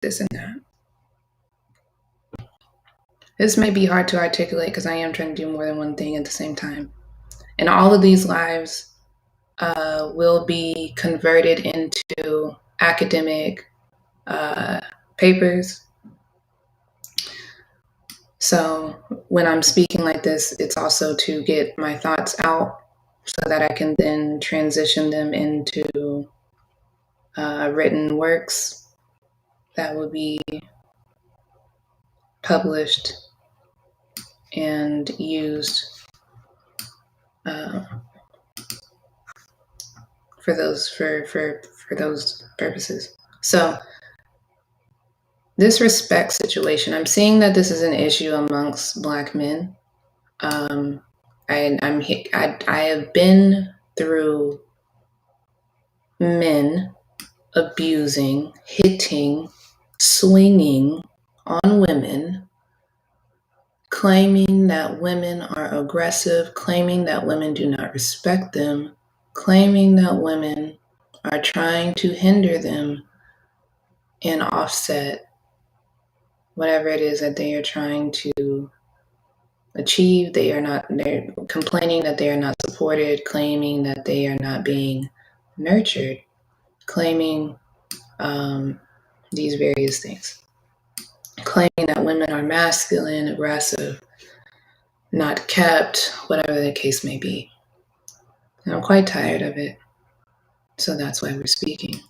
this and that. This may be hard to articulate because I am trying to do more than one thing at the same time. And all of these lives will be converted into academic papers. So when I'm speaking like this, it's also to get my thoughts out so that I can then transition them into written works that will be published and used for those purposes. So this respect situation, I'm seeing that this is an issue amongst Black men. I have been through men abusing, hitting, swinging on women, claiming that women are aggressive, claiming that women do not respect them, claiming that women are trying to hinder them and offset whatever it is that they are trying to achieve. They're complaining that they are not supported, claiming that they are not being nurtured, claiming these various things, claiming that women are masculine, aggressive, not kept, whatever the case may be. And I'm quite tired of it. So that's why we're speaking.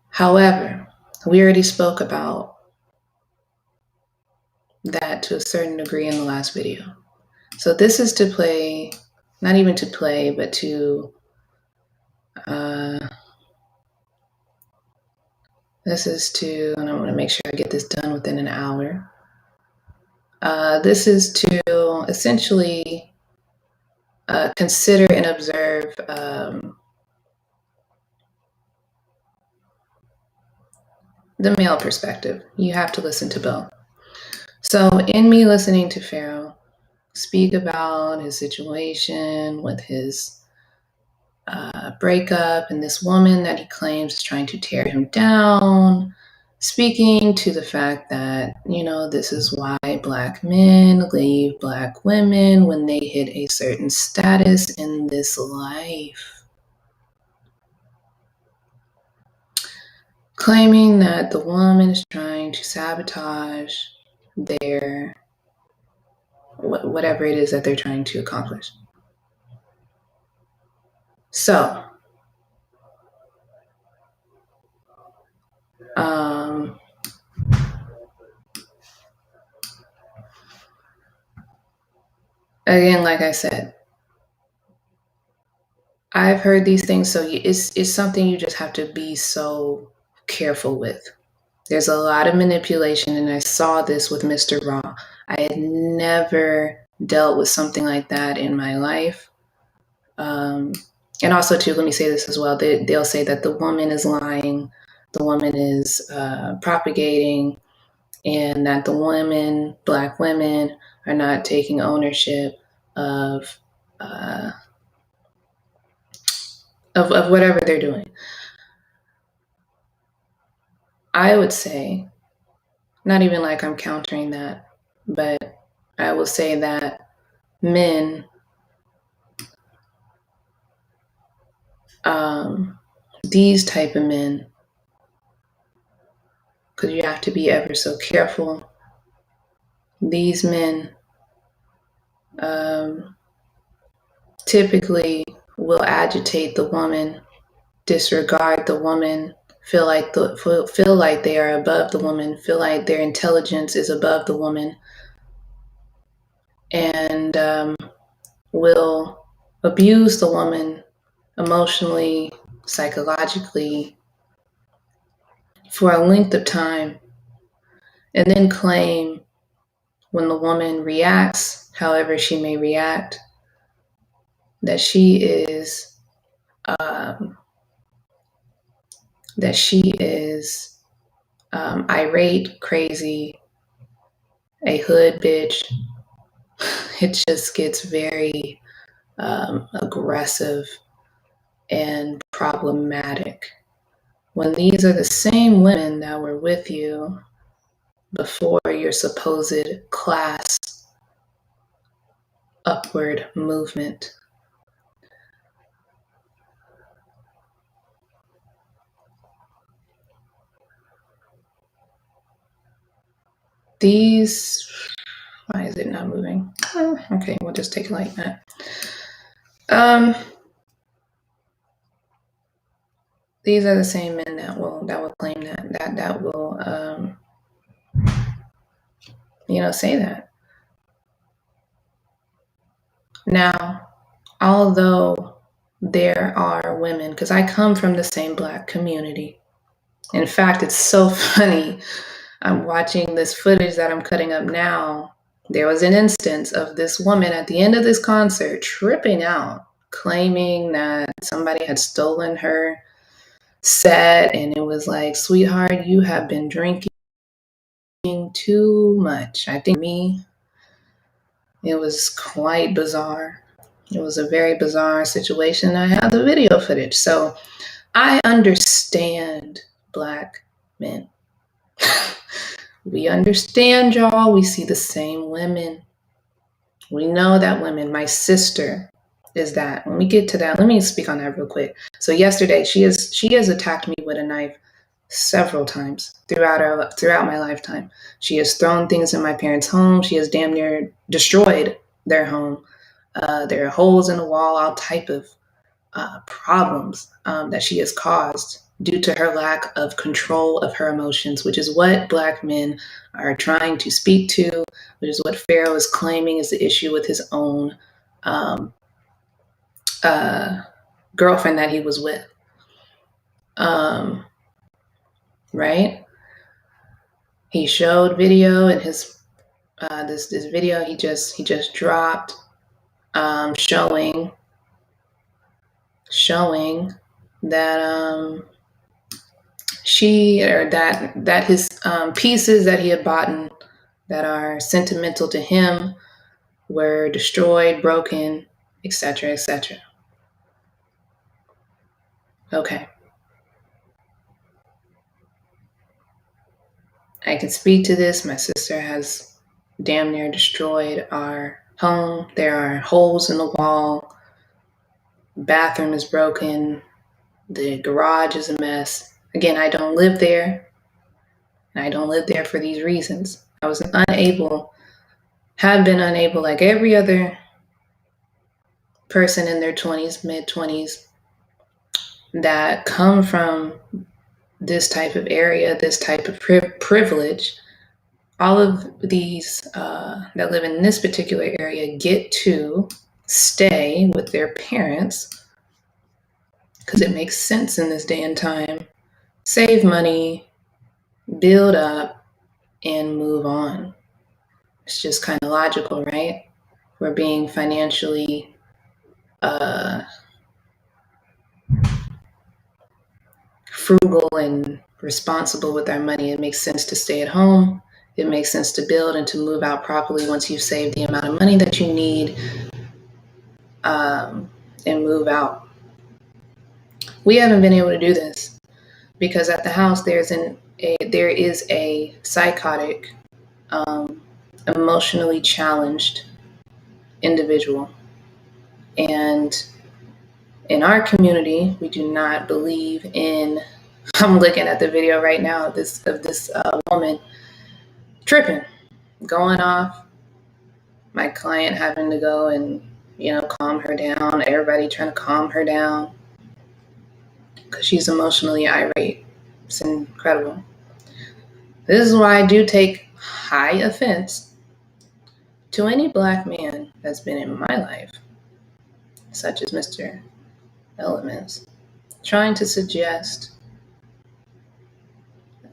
However, we already spoke about that to a certain degree in the last video. So this is to play, not even to play, but to, this is to, and I want to make sure I get this done within an hour. This is to essentially consider and observe the male perspective. You have to listen to both. So in me listening to Pharaoh speak about his situation with his breakup and this woman that he claims is trying to tear him down, speaking to the fact that, this is why Black men leave Black women when they hit a certain status in this life. Claiming that the woman is trying to sabotage their whatever it is that they're trying to accomplish. So, again, like I said, I've heard these things, so it's something you just have to be so careful with. There's a lot of manipulation, and I saw this with Mr. Raw. I had never dealt with something like that in my life. And also, too, let me say this as well. They'll say that the woman is lying, the woman is propagating, and that the women, Black women, are not taking ownership of whatever they're doing. I would say, not even like I'm countering that, but I will say that men, these type of men, because you have to be ever so careful, these men typically will agitate the woman, disregard the woman, feel like they are above the woman, feel like their intelligence is above the woman, and will abuse the woman emotionally, psychologically, for a length of time, and then claim when the woman reacts, however she may react, that she is irate, crazy, a hood bitch. It just gets very aggressive and problematic. When these are the same women that were with you before your supposed class upward movement. These, why is it not moving? Oh, okay, we'll just take it like that. These are the same men that will claim that will say that. Now, although there are women, because I come from the same Black community. In fact, it's so funny. I'm watching this footage that I'm cutting up now. There was an instance of this woman at the end of this concert tripping out, claiming that somebody had stolen her set, and it was like, sweetheart, you have been drinking too much. I think me, it was quite bizarre. It was a very bizarre situation. I have the video footage. So I understand Black men. We understand, y'all. We see the same women. We know that women. My sister is that. When we get to that, let me speak on that real quick. So yesterday, she has attacked me with a knife several times throughout my lifetime. She has thrown things in my parents' home. She has damn near destroyed their home. There are holes in the wall, all type of problems that she has caused due to her lack of control of her emotions, which is what Black men are trying to speak to, which is what Pharaoh is claiming is the issue with his own girlfriend that he was with. Right? He showed video in his this video he just dropped, showing that that his pieces that he had bought that are sentimental to him were destroyed, broken, etc., etc. Okay. I can speak to this. My sister has damn near destroyed our home. There are holes in the wall. Bathroom is broken. The garage is a mess. Again, I don't live there. And I don't live there for these reasons. I was have been unable, like every other person in their 20s, mid-20s, that come from this type of area, this type of privilege. All of these that live in this particular area get to stay with their parents because it makes sense in this day and time. Save money, build up, and move on. It's just kind of logical, right? We're being financially frugal and responsible with our money. It makes sense to stay at home. It makes sense to build and to move out properly once you've saved the amount of money that you need, and move out. We haven't been able to do this because at the house there is a psychotic, emotionally challenged individual, and in our community we do not believe in. I'm looking at the video right now of this woman tripping, going off. My client having to go and calm her down. Everybody trying to calm her down because she's emotionally irate. It's incredible. This is why I do take high offense to any Black man that's been in my life, such as Mr. Elements, trying to suggest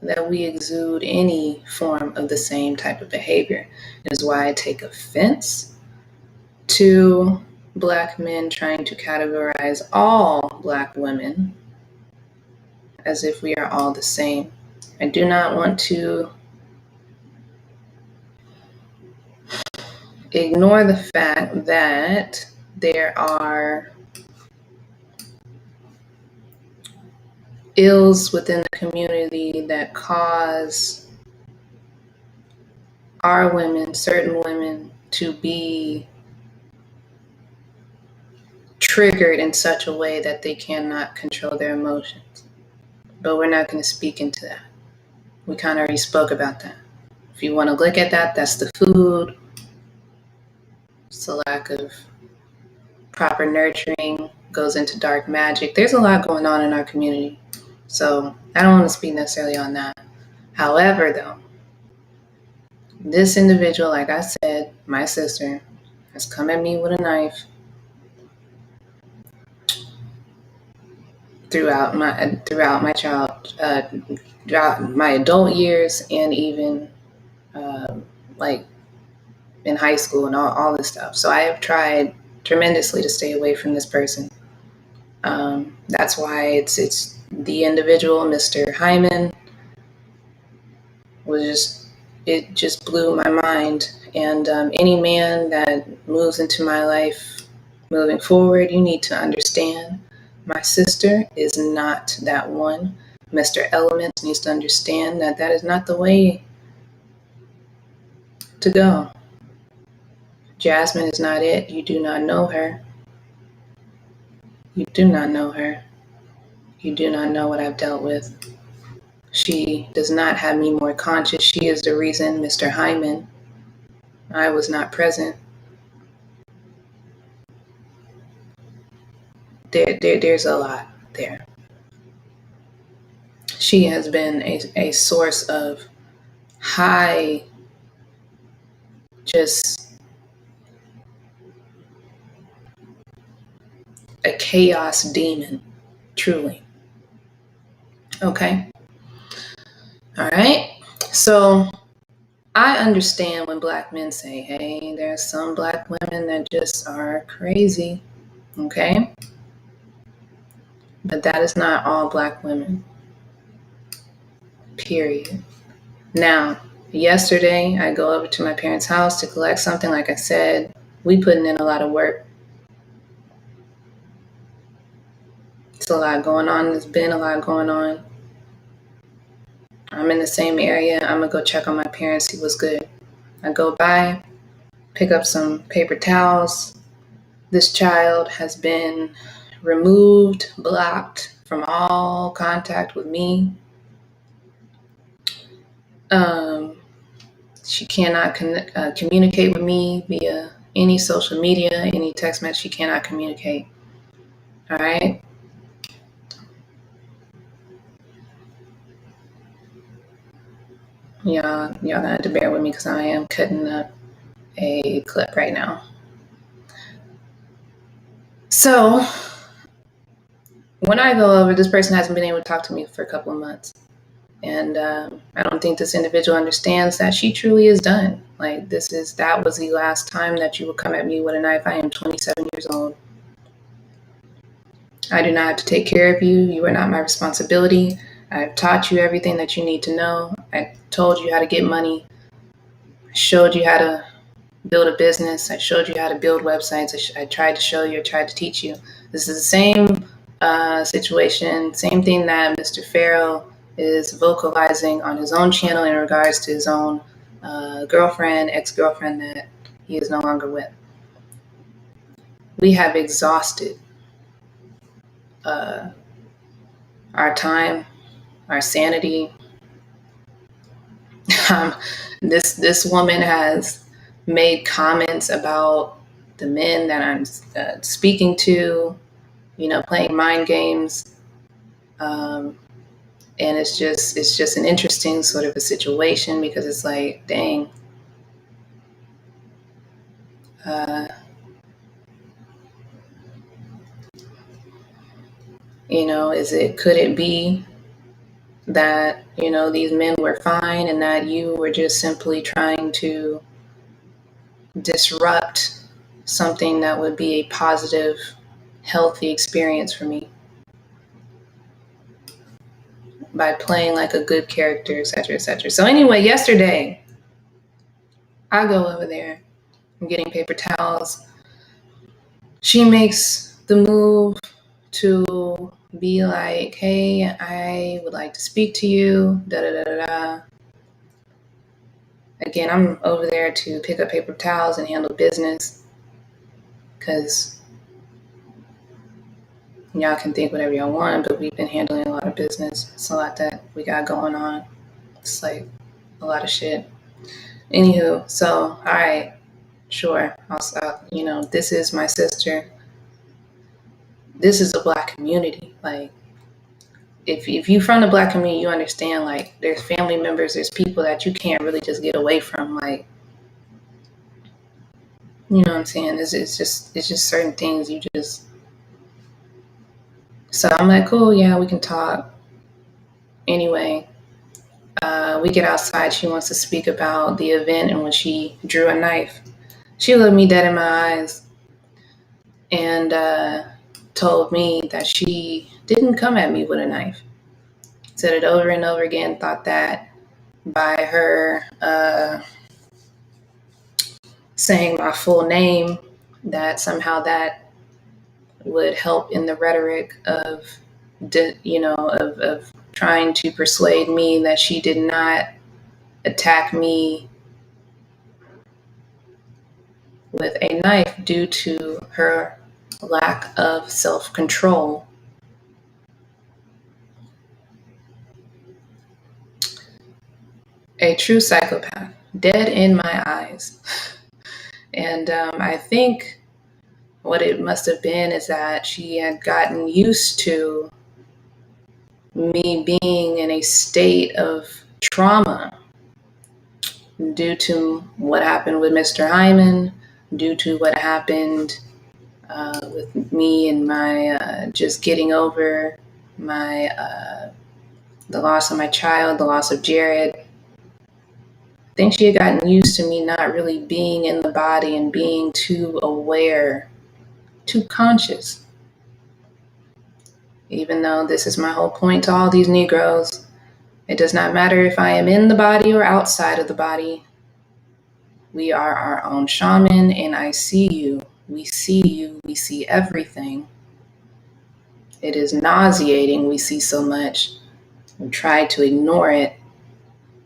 that we exude any form of the same type of behavior. It is why I take offense to Black men trying to categorize all Black women as if we are all the same. I do not want to ignore the fact that there are ills within the community that cause our women, certain women, to be triggered in such a way that they cannot control their emotions. But we're not going to speak into that. We kind of already spoke about that. If you want to look at that, that's the food. It's the lack of proper nurturing, goes into dark magic. There's a lot going on in our community. So I don't want to speak necessarily on that. However, though, this individual, like I said, my sister, has come at me with a knife throughout my throughout my adult years, and even like in high school and all this stuff. So I have tried tremendously to stay away from this person. That's why it's the individual, Mr. Hyman, it just blew my mind. And any man that moves into my life moving forward, you need to understand my sister is not that one. Mr. Elements needs to understand that that is not the way to go. Jasmine is not it. You do not know her. You do not know her. You do not know what I've dealt with. She does not have me more conscious. She is the reason, Mr. Hyman, I was not present. There's a lot there. She has been a source of high, just a chaos demon, truly. Okay. All right. So I understand when Black men say, hey, there's some Black women that just are crazy. Okay. But that is not all Black women. Period. Now, yesterday, I go over to my parents' house to collect something. Like I said, we putting in a lot of work. It's a lot going on. There's been a lot going on. I'm in the same area. I'm going to go check on my parents, see what's good. I go by, pick up some paper towels. This child has been removed, blocked from all contact with me. She cannot communicate with me via any social media, any text message. She cannot communicate. All right. Y'all gonna have to bear with me because I am cutting up a clip right now. So when I go over, this person hasn't been able to talk to me for a couple of months. And I don't think this individual understands that she truly is done. Like that was the last time that you would come at me with a knife. I am 27 years old. I do not have to take care of you. You are not my responsibility. I've taught you everything that you need to know. I told you how to get money. I showed you how to build a business. I showed you how to build websites. I tried to show you, I tried to teach you. This is the same situation, same thing that Mr. Farrell is vocalizing on his own channel in regards to his own ex-girlfriend that he is no longer with. We have exhausted our time, our sanity. This woman has made comments about the men that I'm speaking to, playing mind games. And it's just an interesting sort of a situation because it's like, dang, could it be that, these men were fine and that you were just simply trying to disrupt something that would be a positive, healthy experience for me by playing like a good character, et cetera, et cetera. So anyway, yesterday, I go over there. I'm getting paper towels. She makes the move to be like, hey, I would like to speak to you, da da da da da. Again, I'm over there to pick up paper towels and handle business, because y'all can think whatever y'all want, but we've been handling a lot of business. It's a lot that we got going on. It's like a lot of shit. Anywho, so, all right, sure. This is my sister. This is a Black community. Like, if you're from the Black community, you understand, like, there's family members, there's people that you can't really just get away from. Like, you know what I'm saying? It's just certain things you just. So I'm like, cool, yeah, we can talk. Anyway, we get outside. She wants to speak about the event in which she drew a knife. She looked me dead in my eyes and told me that she didn't come at me with a knife. Said it over and over again, thought that by her saying my full name, that somehow that would help in the rhetoric of trying to persuade me that she did not attack me with a knife due to her lack of self-control. A true psychopath, dead in my eyes. And I think what it must have been is that she had gotten used to me being in a state of trauma due to what happened with Mr. Hyman, due to what happened with me and my just getting over my the loss of my child, the loss of Jared. I think she had gotten used to me not really being in the body and being too aware, too conscious. Even though this is my whole point to all these Negroes, it does not matter if I am in the body or outside of the body. We are our own shaman, and I see you. We see you. We see everything. It is nauseating. We see so much. We try to ignore it.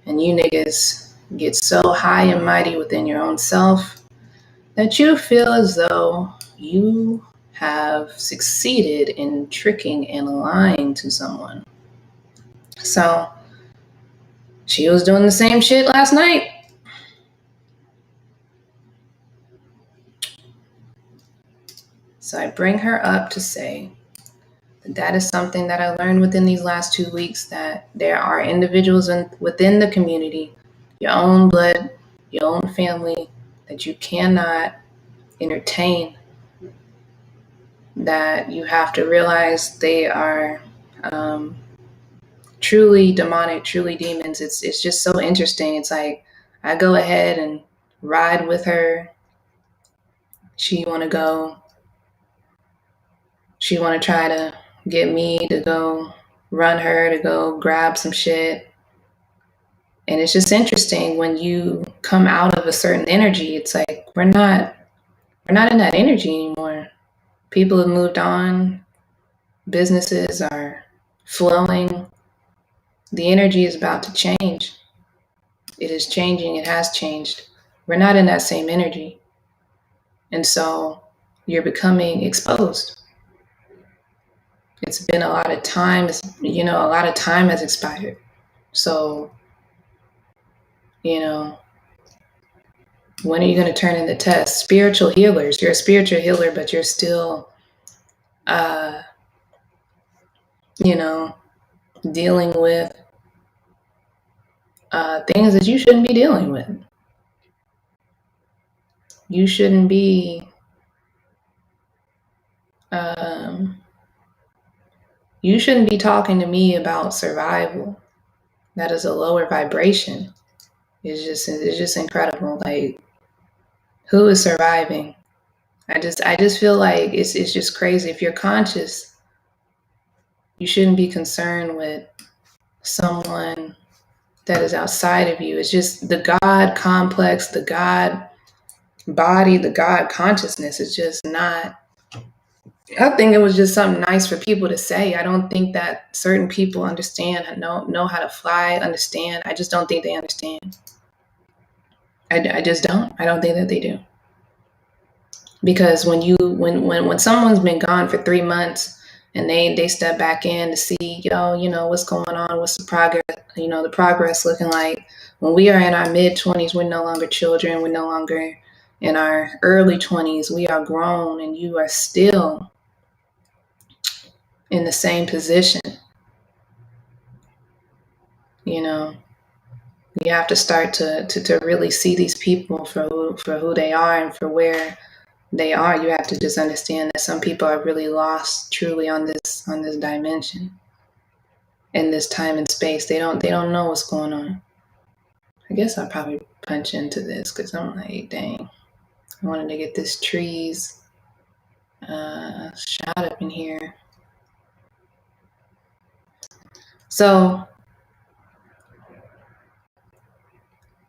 And you niggas get so high and mighty within your own self that you feel as though you have succeeded in tricking and lying to someone. So she was doing the same shit last night. So I bring her up to say that is something that I learned within these last 2 weeks, that there are individuals within the community, your own blood, your own family, that you cannot entertain, that you have to realize they are truly demonic, truly demons. It's just so interesting. It's like I go ahead and ride with her. She want to try to get me to go run her, to go grab some shit. And it's just interesting when you come out of a certain energy. It's like we're not in that energy anymore. People have moved on. Businesses are flowing. The energy is about to change. It is changing. It has changed. We're not in that same energy. And so you're becoming exposed. It's been a lot of time. A lot of time has expired. So, when are you going to turn in the test? Spiritual healers. You're a spiritual healer, but you're still, dealing with things that you shouldn't be dealing with. You shouldn't be talking to me about survival. That is a lower vibration. It's just incredible. Like, who is surviving? I just feel like it's just crazy. If you're conscious, you shouldn't be concerned with someone that is outside of you. It's just the God complex, the God body, the God consciousness is just not I think it was just something nice for people to say. I don't think that certain people understand, know how to fly, understand. I just don't think they understand. I just don't. I don't think that they do. Because when someone's been gone for 3 months and they step back in to see, what's going on, what's the progress, the progress looking like. When we are in our mid-20s, we're no longer children. We're no longer in our early 20s. We are grown, and you are still in the same position. You know, you have to start to really see these people for who they are and for where they are. You have to just understand that some people are really lost truly on this dimension, in this time and space. They don't know what's going on. I guess I'll probably punch into this because I'm like, dang, I wanted to get this trees shot up in here. So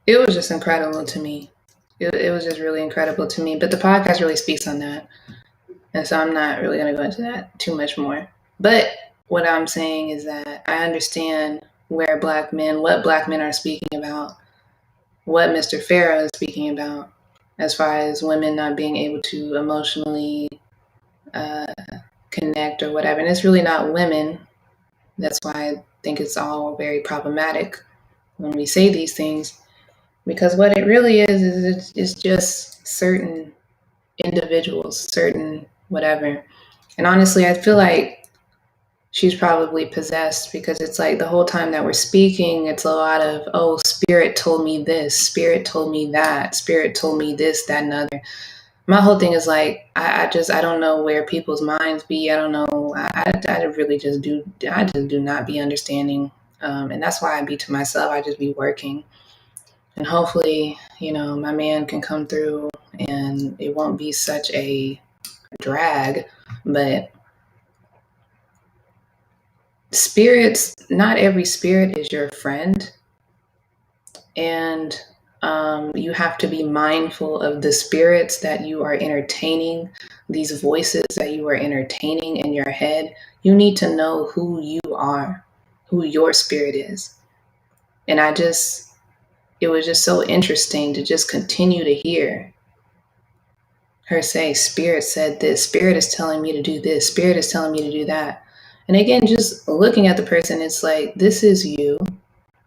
it was just incredible to me. It was just really incredible to me. But the podcast really speaks on that. And so I'm not really going to go into that too much more. But what I'm saying is that I understand what black men are speaking about, what Mr. Farah is speaking about, as far as women not being able to emotionally connect or whatever. And it's really not women. That's why I think it's all very problematic when we say these things. Because what it really is it's just certain individuals, certain whatever. And honestly, I feel like she's probably possessed, because it's like the whole time that we're speaking, it's a lot of, oh, spirit told me this, spirit told me that, spirit told me this, that, and other. My whole thing is like, I don't know where people's minds be. I don't know. I really just do not be understanding. And that's why I be to myself. I just be working. And hopefully, my man can come through and it won't be such a drag. But spirits, not every spirit is your friend. And you have to be mindful of the spirits that you are entertaining, these voices that you are entertaining in your head. You need to know who you are, who your spirit is. And it was just so interesting to just continue to hear her say, spirit said this, spirit is telling me to do this, spirit is telling me to do that. And again, just looking at the person, it's like, this is you.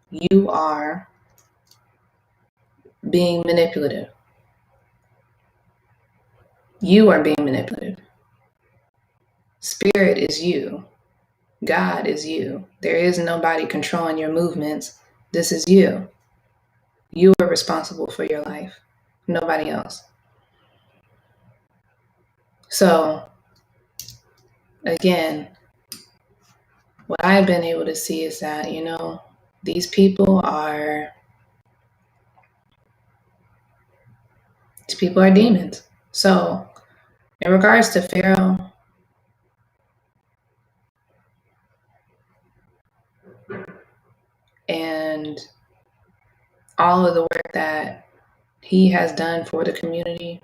You are being manipulative. You are being manipulative. Spirit is you. God is you. There is nobody controlling your movements. This is you. You are responsible for your life. Nobody else. So, again, what I've been able to see is that, these people are demons. So, in regards to Pharaoh, and all of the work that he has done for the community,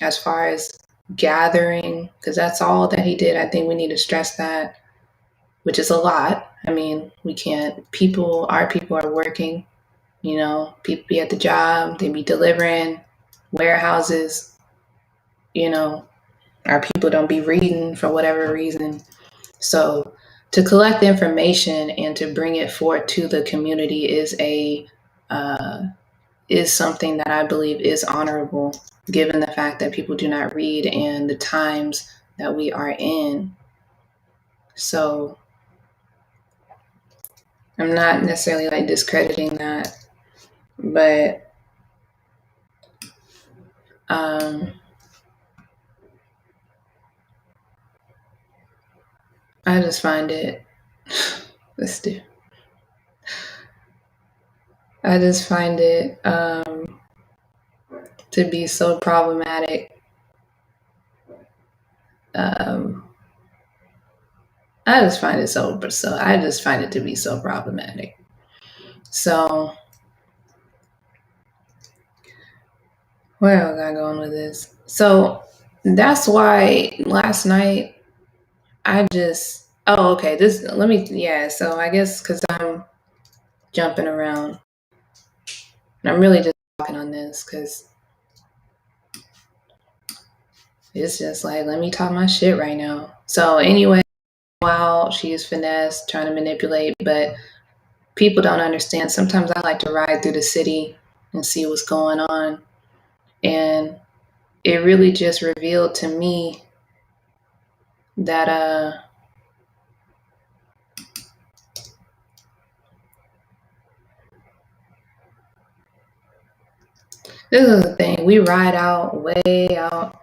as far as gathering, because that's all that he did. I think we need to stress that, which is a lot. I mean, we can't, our people are working, people be at the job, they be delivering, warehouses, our people don't be reading for whatever reason. So to collect information and to bring it forth to the community is something that I believe is honorable, given the fact that people do not read and the times that we are in. So I'm not necessarily like discrediting that, but I just find it, let's do. I just find it to be so problematic. I just find it I just find it to be so problematic. So where was I going with this? So that's why last night okay, so I guess because I'm jumping around, and I'm really just talking on this because it's just like, let me talk my shit right now. So anyway, while she is finesse, trying to manipulate, but people don't understand. Sometimes I like to ride through the city and see what's going on. And it really just revealed to me that this is the thing. We ride out, way out.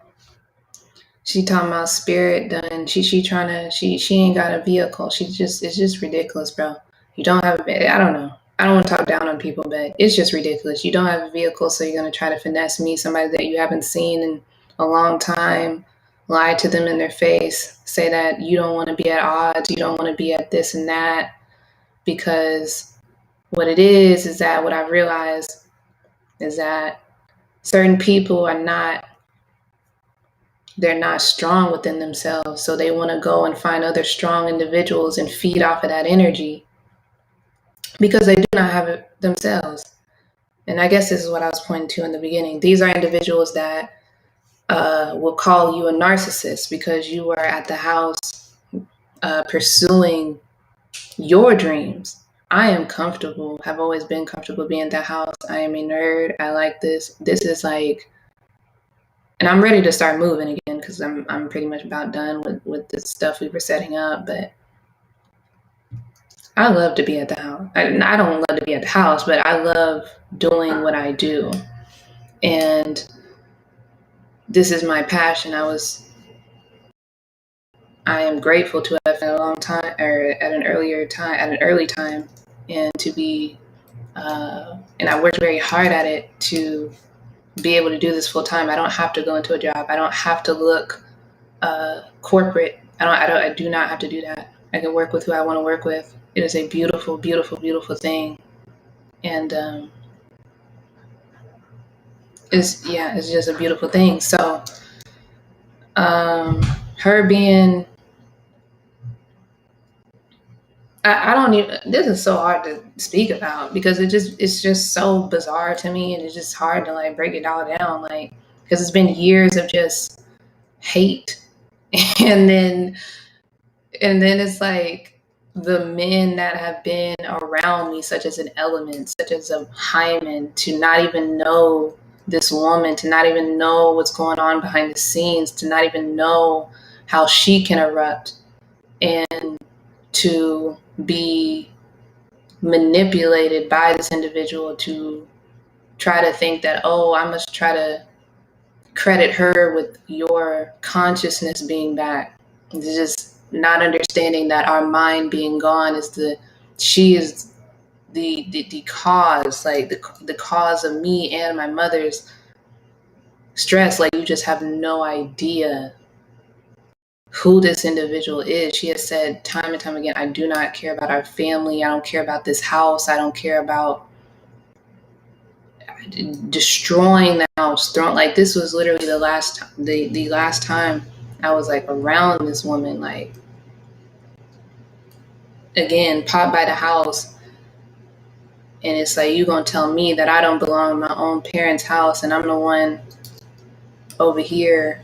She talking about spirit done. She ain't got a vehicle. It's just ridiculous, bro. You don't have I don't know. I don't want to talk down on people, but it's just ridiculous. You don't have a vehicle, so you're gonna try to finesse me, somebody that you haven't seen in a long time, lie to them in their face, say that you don't want to be at odds, you don't want to be at this and that, because what it is that what I've realized is that certain people are not they're not strong within themselves. So they want to go and find other strong individuals and feed off of that energy because they do not have it themselves. And I guess this is what I was pointing to in the beginning. These are individuals that will call you a narcissist because you are at the house pursuing your dreams. I am comfortable, have always been comfortable being at the house. I am a nerd. I like this. This is like, and I'm ready to start moving again because I'm pretty much about done with the stuff we were setting up. But I love to be at the house. I don't love to be at the house, but I love doing what I do. And this is my passion. I am grateful to have at a long time or at an early time, and to be, and I worked very hard at it to be able to do this full time. I don't have to go into a job. I don't have to look corporate. I do not have to do that. I can work with who I want to work with. It is a beautiful, beautiful, beautiful thing. And it's just a beautiful thing. So her being, I don't even, this is so hard to speak about because it's just so bizarre to me, and it's just hard to like break it all down, like, because it's been years of just hate. and then it's like the men that have been around me, such as an Element, such as a Hyman, to not even know this woman, to not even know what's going on behind the scenes, to not even know how she can erupt, and to be manipulated by this individual to try to think that, oh, I must try to credit her with your consciousness being back. It's just not understanding that our mind being gone she is the cause, like the cause of me and my mother's stress. Like, you just have no idea who this individual is. She has said time and time again, I do not care about our family. I don't care about this house. I don't care about destroying the house. Like, this was literally the last time I was like around this woman, like, again, popped by the house. And it's like, you gonna tell me that I don't belong in my own parents' house, and I'm the one over here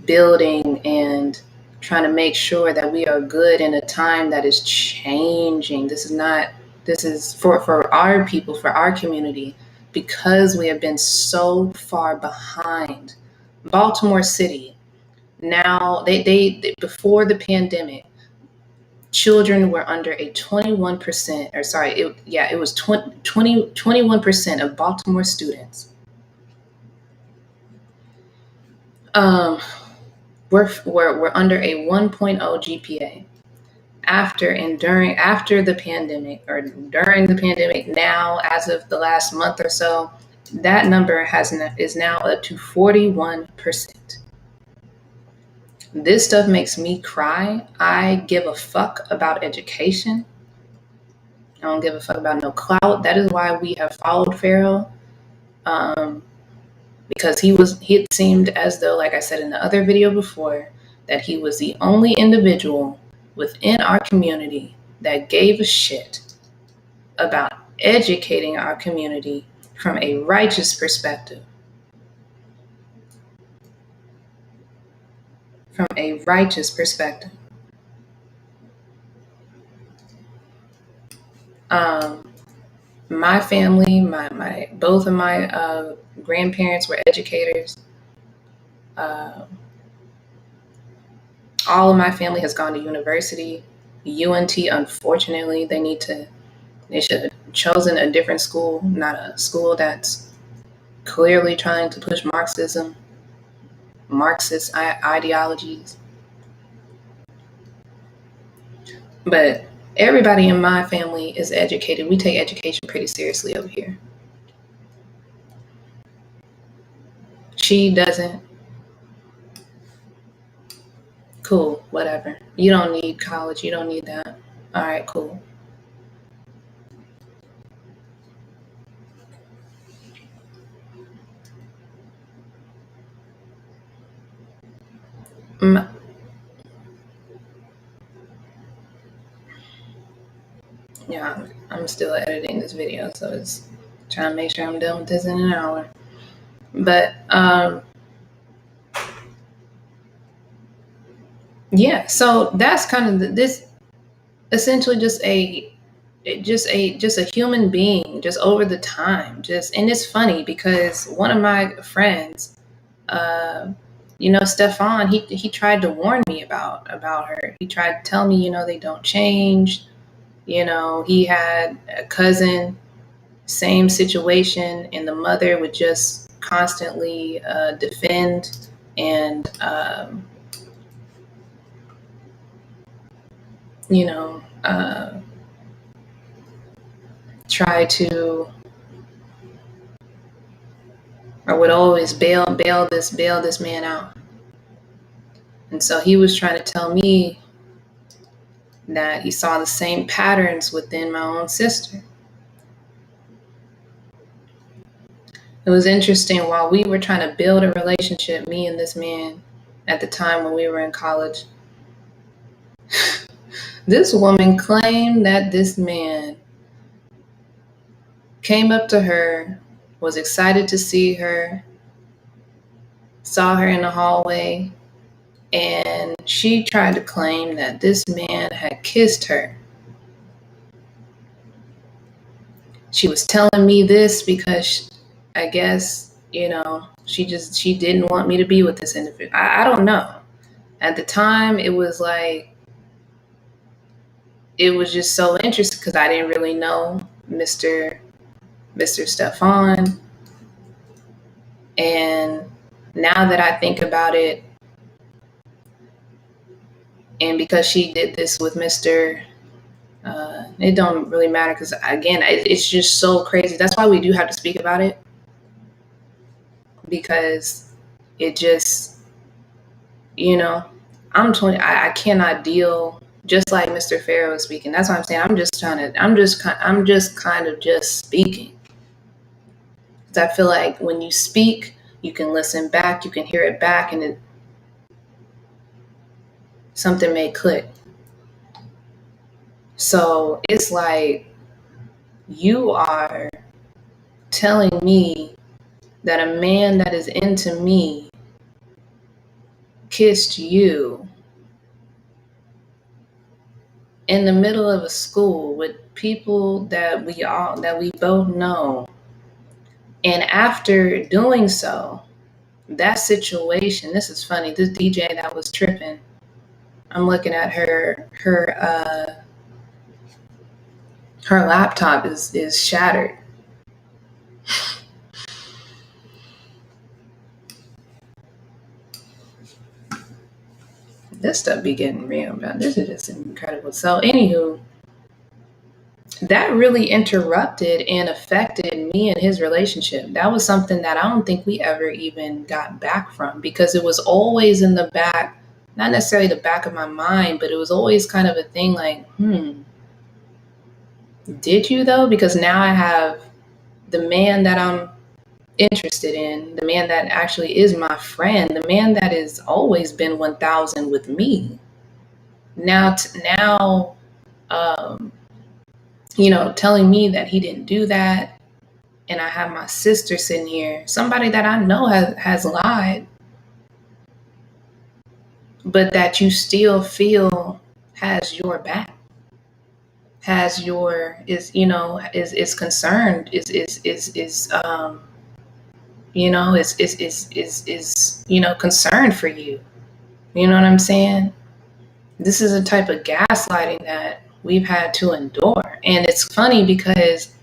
building and trying to make sure that we are good in a time that is changing. This is for our people, for our community, because we have been so far behind. Baltimore City, now they before the pandemic, children were under a 21%, or sorry, it was 21% of Baltimore students were under a 1.0 GPA. After the pandemic, or during the pandemic, now, as of the last month or so, that number is now up to 41%. This stuff makes me cry. I give a fuck about education. I don't give a fuck about no clout. That is why we have followed Pharaoh, because it seemed as though, like I said in the other video before, that he was the only individual within our community that gave a shit about educating our community from a righteous perspective. From a righteous perspective. My family, both of my grandparents were educators. All of my family has gone to university. UNT, unfortunately, they should have chosen a different school, not a school that's clearly trying to push Marxist ideologies. But everybody in my family is educated. We take education pretty seriously over here. She doesn't. Cool, whatever. You don't need college. You don't need that. All right, cool. Yeah, I'm still editing this video, so it's trying to make sure I'm done with this in an hour. But yeah, so that's kind of this essentially just a human being just over the time. And it's funny because one of my friends, Stefan, he tried to warn me about her. He tried to tell me, they don't change. He had a cousin, same situation, and the mother would just constantly defend and try to, or would always bail this man out. And so he was trying to tell me that he saw the same patterns within my own sister. It was interesting, while we were trying to build a relationship, me and this man, at the time when we were in college, this woman claimed that this man came up to her, was excited to see her, saw her in the hallway, and she tried to claim that this man had kissed her. She was telling me this because I guess, she didn't want me to be with this individual. I don't know. At the time, it was just so interesting because I didn't really know Mr. Stefan. And now that I think about it, and because she did this with Mr. It don't really matter because, again, it's just so crazy. That's why we do have to speak about it, because it just, I'm 20. I cannot deal, just like Mr. Farrow was speaking. That's what I'm saying. I'm just kind of just speaking. Because I feel like when you speak, you can listen back, you can hear it back, and something may click. So it's like, you are telling me that a man that is into me kissed you in the middle of a school with people that we both know. And after doing so, that situation, this is funny, this DJ that was tripping, I'm looking at her laptop is shattered. This stuff be getting real, man. This is just incredible. So anywho, that really interrupted and affected me and his relationship. That was something that I don't think we ever even got back from, because it was always in the back, not necessarily the back of my mind, but it was always kind of a thing like, did you though? Because now I have the man that I'm interested in, the man that actually is my friend, the man that has always been 1000 with me. Now, um, telling me that he didn't do that. And I have my sister sitting here, somebody that I know has lied, but that you still feel has your back, has your is concerned, concerned for you. You know what I'm saying? This is a type of gaslighting that we've had to endure. And it's funny because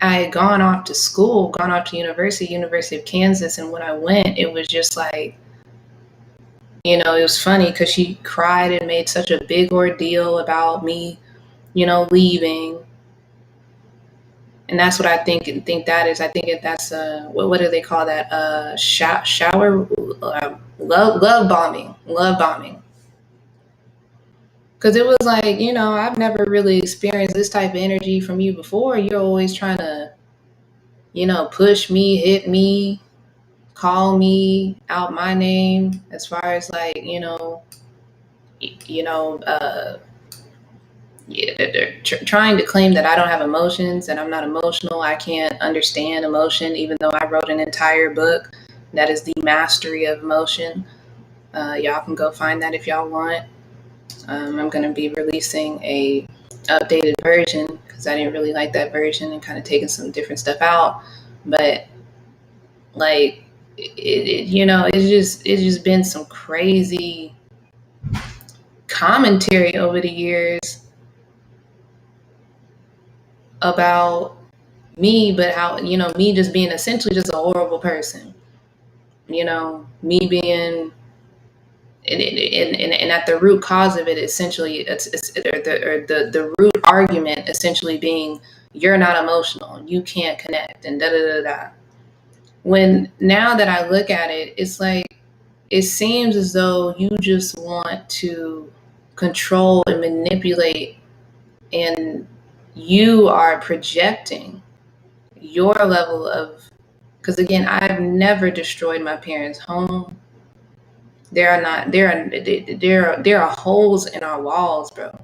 I had gone off to school, gone off to University of Kansas, and when I went, it was just like, it was funny because she cried and made such a big ordeal about me, leaving. And that's what I think that is. I think that's what do they call that? Shower love bombing. Because it was like, I've never really experienced this type of energy from you before. You're always trying to, push me, hit me, call me out my name, as far as like, they're trying to claim that I don't have emotions, and I'm not emotional. I can't understand emotion, even though I wrote an entire book that is the mastery of emotion. Y'all can go find that if y'all want. I'm going to be releasing a updated version because I didn't really like that version and kind of taking some different stuff out. But like, it's just been some crazy commentary over the years about me, but how, me just being essentially just a horrible person, me being, and at the root cause of it, essentially, the root argument essentially being, you're not emotional, you can't connect, and da da da da. When now that I look at it, it's like, it seems as though you just want to control and manipulate, and you are projecting your level of, because again, I've never destroyed my parents' home. There are holes in our walls, bro.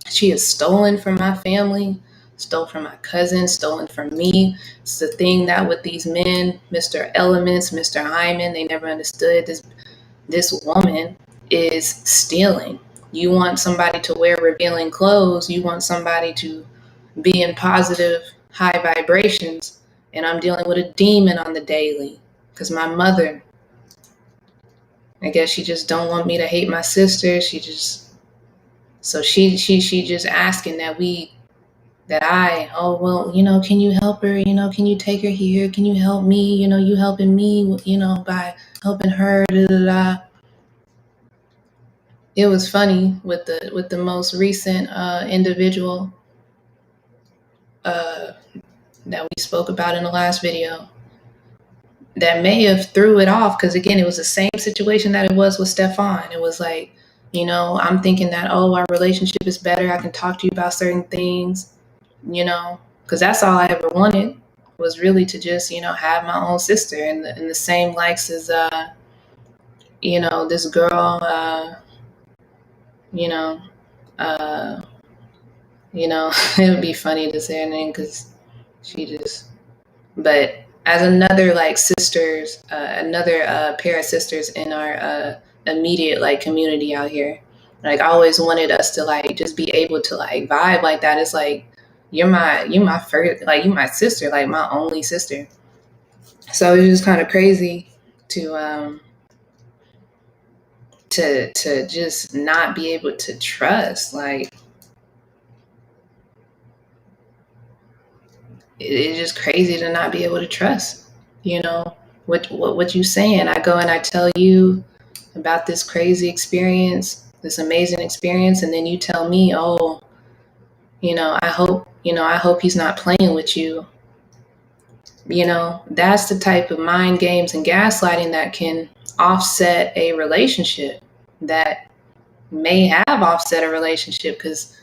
She has stolen from my family, stole from my cousin, stolen from me. It's the thing that with these men, Mr. Elements, Mr. Hyman, they never understood this woman is stealing. You want somebody to wear revealing clothes. You want somebody to be in positive, high vibrations. And I'm dealing with a demon on the daily because my mother, I guess she just don't want me to hate my sister. She just asking oh, well, can you help her? Can you take her here? Can you help me? You helping me, by helping her. Da, da, da. It was funny with the most recent individual that we spoke about in the last video, that may have threw it off, because again, it was the same situation that it was with Stefan. It was like, I'm thinking that, oh, our relationship is better, I can talk to you about certain things, because that's all I ever wanted, was really to just, have my own sister and the same likes as this girl, it would be funny to say her name because she just, but as another like sisters, another pair of sisters in our immediate like community out here, like I always wanted us to like just be able to like vibe like that. It's like, you're my first, like you my sister, like my only sister. So it was just kind of crazy to just not be able to trust. Like, it's just crazy to not be able to trust, what you saying. I go and I tell you about this crazy experience, this amazing experience, and then you tell me, oh, I hope he's not playing with you. That's the type of mind games and gaslighting that can offset a relationship, that may have offset a relationship, because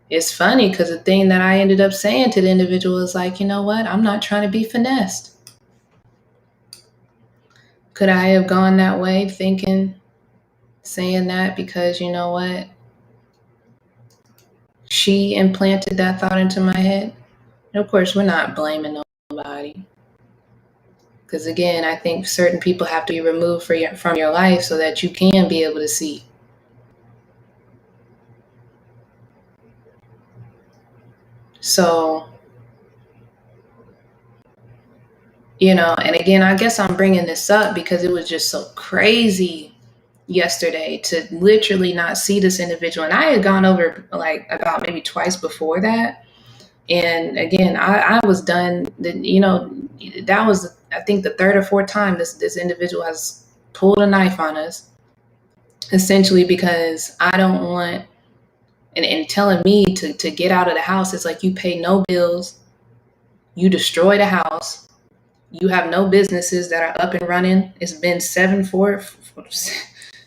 it's funny because the thing that I ended up saying to the individual is like, you know what? I'm not trying to be finessed. Could I have gone that way thinking, saying that because you know what? She implanted that thought into my head. And of course, we're not blaming nobody. Because again, I think certain people have to be removed from your life so that you can be able to see. So, and again, I guess I'm bringing this up because it was just so crazy yesterday to literally not see this individual. And I had gone over like about maybe twice before that. And again, I was done. That was, I think, the third or fourth time this individual has pulled a knife on us, essentially because I don't want, and telling me to get out of the house. It's like, you pay no bills, you destroy the house, you have no businesses that are up and running. It's been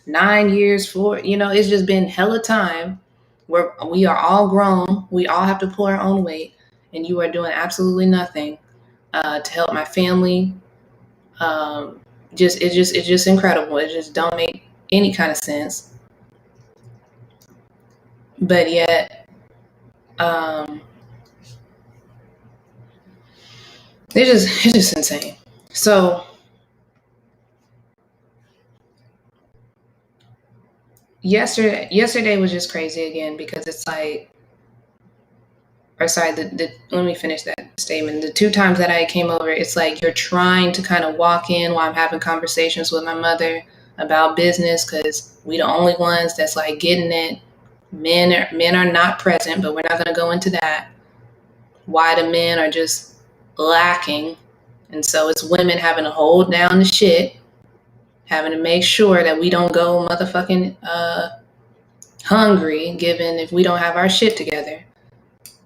9 years, it's just been hella time where we are all grown. We all have to pull our own weight, and you are doing absolutely nothing to help my family. It's just incredible. It just don't make any kind of sense. But yet, it's just insane. So yesterday was just crazy again because it's like, or sorry, let me finish that statement. The two times that I came over, it's like you're trying to kind of walk in while I'm having conversations with my mother about business because we the only ones that's like getting it. Men are not present, but we're not going to go into that. Why the men are just lacking, and so it's women having to hold down the shit, having to make sure that we don't go motherfucking hungry, given if we don't have our shit together.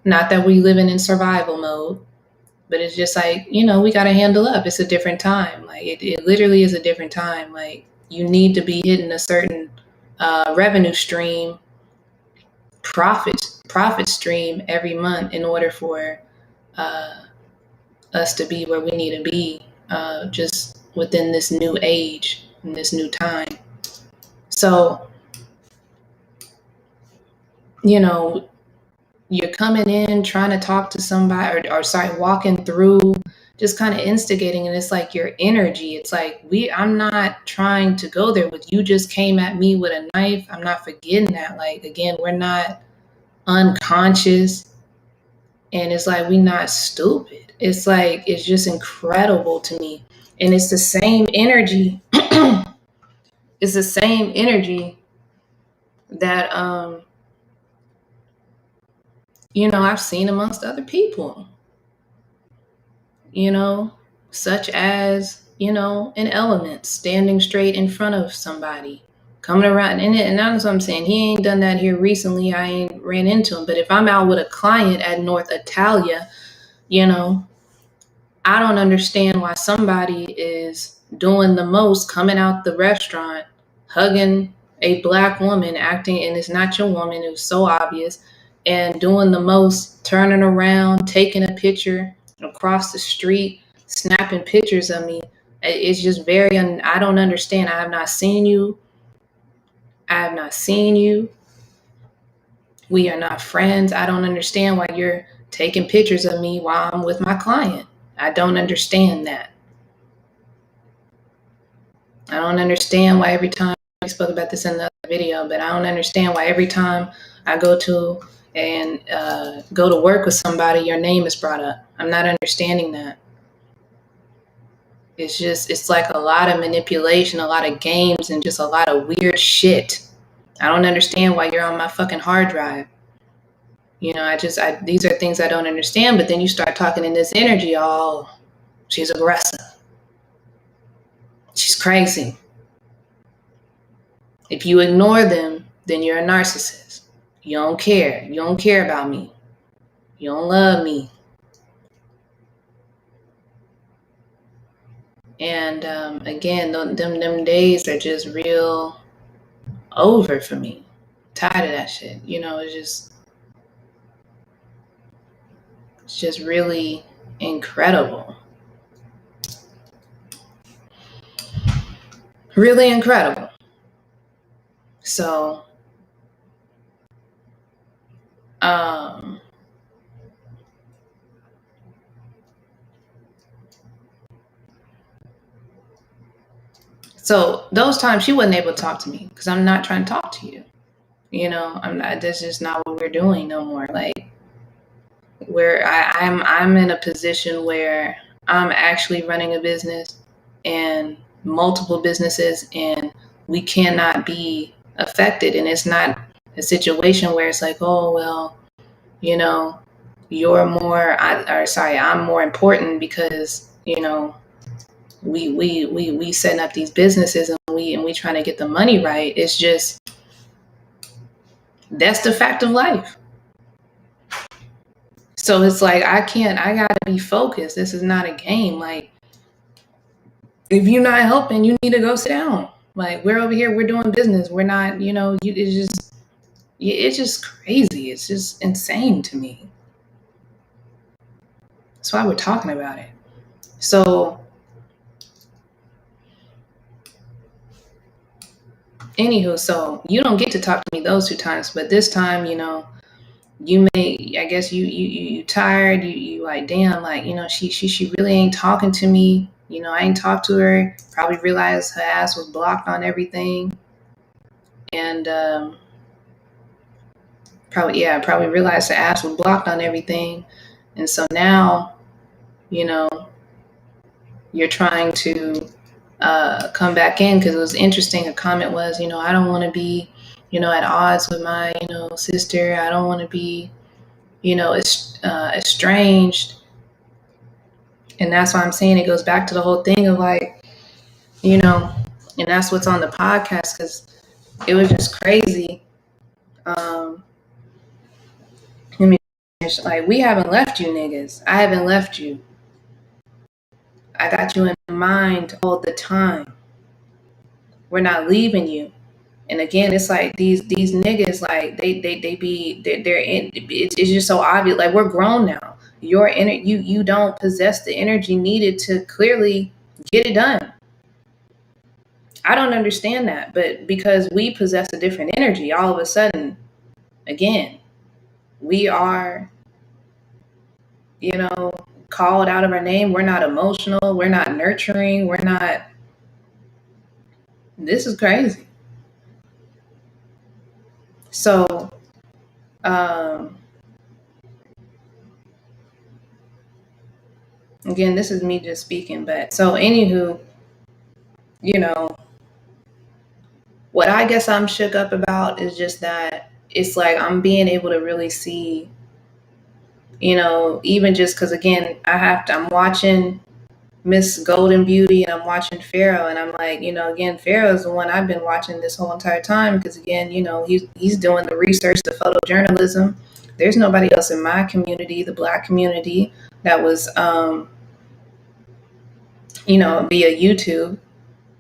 Not that we living in survival mode, but it's just like, we got to handle up. It's a different time. Like it literally is a different time. Like you need to be hitting a certain revenue stream, profit stream every month in order for us to be where we need to be, just within this new age and this new time. So, you're coming in trying to talk to somebody or sorry, walking through, just kind of instigating, and it's like your energy, it's like, I'm not trying to go there with you, just came at me with a knife. I'm not forgetting that. Like, again, we're not unconscious, and it's like, we're not stupid. It's like, it's just incredible to me. And it's the same energy. It's the same energy that I've seen amongst other people, such as, an element standing straight in front of somebody, coming around. And that's what I'm saying. He ain't done that here recently. I ain't ran into him. But if I'm out with a client at North Italia, I don't understand why somebody is doing the most, coming out the restaurant, hugging a Black woman, acting, and it's not your woman, it was so obvious, and doing the most, turning around, taking a picture across the street, snapping pictures of me. It's just very, I don't understand. I have not seen you. I have not seen you. We are not friends. I don't understand why you're taking pictures of me while I'm with my client. I don't understand that. I don't understand why every time, I spoke about this in the other video, but I don't understand why every time I go to work with somebody, your name is brought up. I'm not understanding that. It's like a lot of manipulation, a lot of games, and just a lot of weird shit. I don't understand why you're on my fucking hard drive. These are things I don't understand, but then you start talking in this energy, oh, she's aggressive. She's crazy. If you ignore them, then you're a narcissist. You don't care. You don't care about me. You don't love me. And again, them days are just real over for me. Tired of that shit. It's just, It's just really incredible. Really incredible. So, um, so those times she wasn't able to talk to me because I'm not trying to talk to you. You know, I'm not. That's just not what we're doing no more. Like, where I'm in a position where I'm actually running a business and multiple businesses, and we cannot be affected. And it's not a situation where it's like, oh well, you know, I'm more important because we setting up these businesses and we trying to get the money right. It's just that's the fact of life. So it's like I gotta be focused. This is not a game. Like, if you're not helping, you need to go sit down. Like, we're over here, we're doing business. We're not, it's just crazy. It's just insane to me. That's why we're talking about it. So, anywho, so you don't get to talk to me those 2 times, but this time, you may, I guess you tired. You like, damn, like, she really ain't talking to me. I ain't talked to her. Probably realized her ass was blocked on everything, and probably realized her ass was blocked on everything. And so now, you know, you're trying to come back in because it was interesting. A comment was, I don't want to be, at odds with my, sister. I don't want to be, estranged. And that's why I'm saying it goes back to the whole thing of like, and that's what's on the podcast because it was just crazy. Let me finish. Like, we haven't left you niggas. I haven't left you. I got you in mind all the time. We're not leaving you. And again, it's like these niggas, like they're in. It's just so obvious. Like, we're grown now. You don't possess the energy needed to clearly get it done. I don't understand that, but because we possess a different energy, all of a sudden, again, we are, called out of our name. We're not emotional. We're not nurturing. We're not. This is crazy. So, um, again, this is me just speaking, but so anywho, you know, what I guess I'm shook up about is just that it's like I'm being able to really see, even just because again, I'm watching Miss Golden Beauty and I'm watching Pharaoh and I'm like, again, Pharaoh is the one I've been watching this whole entire time because again, he's doing the research, the photojournalism. There's nobody else in my community, the Black community, that was, via YouTube.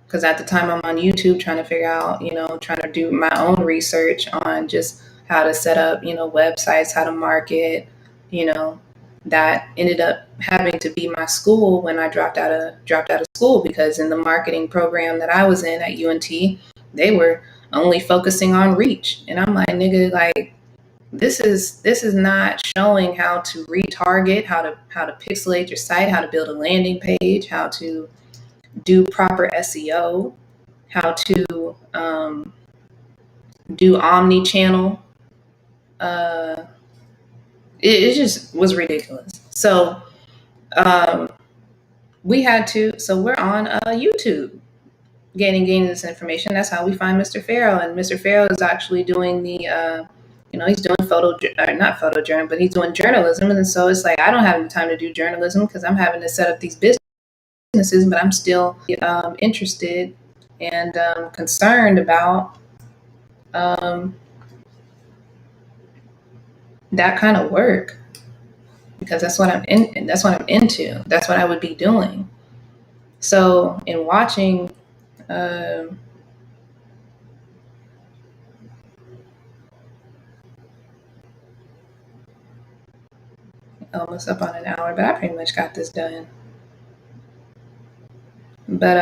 Because at the time I'm on YouTube trying to figure out, trying to do my own research on just how to set up, websites, how to market, you know, that ended up having to be my school when I dropped out of school because in the marketing program that I was in at UNT, they were only focusing on reach. And I'm like, nigga, like this is not showing how to retarget, how to pixelate your site, how to build a landing page, how to do proper SEO, how to do omni-channel. Uh, it just was ridiculous. So um, so we're on YouTube gaining this information. That's how we find Mr. Farrell. And Mr. Farrell is actually doing he's doing not photojournalism, but he's doing journalism. And so it's like, I don't have the time to do journalism because I'm having to set up these businesses, but I'm still interested and concerned about um, that kind of work because that's what I'm in. That's what I'm into. That's what I would be doing. So in watching, um, almost up on an hour, but I pretty much got this done. But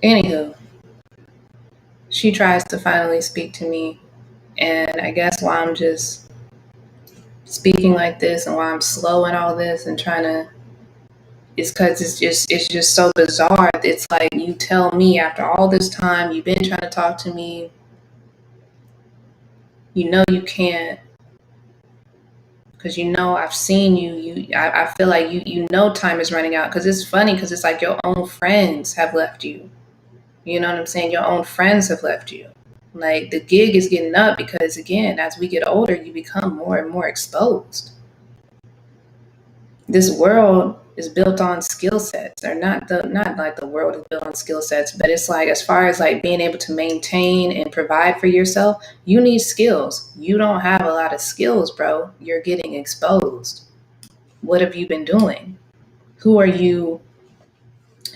anywho, she tries to finally speak to me, and I guess why I'm just speaking like this and why I'm slow and all this and trying to is because it's just so bizarre. It's like you tell me after all this time you've been trying to talk to me, you know you can't because you know I've seen you. I feel like you know time is running out because it's funny because it's like your own friends have left you. You know what I'm saying? Your own friends have left you. Like the gig is getting up because again, as we get older, you become more and more exposed. This world is built on skill sets, or not like the world is built on skill sets, but it's like as far as like being able to maintain and provide for yourself, you need skills. You don't have a lot of skills, bro. You're getting exposed. What have you been doing? Who are you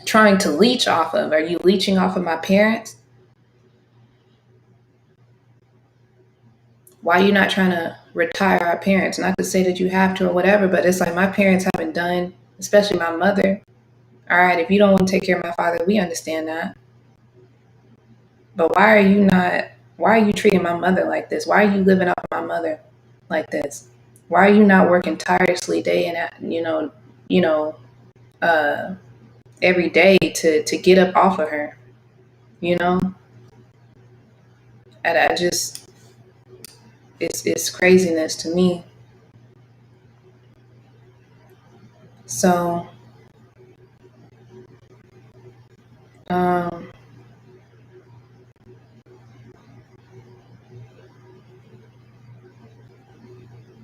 trying to leech off of? Are you leeching off of my parents? Why are you not trying to retire our parents? Not to say that you have to or whatever, but it's like my parents haven't done, especially my mother. All right, if you don't want to take care of my father, we understand that. But why are you treating my mother like this? Why are you living off my mother like this? Why are you not working tirelessly day and you know, uh, every day to get up off of her? You know, and I just it's craziness to me. So, um,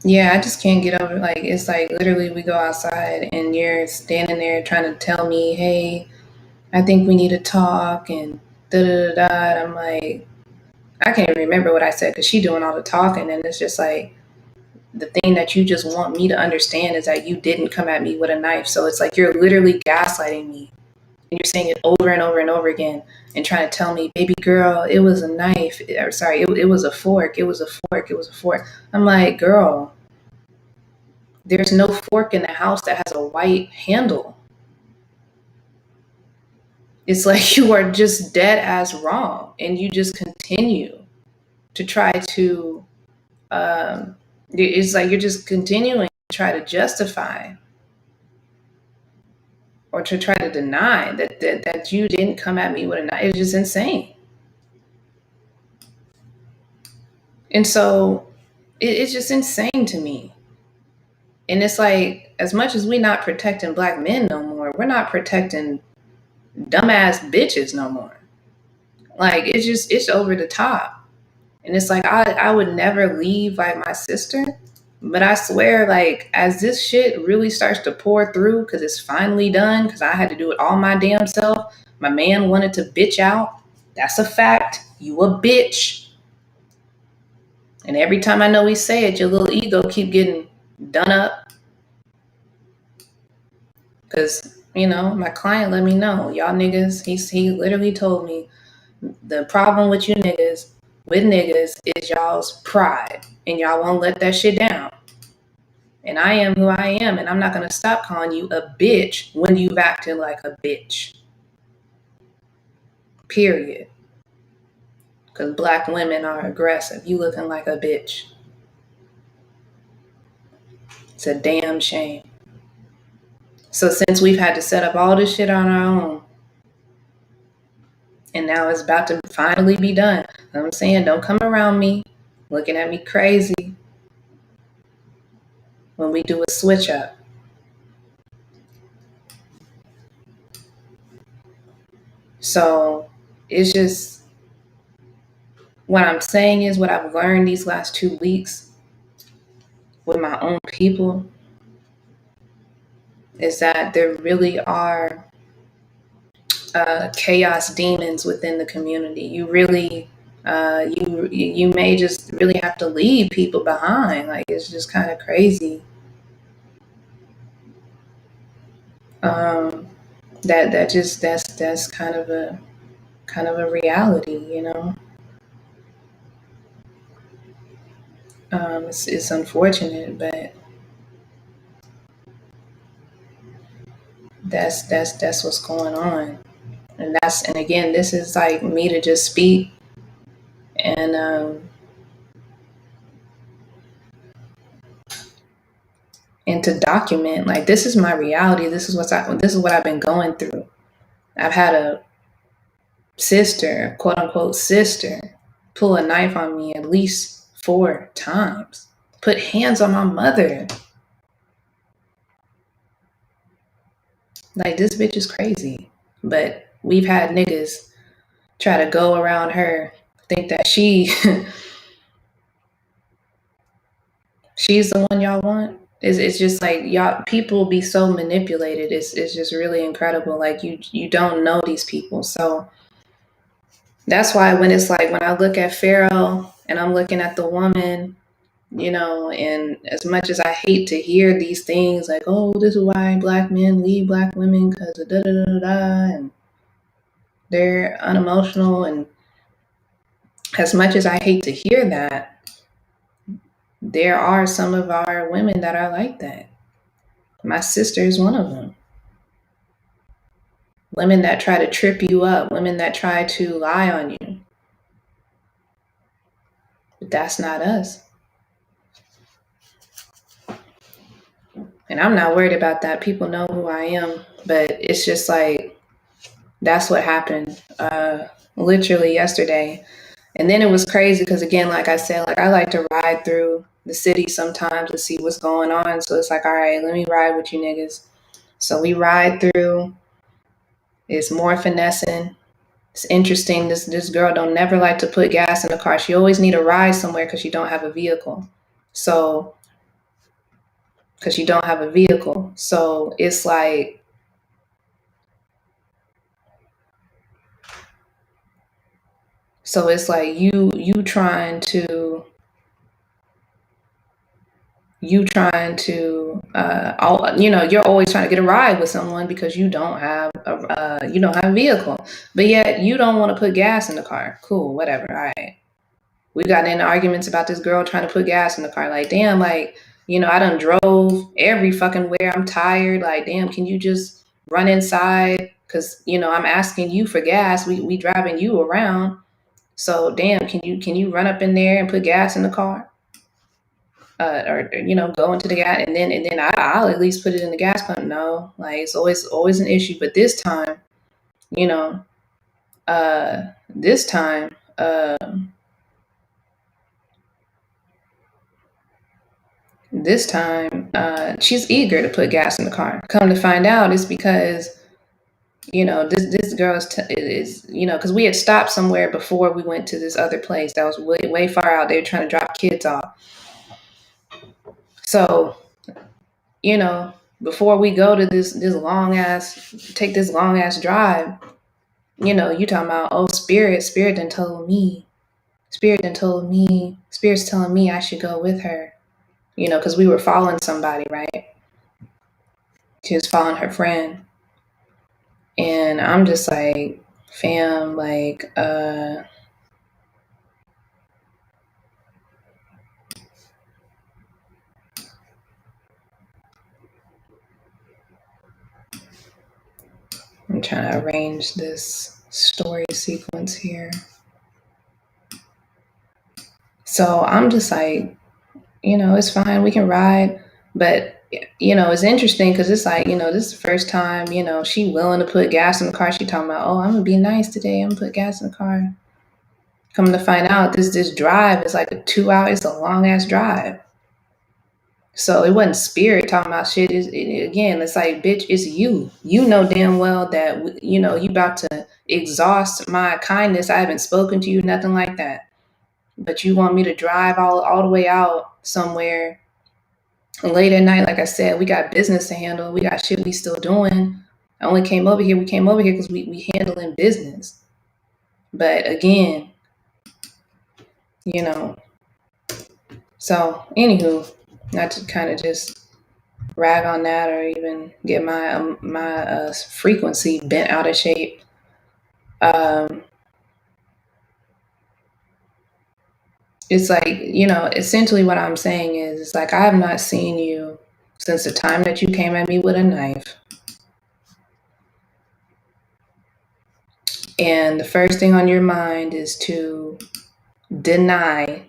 yeah, I just can't get over like it's like literally we go outside and you're standing there trying to tell me, hey, I think we need to talk and da da da da. And I'm like, I can't even remember what I said because she doing all the talking, and it's just like the thing that you just want me to understand is that you didn't come at me with a knife. So it's like you're literally gaslighting me, and you're saying it over and over and over again, and trying to tell me, baby girl, it was a knife. Or sorry, it was a fork. It was a fork. It was a fork. I'm like, girl, there's no fork in the house that has a white handle. It's like you are just dead ass wrong, and you just continue to try to it's like you're just continuing to try to justify or to try to deny that you didn't come at me with a knife. It's just insane. And so it's just insane to me. And it's like as much as we're not protecting black men no more, we're not protecting dumbass bitches no more. Like it's over the top. And it's like I would never leave like my sister. But I swear, like, as this shit really starts to pour through, because it's finally done, because I had to do it all my damn self. My man wanted to bitch out. That's a fact. You a bitch. And every time I know we say it, your little ego keep getting done up. Because, my client let me know. Y'all niggas, he literally told me, the problem with you niggas, with niggas, is y'all's pride. And y'all won't let that shit down. And I am who I am, and I'm not going to stop calling you a bitch when you've acted like a bitch. Period. Because black women are aggressive. You looking like a bitch. It's a damn shame. So since we've had to set up all this shit on our own, and now it's about to finally be done, I'm saying don't come around me looking at me crazy when we do a switch up. So it's just what I'm saying is what I've learned these last 2 weeks with my own people is that there really are chaos demons within the community. You really, you may just really have to leave people behind. Like it's just kind of crazy. Um, that's kind of a kind of a reality, you know. It's unfortunate, but that's what's going on. And again, this is like me to just speak and and to document, like, this is my reality. This is what I've been going through. I've had a sister, quote unquote sister, pull a knife on me at least 4 times, put hands on my mother. Like, this bitch is crazy. But we've had niggas try to go around her, think that she's the one y'all want. It's just like, y'all, people be so manipulated. It's just really incredible. Like, you don't know these people. So that's why when it's like, when I look at Pharaoh and I'm looking at the woman, you know, and as much as I hate to hear these things like, oh, this is why black men leave black women because of da da da da da, and they're unemotional, and as much as I hate to hear that, there are some of our women that are like that. My sister is one of them. Women that try to trip you up, women that try to lie on you. But that's not us. And I'm not worried about that. People know who I am. But it's just like, that's what happened literally yesterday. And then it was crazy because, again, like I said, like, I like to ride through the city sometimes to see what's going on. So it's like, all right, let me ride with you niggas. So we ride through. It's more finessing. It's interesting. This girl don't never like to put gas in the car. She always need a ride somewhere because she don't have a vehicle. So, because you don't have a vehicle. So it's like, you trying to you're always trying to get a ride with someone because you don't have a vehicle, but yet you don't want to put gas in the car. Cool, whatever. All right. We got into arguments about this girl trying to put gas in the car. Like, damn, like, I done drove every fucking where. I'm tired. Like, damn, can you just run inside? Because, I'm asking you for gas. We driving you around. So, damn, can you run up in there and put gas in the car? Or go into the gas, and then I'll at least put it in the gas pump. No, like, it's always an issue. But this time, you know, this time, she's eager to put gas in the car. Come to find out, it's because this girl is because we had stopped somewhere before we went to this other place that was way far out. They were trying to drop kids off. So before we go to this long ass drive, you talking about, oh, spirit's telling me I should go with her, because we were following somebody, right? She was following her friend. And I'm just like, fam, like, I'm trying to arrange this story sequence here. So I'm just like, it's fine, we can ride. But, it's interesting because it's like, this is the first time, she willing to put gas in the car. She talking about, oh, I'm going to be nice today. I'm going to put gas in the car. Coming to find out, this drive is like a 2-hour, it's a long ass drive. So it wasn't spirit talking about shit. Again, it's like, bitch, it's you. You know damn well that, you about to exhaust my kindness. I haven't spoken to you, nothing like that. But you want me to drive all the way out somewhere late at night. Like I said, we got business to handle. We got shit we still doing. I only came over here. We came over here because we handling business. But again, so anywho, not to kind of just rag on that or even get my frequency bent out of shape. It's like, essentially what I'm saying is, it's like, I have not seen you since the time that you came at me with a knife. And the first thing on your mind is to deny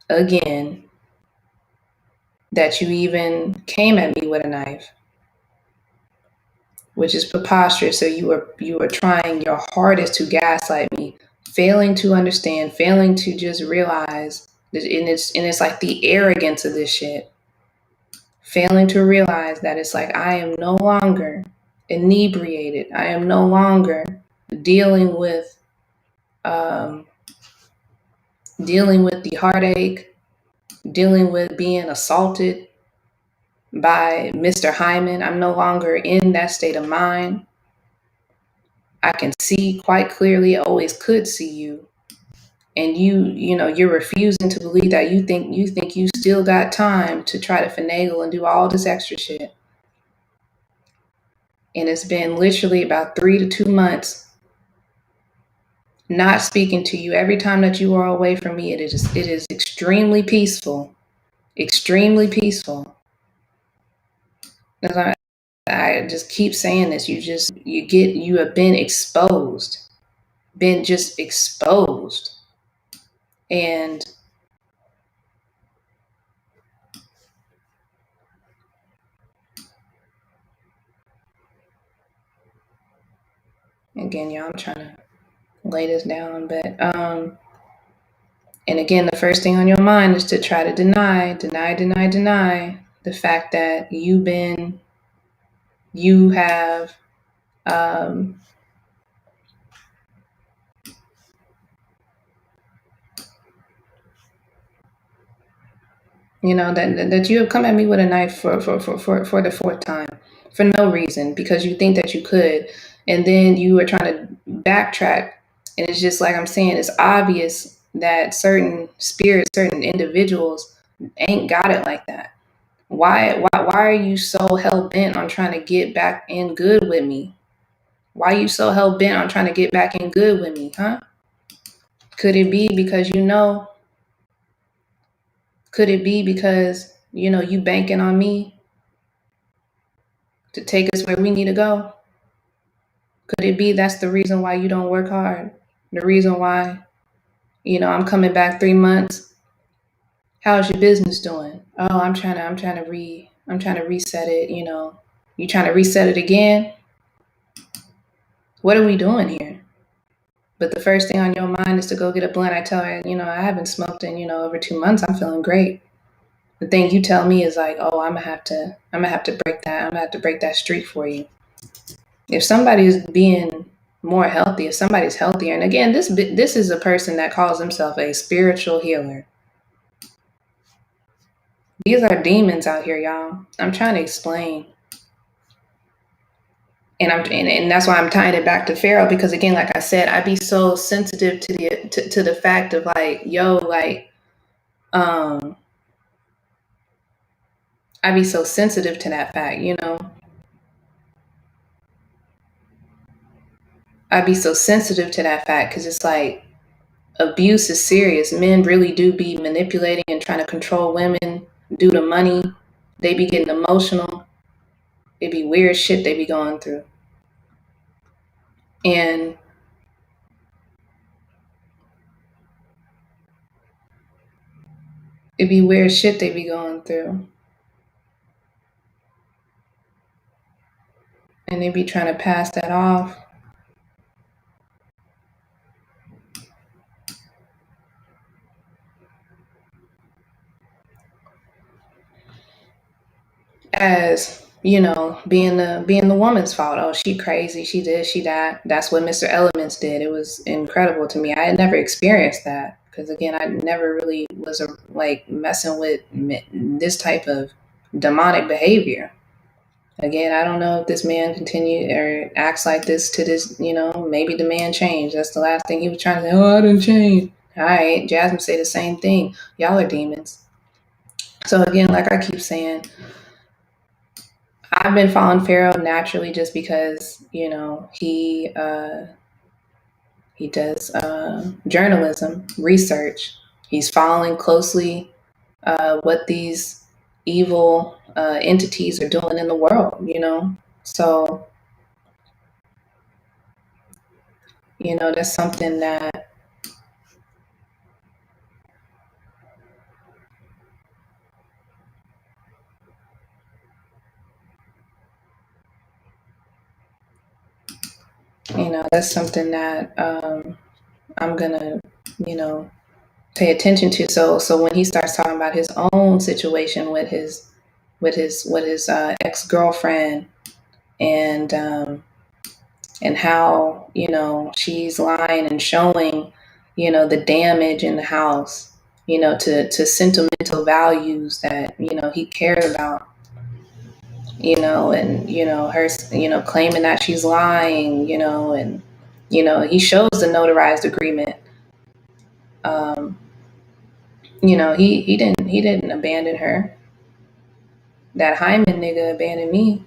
again that you even came at me with a knife, which is preposterous. So you were trying your hardest to gaslight me, failing to understand, failing to just realize that, and it's like the arrogance of this shit, failing to realize that it's like, I am no longer inebriated. I am no longer dealing with um, dealing with the heartache, dealing with being assaulted by Mr. Hyman. I'm no longer in that state of mind. I can see quite clearly, always could see you. And you're refusing to believe that. You think you still got time to try to finagle and do all this extra shit. And it's been literally about 3 to 2 months not speaking to you. Every time that you are away from me, it is extremely peaceful. Extremely peaceful. As I just keep saying this, you have been exposed. Been just exposed. And again, y'all, I'm trying to lay this down, but and again, the first thing on your mind is to try to deny the fact that you have um, that you have come at me with a knife for the fourth time for no reason, because you think that you could, and then you are trying to backtrack, and it's just like I'm saying, it's obvious that certain spirits, certain individuals ain't got it like that. Why are you so hell bent on trying to get back in good with me? Why are you so hell bent on trying to get back in good with me, huh? Could it be because Could it be because you banking on me to take us where we need to go? Could it be that's the reason why you don't work hard? The reason why I'm coming back 3 months. How's your business doing? Oh, I'm trying to reset it. You trying to reset it again? What are we doing here? But the first thing on your mind is to go get a blunt. I tell her, I haven't smoked in, over 2 months. I'm feeling great. The thing you tell me is like, oh, I'm gonna have to break that. I'm gonna have to break that streak for you. If somebody's being more healthy, if somebody's healthier, and again, this is a person that calls himself a spiritual healer. These are demons out here, y'all. I'm trying to explain. And that's why I'm tying it back to Pharaoh, because again, like I said, I'd be so sensitive to the fact of like, yo, like, I'd be so sensitive to that fact, I'd be so sensitive to that fact, because it's like, abuse is serious. Men really do be manipulating and trying to control women due to money. They be getting emotional. It be weird shit they be going through. And it be weird shit they be going through. And they be trying to pass that off as, being the woman's fault. Oh, she crazy. She did, she died. That's what Mr. Elements did. It was incredible to me. I had never experienced that, because again, I never really was like messing with this type of demonic behavior. Again, I don't know if this man continued or acts like this to this, maybe the man changed. That's the last thing he was trying to say. Oh, I didn't change. All right, Jasmine say the same thing. Y'all are demons. So again, like I keep saying, I've been following Pharaoh naturally just because, he does journalism, research. He's following closely what these evil entities are doing in the world, So, that's something that, that's something that I'm gonna, you know, pay attention to. So when he starts talking about his own situation with his ex-girlfriend and how she's lying and showing the damage in the house, to sentimental values that he cared about, and her claiming that she's lying, and he shows the notarized agreement. um he didn't abandon her. That Hyman nigga abandoned me.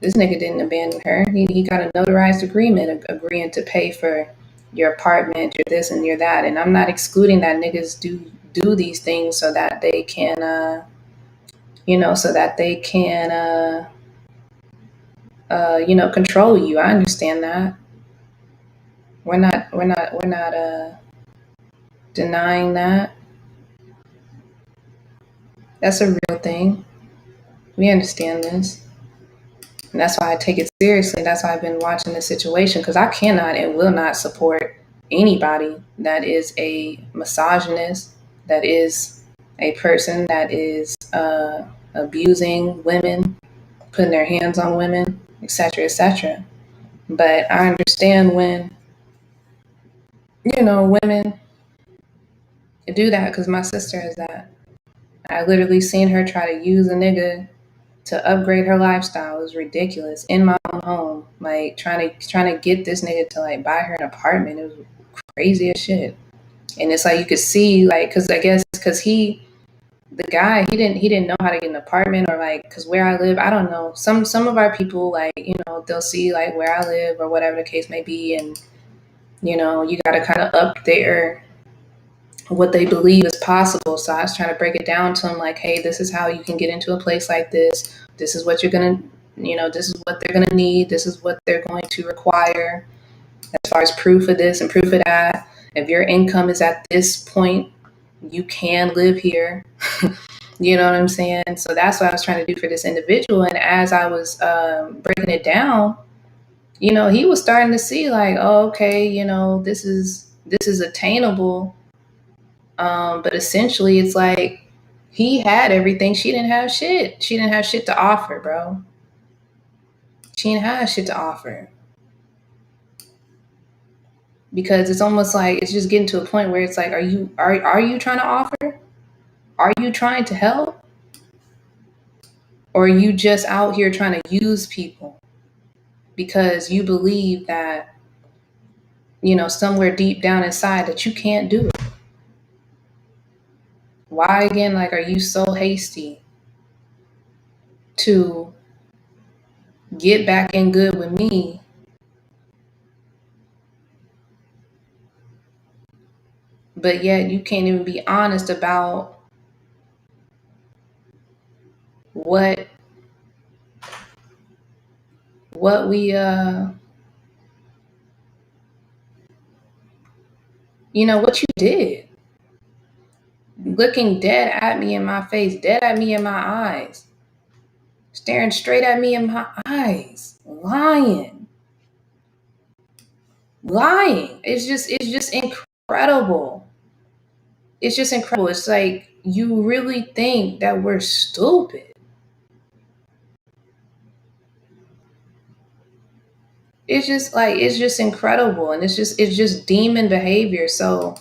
This nigga didn't abandon her. He got a notarized agreement agreeing to pay for your apartment, your this and your that. And I'm not excluding that niggas do these things so that they can control you. I understand that. We're not denying that. That's a real thing. We understand this. And that's why I take it seriously. That's why I've been watching this situation, because I cannot and will not support anybody that is a misogynist, that is a person that is abusing women, putting their hands on women, etc., etc. But I understand when, women do that, because my sister is that. I literally seen her try to use a nigga to upgrade her lifestyle. It was ridiculous in my own home, like trying to get this nigga to like buy her an apartment. It was crazy as shit. And it's like you could see, like, because the guy, he didn't know how to get an apartment, or like, because where I live, I don't know, some of our people, like, they'll see like where I live or whatever the case may be, and you got to kind of up their what they believe is possible. So I was trying to break it down to them, like, hey, this is how you can get into a place like this. This is what you're gonna, this is what they're gonna need. This is what they're going to require as far as proof of this and proof of that. If your income is at this point, you can live here. You know what I'm saying? So that's what I was trying to do for this individual. And as I was breaking it down, he was starting to see like, oh, okay, this is attainable. But essentially, it's like he had everything. She didn't have shit. She didn't have shit to offer, bro. She didn't have shit to offer. Because it's almost like it's just getting to a point where it's like, are you trying to offer? Are you trying to help? Or are you just out here trying to use people because you believe that, somewhere deep down inside that you can't do it? Why again, like, are you so hasty to get back in good with me, but yet you can't even be honest about what we what you did, looking dead at me in my face, dead at me in my eyes, staring straight at me in my eyes, lying. It's just incredible. It's just incredible. It's like, you really think that we're stupid. It's just incredible, and it's just demon behavior. So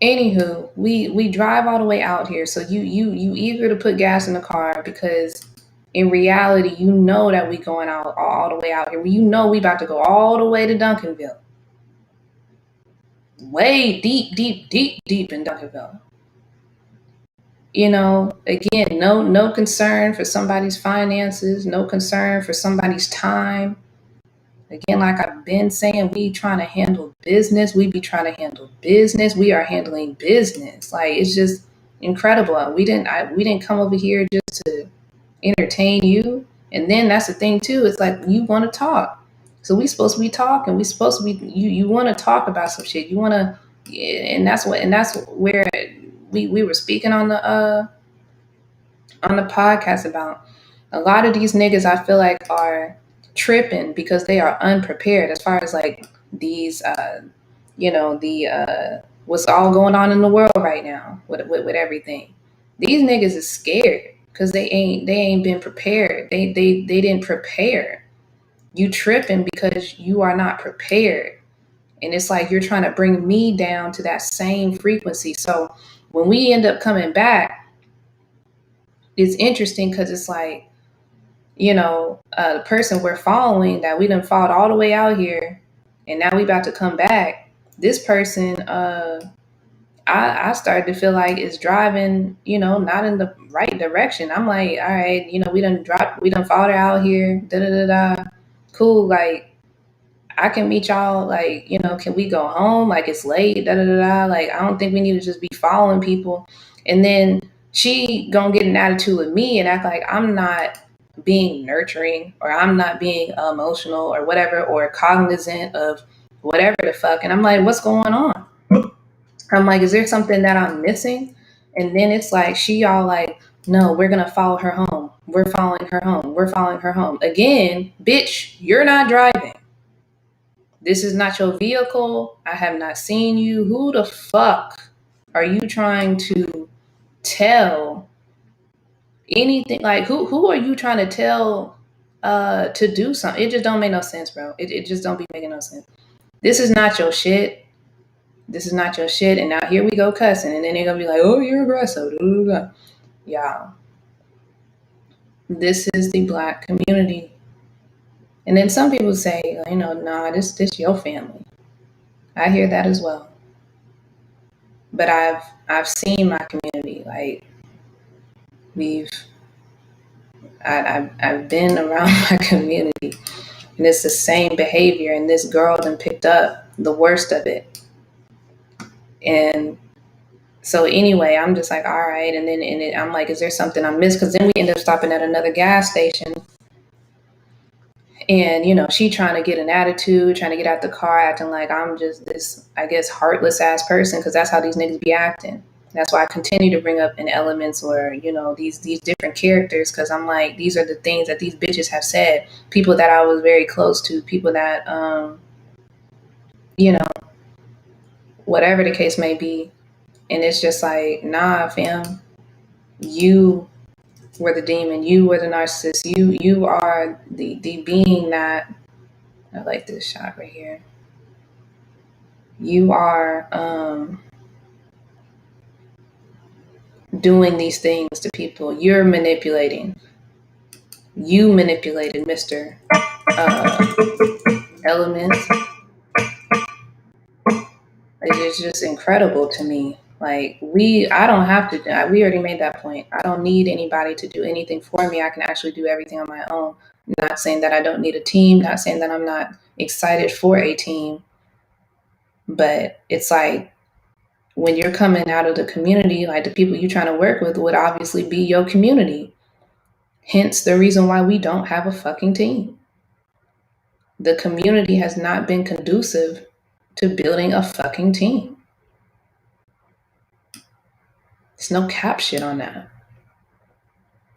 anywho, we drive all the way out here. So you eager to put gas in the car, because in reality, that we going out all the way out here. We about to go all the way to Duncanville. Way deep, deep, deep, deep in Duncanville. Again, no concern for somebody's finances, no concern for somebody's time. Again, like I've been saying, we trying to handle business. We be trying to handle business. We are handling business. Like, it's just incredible. We didn't come over here just to entertain you. And then that's the thing too. It's like you want to talk, so we supposed to be talking. We supposed to be you want to talk about some shit. You want to, and that's where we were speaking on the podcast about a lot of these niggas. I feel like are tripping because they are unprepared as far as like these what's all going on in the world right now with everything. These niggas is scared because they ain't been prepared. They didn't prepare. You tripping because you are not prepared. And it's like you're trying to bring me down to that same frequency. So when we end up coming back, it's interesting because it's like, the person we're following that we done fought all the way out here, and now we about to come back. This person, I started to feel like is driving, not in the right direction. I'm like, all right, we done fought her out here, da da da da. Cool, like I can meet y'all, like, can we go home? Like it's late, da da da da. Like I don't think we need to just be following people. And then she gonna get an attitude with me and act like I'm not being nurturing or I'm not being emotional or whatever or cognizant of whatever the fuck. And I'm like, what's going on? I'm like, is there something that I'm missing? And then it's like she all like, no, we're gonna follow her home. We're following her home. We're following her home. Again, bitch, you're not driving. This is not your vehicle. I have not seen you. Who the fuck are you trying to tell anything? Like who are you trying to tell to do something? It just don't make no sense, bro. It just don't be making no sense. This is not your shit. This is not your shit. And now here we go cussing. And then they're gonna be like, oh, you're aggressive. Y'all. This is the Black community. And then some people say, nah, this your family. I hear that as well. But I've seen my community. Like I've been around my community, and it's the same behavior. And this girl done picked up the worst of it. And so anyway, I'm just like, all right. And then I'm like, is there something I missed? Because then we end up stopping at another gas station. And, she trying to get an attitude, trying to get out the car, acting like I'm just this, I guess, heartless ass person, because that's how these niggas be acting. That's why I continue to bring up in elements or, these different characters, because I'm like, these are the things that these bitches have said. People that I was very close to, people that, whatever the case may be. And it's just like, nah, fam, you were the demon. You were the narcissist. You are the being that, I like this shot right here. You are doing these things to people. You're manipulating. You manipulated Mr. Element. It's just incredible to me. Like I don't have to. We already made that point. I don't need anybody to do anything for me. I can actually do everything on my own. Not saying that I don't need a team. Not saying that I'm not excited for a team. But it's like when you're coming out of the community, like the people you're trying to work with would obviously be your community. Hence the reason why we don't have a fucking team. The community has not been conducive to building a fucking team. There's no cap shit on that.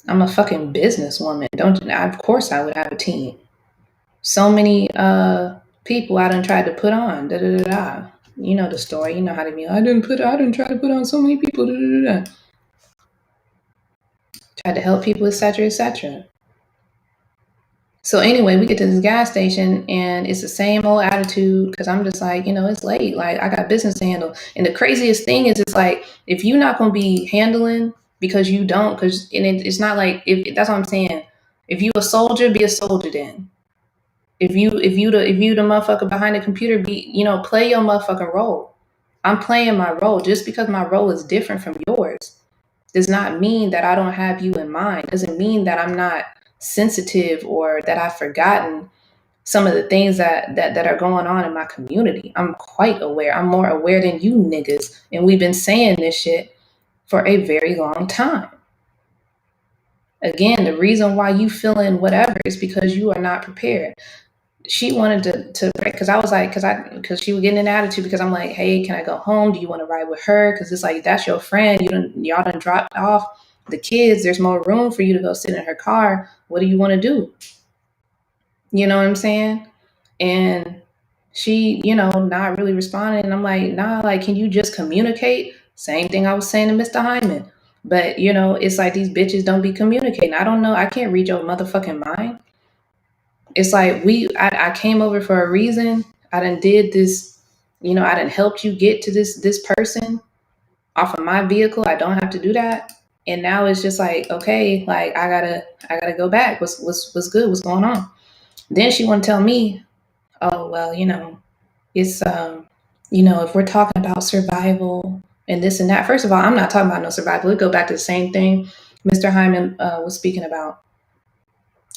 I'm a fucking businesswoman. Of course I would have a team. So many people I done tried to put on. Da da da da. You know the story. You know how to be. I didn't try to put on so many people. Da da da da. Tried to help people, etc., etc. So anyway, we get to this gas station and it's the same old attitude because I'm just like, it's late. Like I got business to handle. And the craziest thing is, it's like, if you're not going to be handling because you don't, it's not like, if that's what I'm saying. If you a soldier, be a soldier then. If you the motherfucker behind the computer, play your motherfucking role. I'm playing my role. Just because my role is different from yours does not mean that I don't have you in mind. Doesn't mean that I'm not sensitive or that I've forgotten some of the things that are going on in my community. I'm quite aware. I'm more aware than you niggas. And we've been saying this shit for a very long time. Again, the reason why you feeling whatever is because you are not prepared. She wanted to because I was like, because she was getting an attitude because I'm like, hey, can I go home? Do you want to ride with her? Because it's like, that's your friend. Y'all done dropped off the kids. There's more room for you to go sit in her car. What do you want to do? You know what I'm saying? And she, not really responding. And I'm like, nah, like, can you just communicate? Same thing I was saying to Mr. Hyman. But, it's like these bitches don't be communicating. I don't know. I can't read your motherfucking mind. It's like I came over for a reason. I done did this, I done helped you get to this person off of my vehicle. I don't have to do that. And now it's just like, okay, like I gotta go back. What's good? What's going on? Then she wanna tell me, oh well, it's if we're talking about survival and this and that. First of all, I'm not talking about no survival. We go back to the same thing Mr. Hyman was speaking about.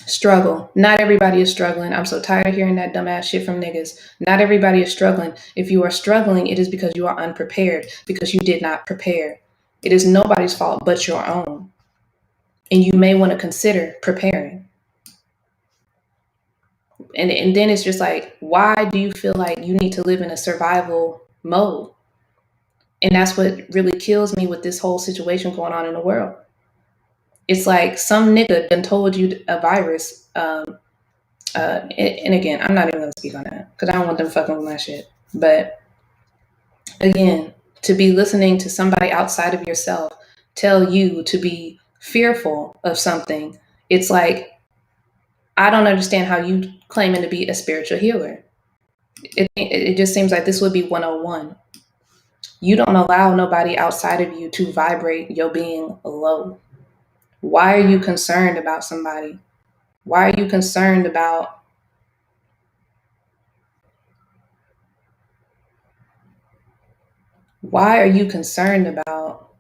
Struggle. Not everybody is struggling. I'm so tired of hearing that dumbass shit from niggas. Not everybody is struggling. If you are struggling, it is because you are unprepared, because you did not prepare. It is nobody's fault but your own. And you may want to consider preparing. And then it's just like, why do you feel like you need to live in a survival mode? And that's what really kills me with this whole situation going on in the world. It's like some nigga done told you a virus. And again, I'm not even going to speak on that because I don't want them fucking with my shit. But again, to be listening to somebody outside of yourself tell you to be fearful of something, it's like, I don't understand how you claiming to be a spiritual healer. It just seems like this would be 101. You don't allow nobody outside of you to vibrate your being low. Why are you concerned about somebody? Why are you concerned about why are you concerned about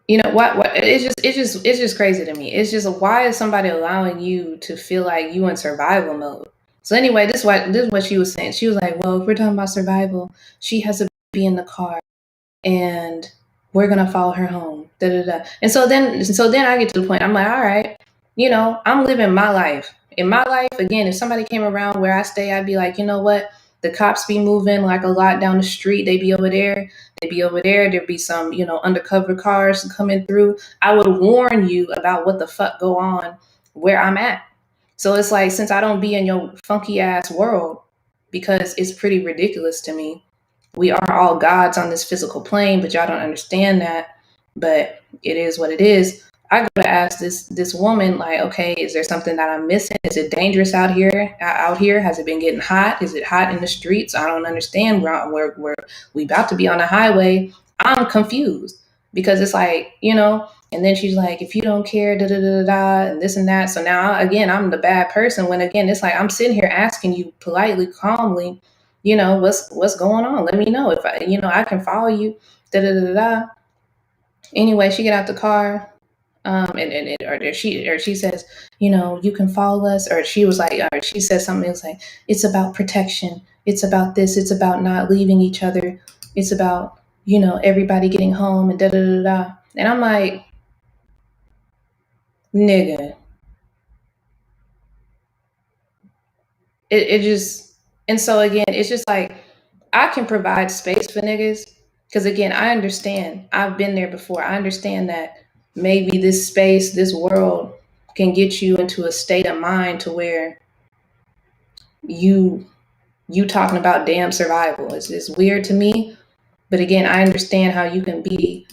what it's just crazy to me. It's just, why is somebody allowing you to feel like you in survival mode? So anyway, this is what she was saying. She was like, well, if we're talking about survival, she has to be in the car and we're gonna follow her home. Da, da, da. And so then I get to the point, I'm like, all right, I'm living my life. In my life, again, if somebody came around where I stay, I'd be like, you know what? The cops be moving like a lot down the street. They be over there. They'd be over there. There'd be some, undercover cars coming through. I would warn you about what the fuck go on where I'm at. So it's like, since I don't be in your funky ass world, because it's pretty ridiculous to me. We are all gods on this physical plane, but y'all don't understand that. But it is what it is. I gotta ask this woman, like, okay, is there something that I'm missing? Is it dangerous out here? Has it been getting hot? Is it hot in the streets? I don't understand. Where we about to be on the highway. I'm confused because it's like, and then she's like, if you don't care, da da da da, and this and that. So now again, I'm the bad person. When again, it's like, I'm sitting here asking you politely, calmly, what's going on. Let me know if I can follow you. Da da da da. Anyway, she get out the car, or she says, you can follow us, or she was like, or she says something. It was like, it's about protection. It's about this. It's about not leaving each other. It's about everybody getting home and da da da da. And I'm like, nigga, it just, and so again, it's just like, I can provide space for niggas because again, I understand. I've been there before. I understand that maybe this space, this world can get you into a state of mind to where you talking about damn survival. It's weird to me. But again, I understand how you can be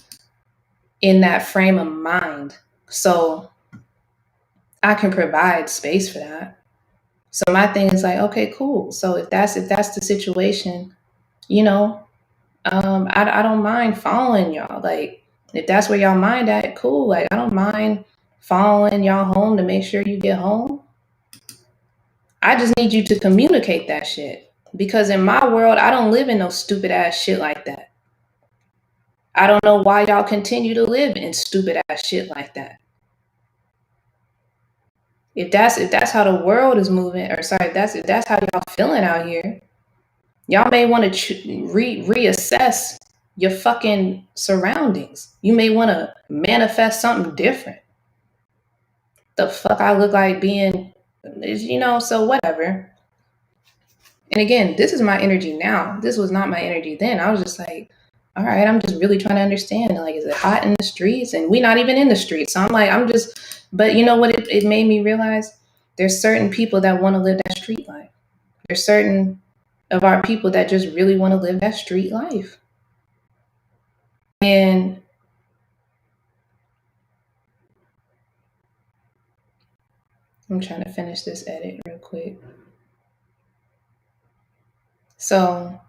in that frame of mind. So I can provide space for that. So my thing is like, okay, cool. So if that's the situation, I don't mind following y'all. Like, if that's where y'all mind at, cool. Like, I don't mind following y'all home to make sure you get home. I just need you to communicate that shit. Because in my world, I don't live in no stupid ass shit like that. I don't know why y'all continue to live in stupid ass shit like that. If that's how the world is moving, or sorry, if that's how y'all feeling out here, y'all may want to reassess your fucking surroundings. You may want to manifest something different. The fuck I look like being, so whatever. And again, this is my energy now. This was not my energy then. I was just like, all right, I'm just really trying to understand. Like, is it hot in the streets? And we not even in the streets. So I'm like, but you know what it made me realize? There's certain people that want to live that street life. There's certain of our people that just really want to live that street life. And I'm trying to finish this edit real quick. So,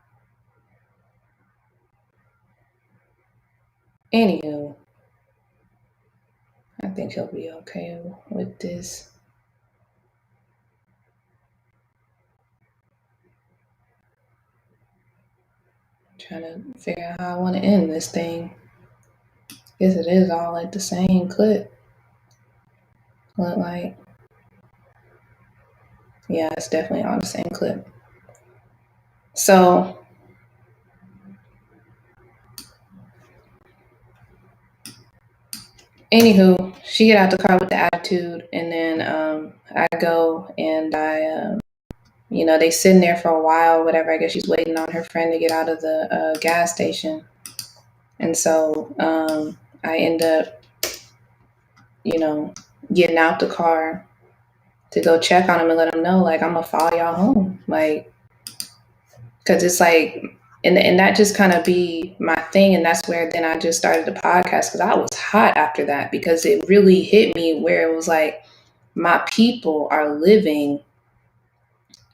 anywho, I think he'll be okay with this. I'm trying to figure out how I want to end this thing. Guess it is all like the same clip. Look like, yeah, it's definitely all the same clip. So, anywho, she get out the car with the attitude, and then I go and they sitting there for a while, whatever. I guess she's waiting on her friend to get out of the gas station, and so I end up, getting out the car to go check on him and let him know, like, I'm gonna follow y'all home, like, because it's like, and that just kind of be my thing, and that's where then I just started the podcast, because I was hot after that, because it really hit me where it was like, my people are living,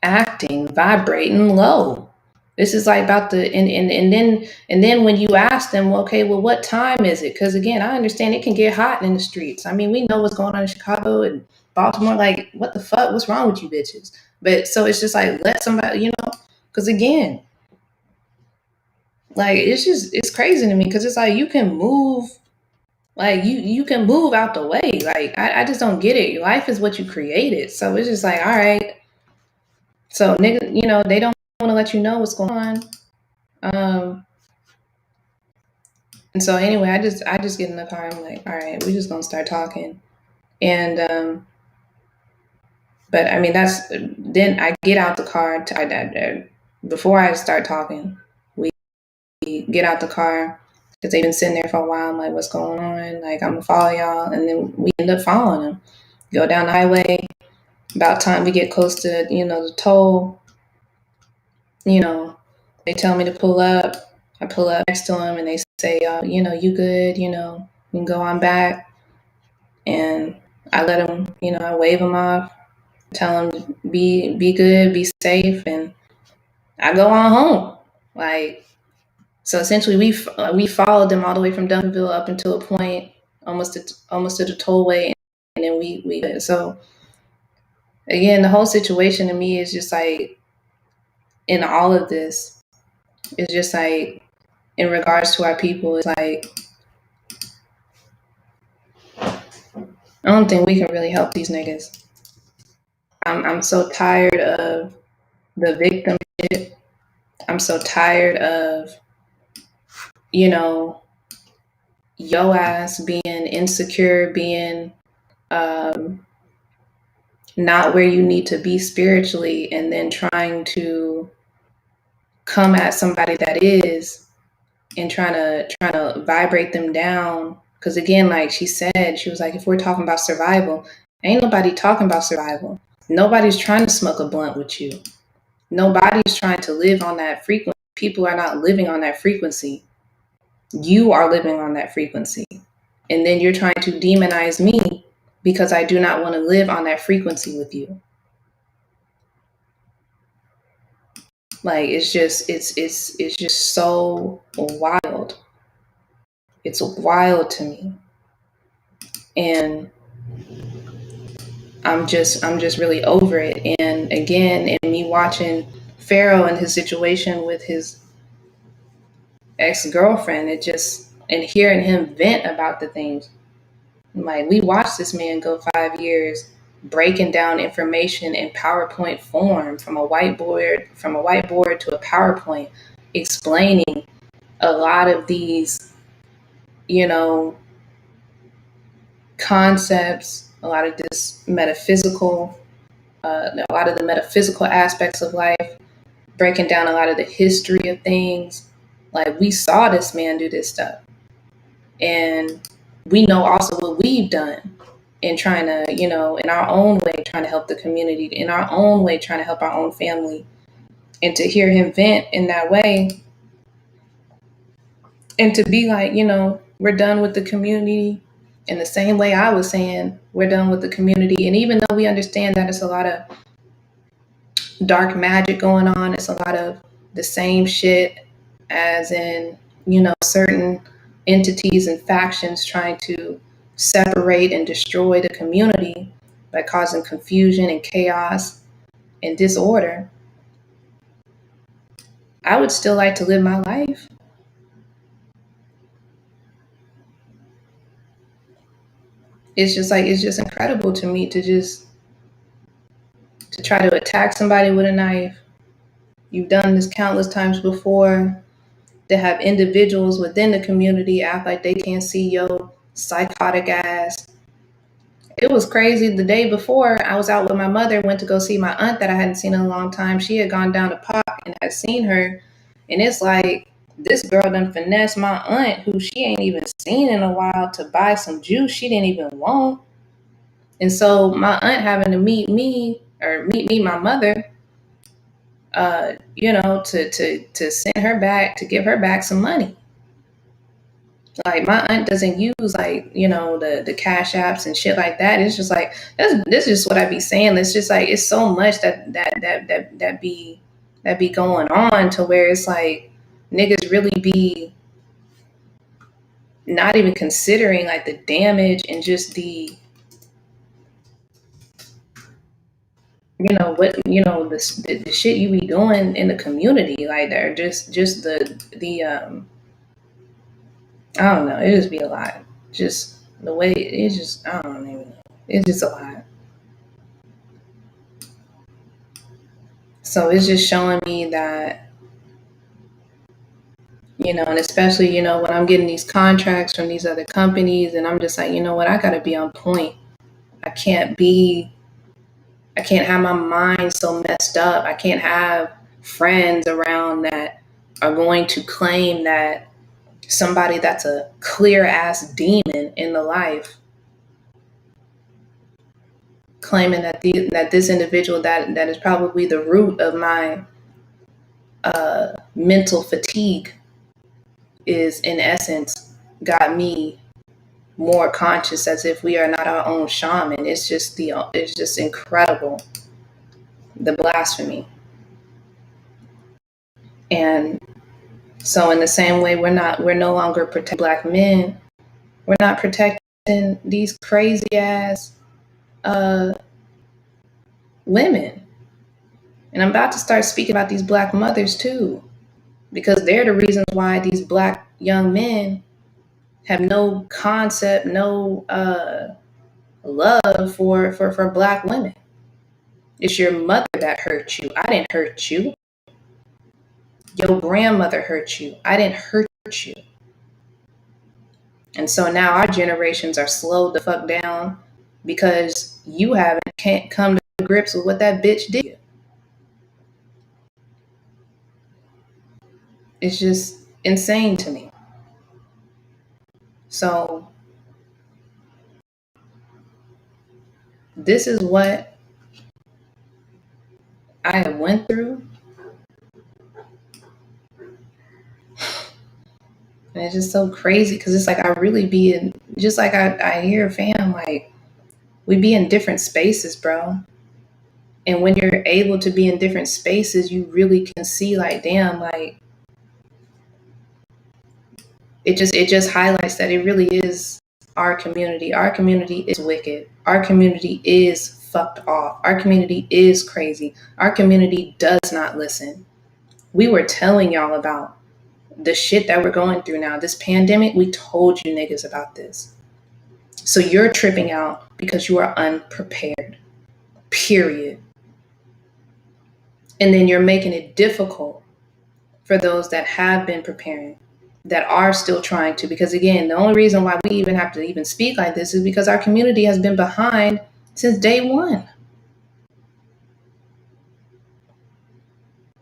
acting, vibrating low. This is like about the and then when you ask them, well, okay, well, what time is it? Because again, I understand it can get hot in the streets. I mean, we know what's going on in Chicago and Baltimore. Like, what the fuck? What's wrong with you bitches? But so it's just like, let somebody, because again, like, it's crazy to me, because it's like, you can move, like, you can move out the way. Like, I just don't get it. Your life is what you created. So it's just like, all right. So nigga, they don't want to let you know what's going on. And so anyway, I just get in the car. I'm like, all right, we're just gonna start talking. And but I mean, then I get out the car. Before I start talking, we get out the car, because they've been sitting there for a while. I'm like, what's going on? Like, I'm gonna follow y'all, and then we end up following them. Go down the highway. About time we get close to the toll. They tell me to pull up. I pull up next to them, and they say, you good? We can go on back. And I let them, I wave them off, tell them be good, be safe, and I go on home. Like, so essentially, we followed them all the way from Duncanville up until a point almost to the tollway, and then we. So again, the whole situation to me is just like, in all of this, it's just like, in regards to our people, it's like, I don't think we can really help these niggas. I'm so tired of the victim shit. I'm so tired of, yo ass being insecure, being not where you need to be spiritually, and then trying to come at somebody that is, and trying to vibrate them down. Because again, like she said, she was like, if we're talking about survival, ain't nobody talking about survival. Nobody's trying to smoke a blunt with you. Nobody's trying to live on that frequency. People are not living on that frequency. You are living on that frequency. And then you're trying to demonize me because I do not want to live on that frequency with you. Like, it's just so wild. It's wild to me. And I'm just really over it. And again, in me watching Pharaoh and his situation with his ex-girlfriend, and hearing him vent about the things. Like, we watched this man go 5 years breaking down information in PowerPoint form from a whiteboard to a PowerPoint, explaining a lot of these, you know, concepts, a lot of this metaphysical, a lot of the metaphysical aspects of life, breaking down a lot of the history of things. Like, we saw this man do this stuff. And we know also what we've done in trying to, in our own way, trying to help the community, in our own way, trying to help our own family. And to hear him vent in that way, and to be like, we're done with the community in the same way I was saying, we're done with the community. And even though we understand that it's a lot of dark magic going on, it's a lot of the same shit, as in, certain entities and factions trying to separate and destroy the community by causing confusion and chaos and disorder. I would still like to live my life. It's just incredible to me to try to attack somebody with a knife. You've done this countless times before. To have individuals within the community act like they can't see your psychotic ass. It was crazy. The day before, I was out with my mother, went to go see my aunt that I hadn't seen in a long time. She had gone down to Pop and had seen her. And it's like, this girl done finessed my aunt, who she ain't even seen in a while, to buy some juice she didn't even want. And so my aunt having to meet me, my mother, to send her back, to give her back some money. Like, my aunt doesn't use the cash apps and shit like that. It's just like, this is just what I be saying. It's just like, it's so much that be going on, to where it's like niggas really be not even considering like the damage and just the the shit you be doing in the community. Like, they're just the I don't know, it just be a lot. Just the way it's just, I don't even know. It's just a lot. So it's just showing me that, and especially, when I'm getting these contracts from these other companies, and I'm just like, you know what, I gotta be on point. I can't have my mind so messed up. I can't have friends around that are going to claim that somebody that's a clear ass demon in the life, claiming that this individual that is probably the root of my mental fatigue is, in essence, got me more conscious, as if we are not our own shaman. It's just incredible, the blasphemy. And so in the same way, we're no longer protecting Black men. We're not protecting these crazy ass women. And I'm about to start speaking about these Black mothers too, because they're the reasons why these Black young men have no concept, no love for Black women. It's your mother that hurt you. I didn't hurt you. Your grandmother hurt you. I didn't hurt you. And so now our generations are slowed the fuck down because you can't come to grips with what that bitch did. It's just insane to me. So this is what I have went through. And it's just so crazy, because it's like, I really be in, just like I hear fam, like, we be in different spaces, bro. And when you're able to be in different spaces, you really can see, like, damn, like, it just highlights that it really is our community. Our community is wicked. Our community is fucked off. Our community is crazy. Our community does not listen. We were telling y'all about the shit that we're going through now. This pandemic, we told you niggas about this. So you're tripping out because you are unprepared. period. And then you're making it difficult for those that have been preparing, that are still trying to, because again, the only reason why we even have to even speak like this is because our community has been behind since day one.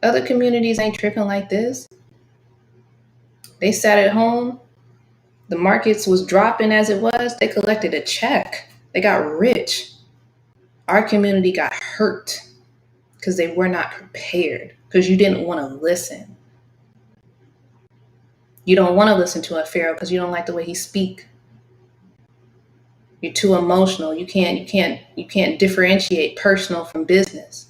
Other communities ain't tripping like this. They sat at home. The markets was dropping as it was. They collected a check. They got rich. Our community got hurt because they were not prepared, because you didn't want to listen. You don't want to listen to a pharaoh because you don't like the way he speak. You're too emotional. You can't differentiate personal from business.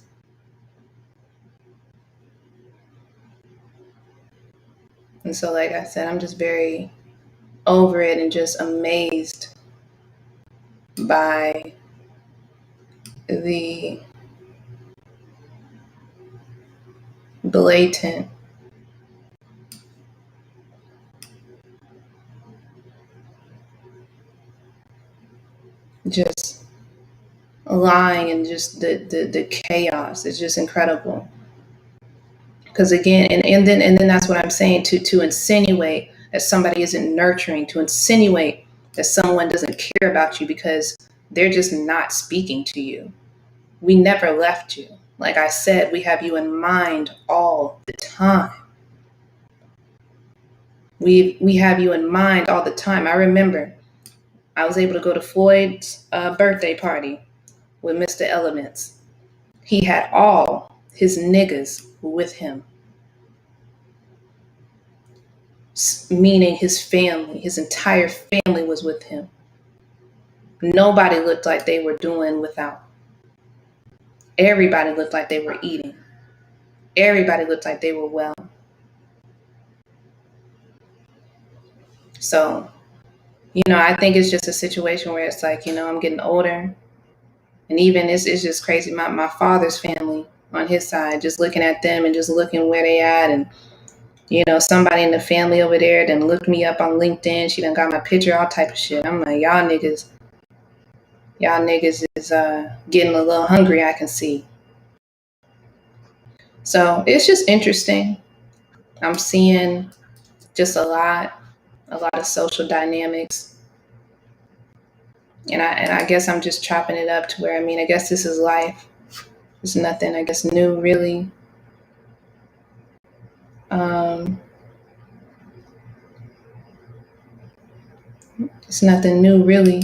And so, like I said, I'm just very over it and just amazed by the blatant just lying and just the chaos. It's just incredible. Because again, and then that's what I'm saying, to insinuate that somebody isn't nurturing, to insinuate that someone doesn't care about you because they're just not speaking to you. We never left you. Like I said, we have you in mind all the time. We have you in mind all the time. I remember I was able to go to Floyd's birthday party with Mr. Elements. He had all his niggas with him, meaning his family, his entire family was with him. Nobody looked like they were doing without. Everybody looked like they were eating. Everybody looked like they were well. So, I think it's just a situation where it's like, I'm getting older. And even it's just crazy. My father's family on his side, just looking at them and just looking where they at. And, somebody in the family over there done looked me up on LinkedIn. She done got my picture, all type of shit. I'm like, y'all niggas is getting a little hungry, I can see. So it's just interesting. I'm seeing just a lot of social dynamics. And I guess I'm just chopping it up to where, I guess this is life. There's nothing, I guess, new really. It's nothing new really,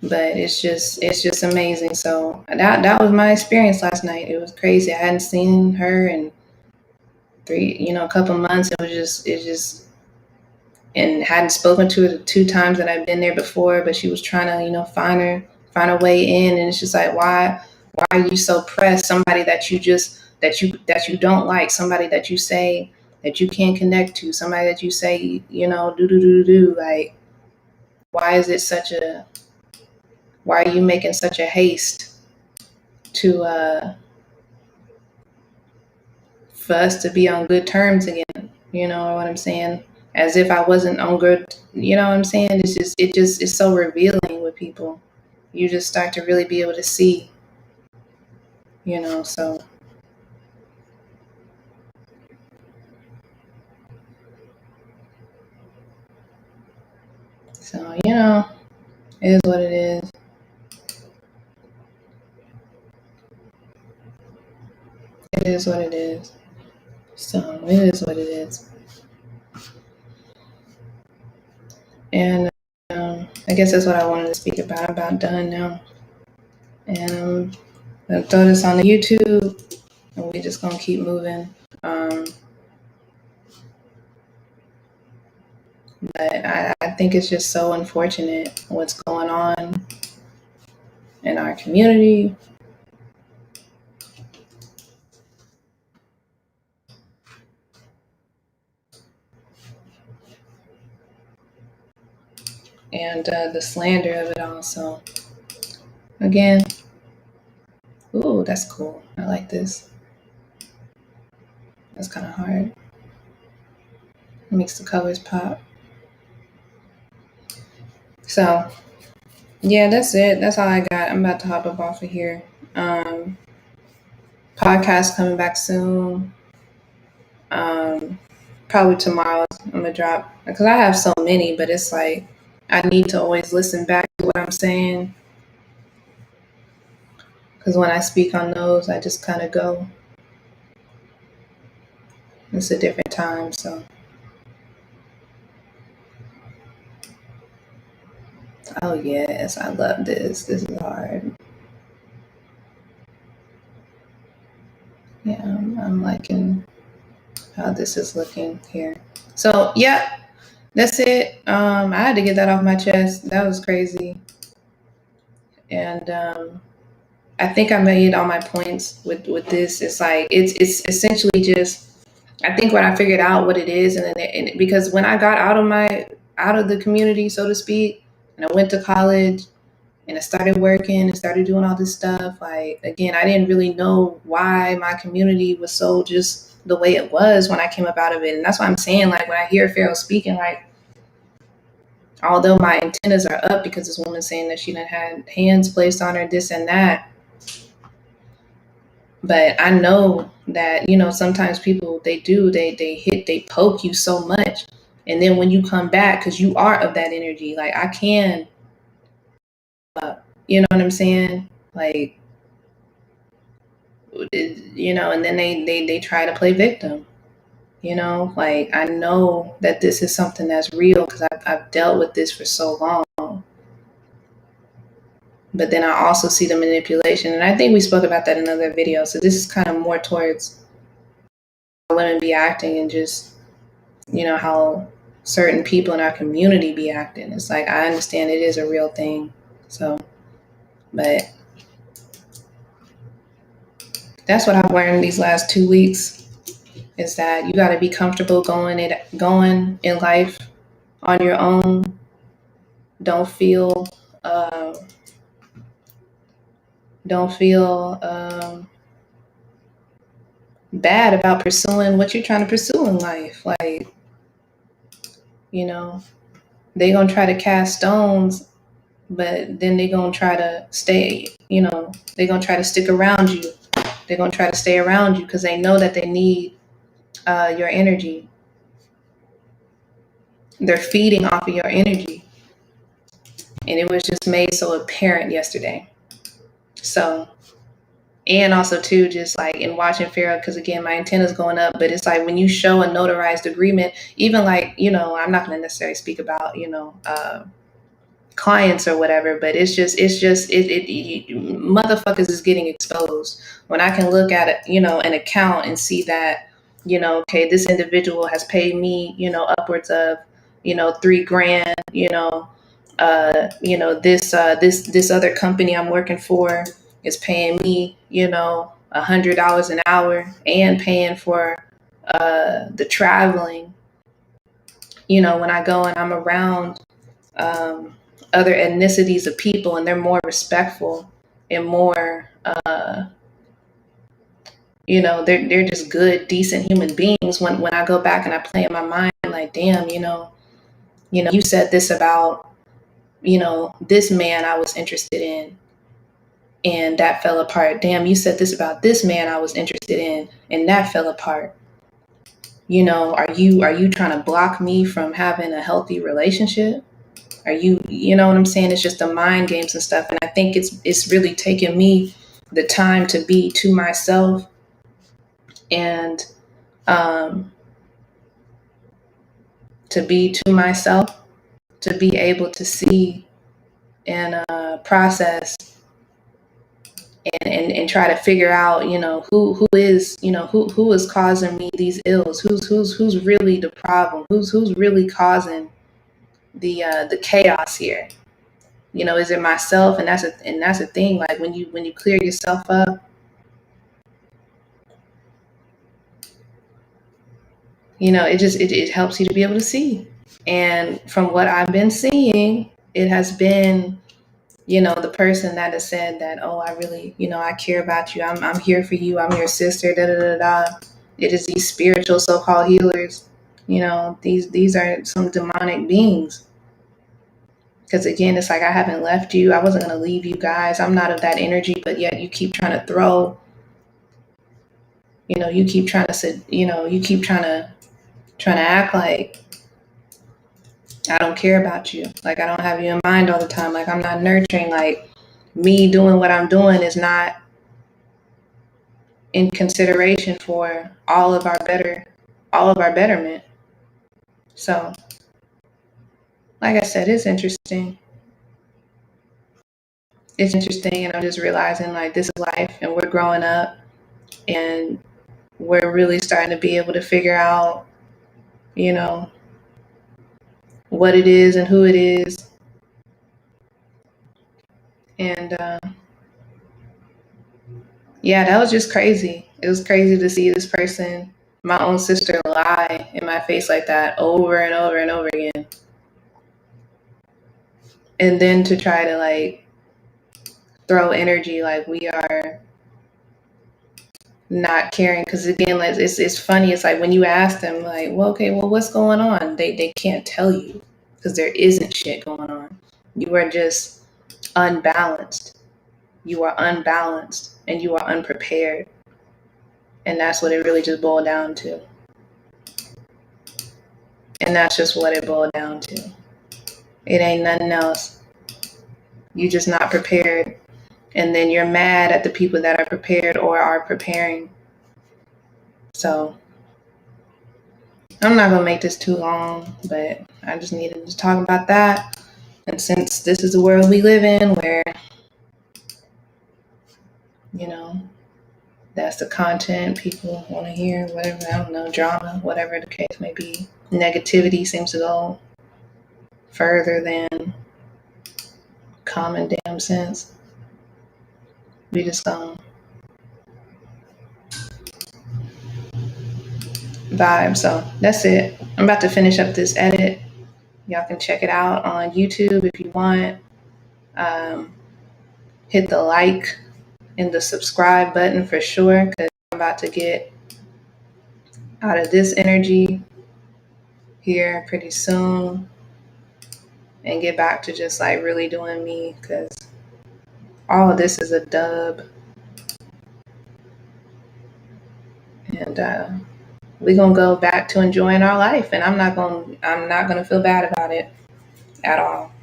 but it's just amazing. So that was my experience last night. It was crazy. I hadn't seen her in a couple months. It just, and hadn't spoken to her the 2 times that I've been there before, but she was trying to, find a way in. And it's just like, why are you so pressed? Somebody that you don't like, somebody that you say that you can't connect to, somebody that you say, do, like, why are you making such a haste to, for us to be on good terms again? You know what I'm saying? As if I wasn't on good, you know what I'm saying? It's so revealing with people. You just start to really be able to see, so. So, it is what it is. It is what it is. So, it is what it is. And I guess that's what I wanted to speak about. I'm about done now. And I'm going to throw this on the YouTube, and we're just going to keep moving. But I think it's just so unfortunate what's going on in our community. And the slander of it all. So, again, ooh, that's cool. I like this. That's kind of hard. It makes the colors pop. So, yeah, that's it. That's all I got. I'm about to hop up off of here. Podcast coming back soon. Probably tomorrow I'm gonna drop, because I have so many, but it's like I need to always listen back to what I'm saying, because when I speak on those, I just kind of go. It's a different time, so. Oh yes, I love this. This is hard. Yeah, I'm liking how this is looking here. So yeah, that's it. I had to get that off my chest. That was crazy, and I think I made all my points with this. It's like it's essentially just, I think when I figured out what it is, and then because when I got out of the community, so to speak, and I went to college and I started working and started doing all this stuff, like again, I didn't really know why my community was so just the way it was when I came up out of it. And that's why I'm saying, like, when I hear Pharaoh speaking, like, although my antennas are up because this woman's saying that she done had hands placed on her, this and that, but I know that, sometimes people, they poke you so much, and then when you come back, because you are of that energy, like I can, you know what I'm saying, like, and then they try to play victim, like I know that this is something that's real because I've dealt with this for so long. But then I also see the manipulation, and I think we spoke about that in another video. So this is kind of more towards how women be acting, and just how certain people in our community be acting. It's like, I understand it is a real thing. So, but that's what I've learned these last 2 weeks, is that you got to be comfortable going in life on your own. Don't feel uh, bad about pursuing what you're trying to pursue in life. Like, they gonna try to cast stones, but then they gonna try to stay. They gonna try to stick around you. They're gonna try to stay around you because they know that they need your energy. They're feeding off of your energy, and it was just made so apparent yesterday. So, and also too, just like in watching Pharaoh, because again, my antenna's going up, but it's like when you show a notarized agreement, even like, I'm not going to necessarily speak about, clients or whatever, but motherfuckers is getting exposed when I can look at it, an account, and see that, okay, this individual has paid me, upwards of, $3,000, this other company I'm working for is paying me, $100 an hour, and paying for the traveling, when I go and I'm around other ethnicities of people, and they're more respectful and more they're just good, decent human beings. When I go back and I play in my mind, like, damn, you said this about this man I was interested in, and that fell apart. Damn, you said this about this man I was interested in, and that fell apart. Are you trying to block me from having a healthy relationship? Are you know what I'm saying? It's just the mind games and stuff. And I think it's really taken me the time to be to myself, and to be to myself, to be able to see and process, and try to figure out, who is causing me these ills, who's really the problem, who's really causing the chaos here. Is it myself? And that's a thing. Like, when you clear yourself up, it helps you to be able to see. And from what I've been seeing, it has been, the person that has said that, oh, I really, I care about you. I'm here for you. I'm your sister. Da da da da. It is these spiritual so-called healers. These are some demonic beings. Because again, it's like I haven't left you. I wasn't going to leave you guys. I'm not of that energy, but yet you keep trying to throw, you keep trying to sit, you keep trying to act like I don't care about you. Like I don't have you in mind all the time. Like I'm not nurturing. Like me doing what I'm doing is not in consideration for all of our betterment. So, like I said, it's interesting. It's interesting, and I'm just realizing like this is life, and we're growing up, and we're really starting to be able to figure out, you know, what it is and who it is, and yeah, that was just crazy. It was crazy to see this person, my own sister, lie in my face like that over and over and over again, and then to try to like throw energy like we are not caring. Because again, like, it's funny. It's like when you ask them, like, well, okay, well, what's going on? They can't tell you because there isn't shit going on. You are just unbalanced. You are unbalanced and you are unprepared, and that's what it really just boiled down to. And that's just what it boiled down to. It ain't nothing else. You just not prepared, and then you're mad at the people that are prepared or are preparing. So I'm not gonna make this too long, but I just needed to talk about that. And since this is the world we live in where, you know, that's the content people want to hear, whatever, I don't know, drama, whatever the case may be. Negativity seems to go further than common damn sense. We just vibe. So that's it. I'm about to finish up this edit. Y'all can check it out on YouTube if you want. Um, hit the like and the subscribe button for sure, because I'm about to get out of this energy here pretty soon and get back to just like really doing me, because all of this is a dub. And we're gonna go back to enjoying our life, and I'm not gonna feel bad about it at all.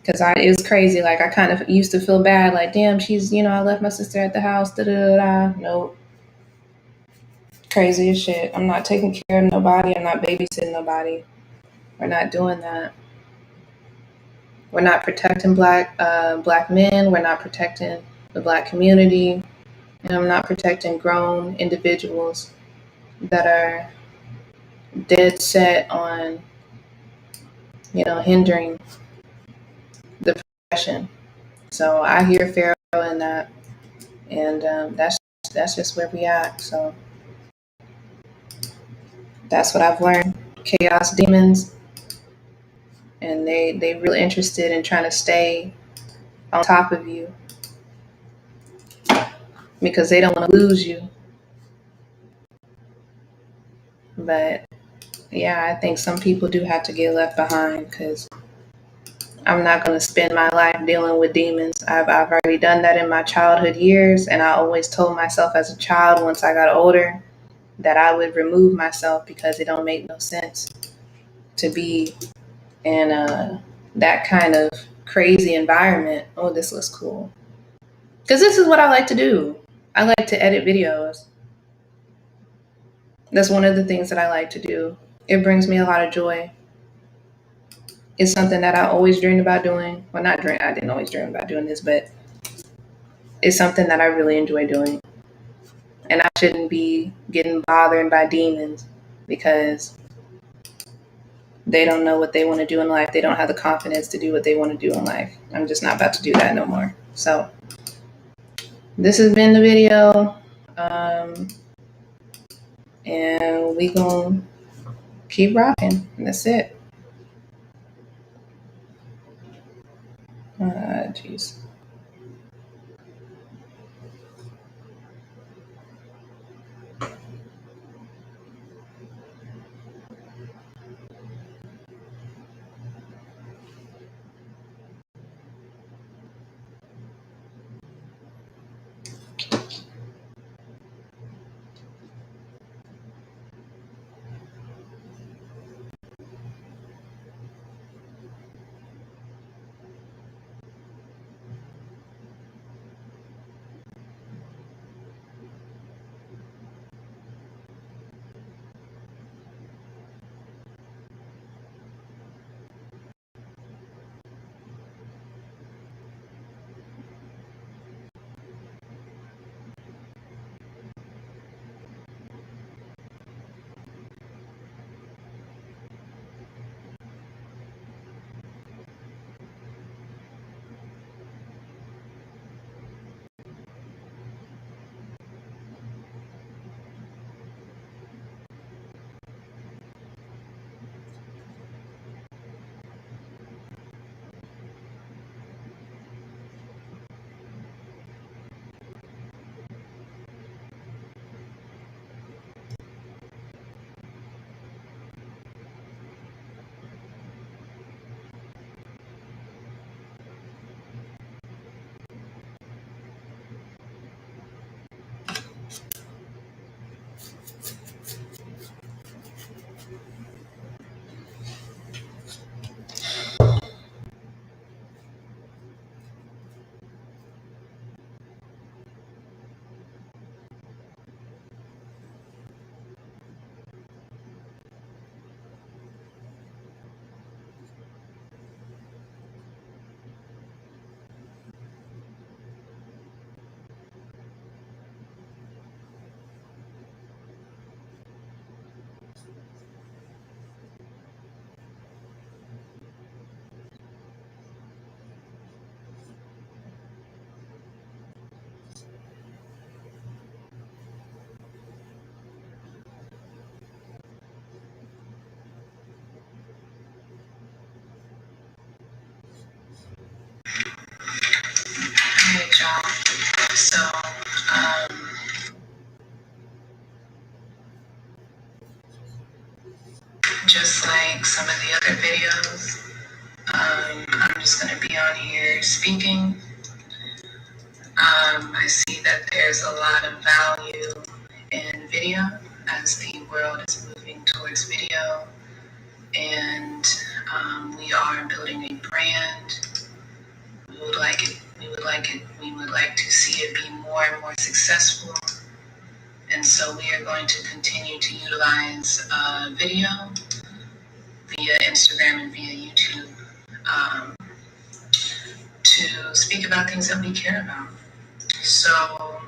Because it was crazy. Like I kind of used to feel bad, like damn, she's I left my sister at the house. Da da da. Nope. Crazy as shit. I'm not taking care of nobody. I'm not babysitting nobody. We're not doing that. We're not protecting black men. We're not protecting the black community, and I'm not protecting grown individuals that are dead set on hindering the progression. So I hear Pharaoh in that, and that's just where we at. So that's what I've learned. Chaos demons, and they really interested in trying to stay on top of you because they don't want to lose you. But yeah, I think some people do have to get left behind, because I'm not going to spend my life dealing with demons. I've already done that in my childhood years, and I always told myself as a child, once I got older, that I would remove myself because it don't make no sense to be in that kind of crazy environment. Oh, this looks cool. Because this is what I like to do. I like to edit videos. That's one of the things that I like to do. It brings me a lot of joy. It's something that I always dreamed about doing. Well, not dream. I didn't always dream about doing this, but it's something that I really enjoy doing. And I shouldn't be getting bothered by demons because they don't know what they want to do in life. They don't have the confidence to do what they want to do in life. I'm just not about to do that no more. So this has been the video. And we gonna keep rocking. And that's it. Jeez. So, just like some of the other videos, I'm just going to be on here speaking. I see that there's a lot of value in video as the world is moving towards video, and we are building a brand. We would like it. We would like to see it be more and more successful. And so we are going to continue to utilize video via Instagram and via YouTube to speak about things that we care about. So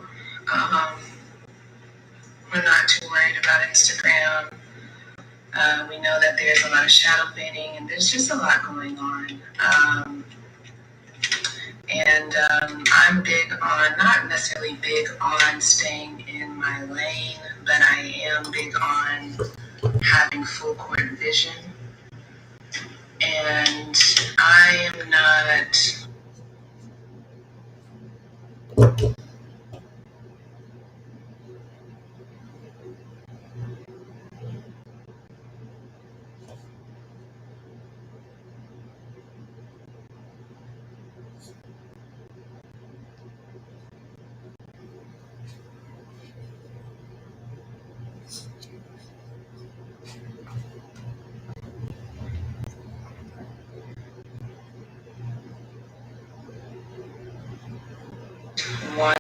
um, we're not too worried about Instagram. We know that there's a lot of shadow banning and there's just a lot going on. I'm big on, not necessarily big on staying in my lane, but I am big on having full court vision. And I am not. One.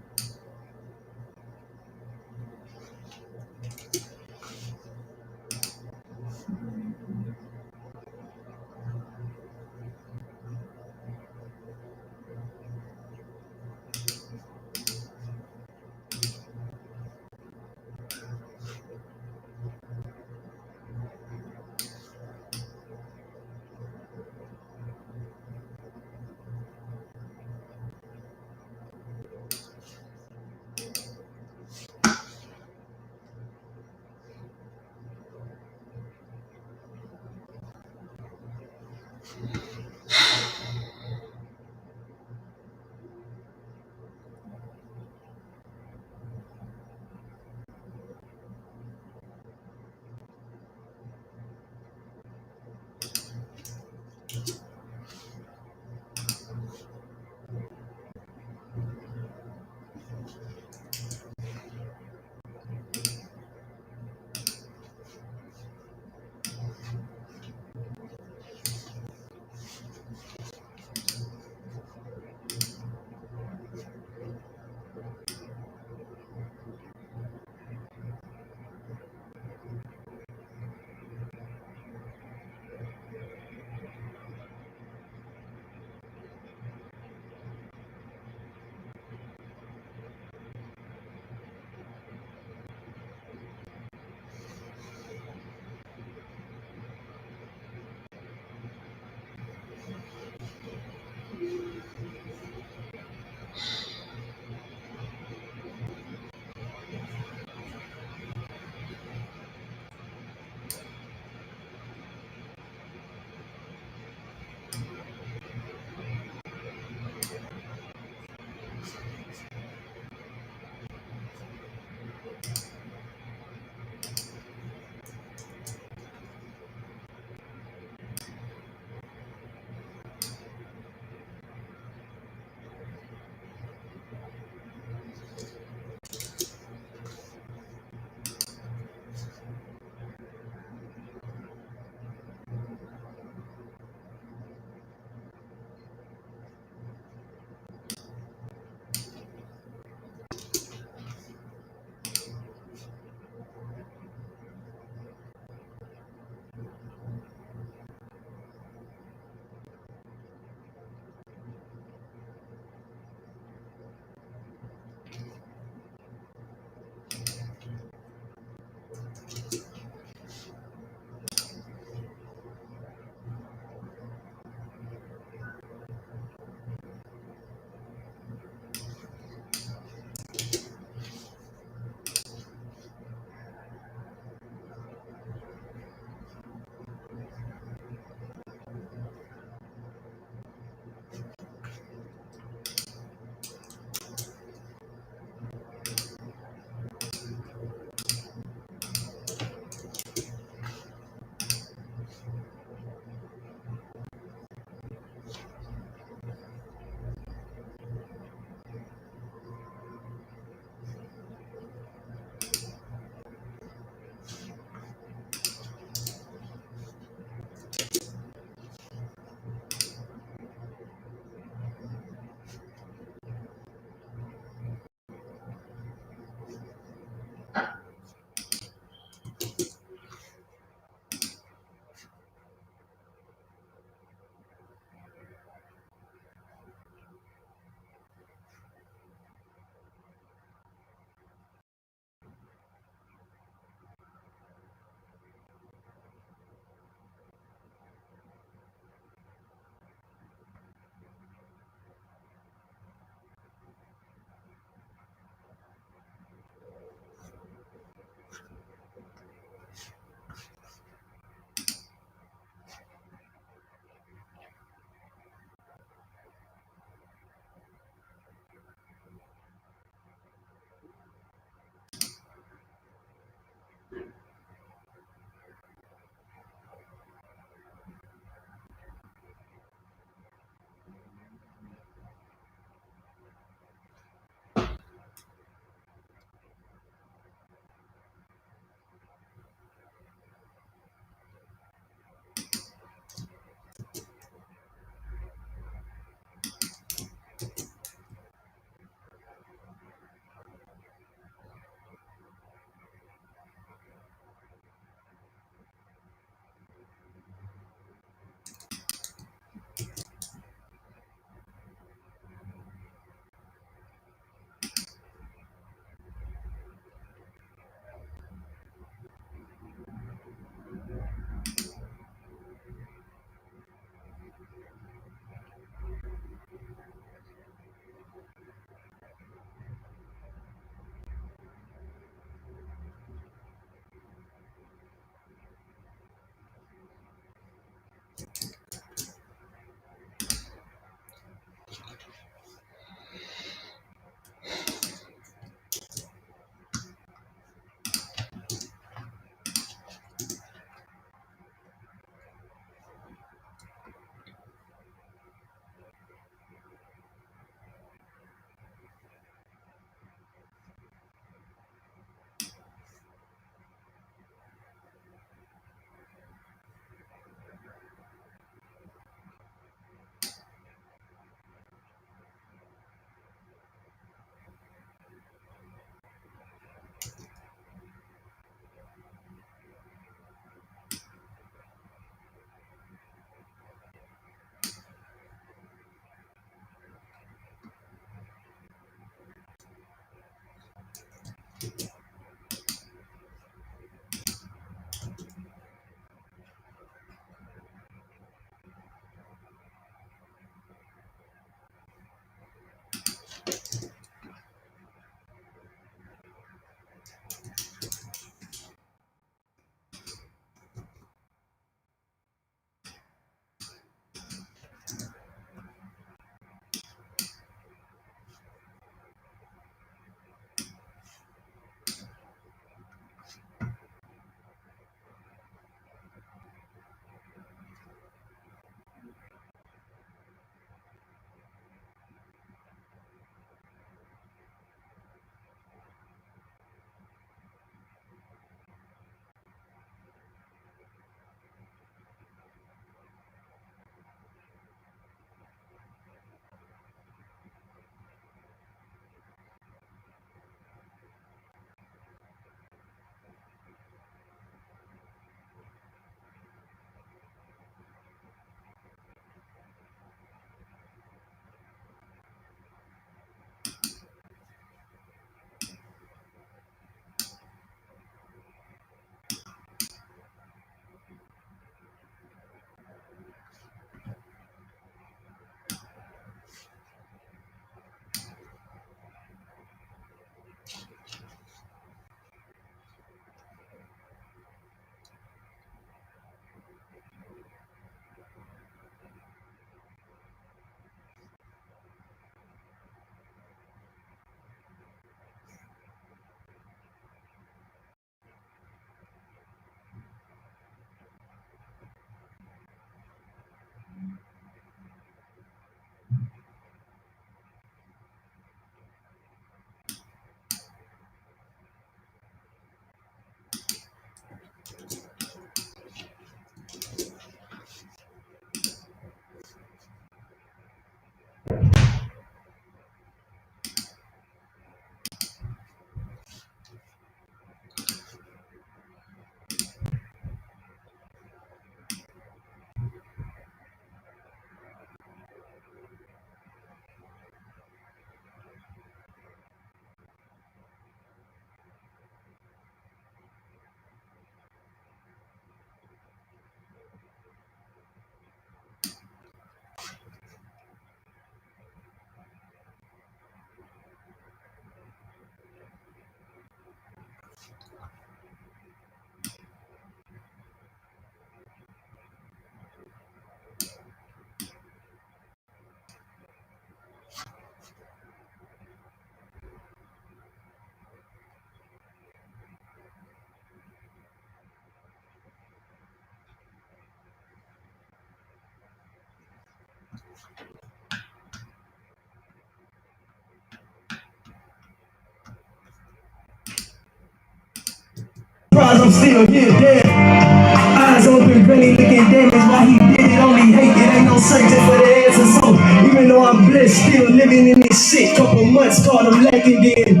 Surprised I'm still here, dead. Eyes open, really looking damaged. Why he did it, only hate it. Ain't no searching for the answer. So even though I'm blessed, still living in this shit. Couple months, caught him lacking then.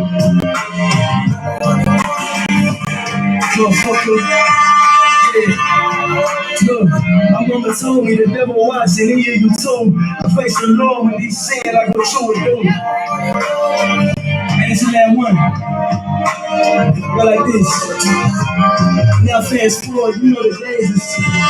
Motherfucker, yeah. Look, my mama told me the devil watching, and hear you too. I face the Lord when he said like what you would do. Answer that one. Go like this. Now fast forward, you know the days is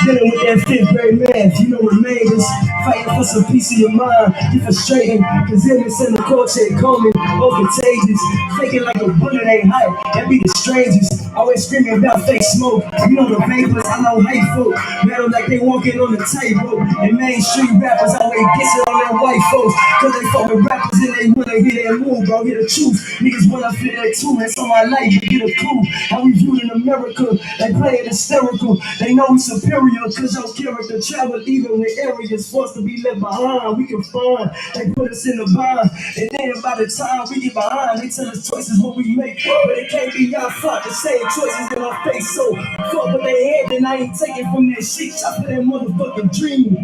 dealing with that fifth grade math, you know remainders, fighting for some peace of your mind, get frustrating, cause illness in the culture ain't coming, or contagious, faking like a bullet ain't hot, that be the strangest, always screaming about fake smoke, you know the vapors, I know hateful, battle like they walking on the tightrope, and mainstream rappers always dissing on their white folks, cause they fuck with rappers and they wanna hear that move, bro, hear the truth, niggas wanna feel that too, that's on my life, you get a clue, how we viewed in America, they play it hysterical. They know we superior cause your character travel even when areas forced to be left behind. We can find, they put us in the bind. And then by the time we get behind, they tell us choices what we make. But it can't be our fault, the same choices in our face. So fuck what they had, then I ain't taking from that shit. Chop for that motherfucking dream.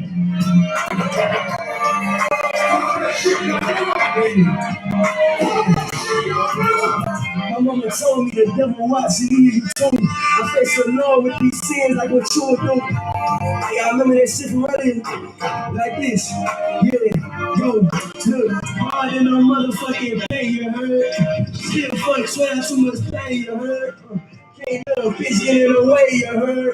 My mama told me the devil watching me, you told me. I face the Lord with these sins like what you would do. Hey, I remember that shit from earlier, like this. Yeah, yo, look, hard in a motherfucking pain, you heard? Still fuck trying too much pain, you heard? Can't let a bitch get in the way, you heard?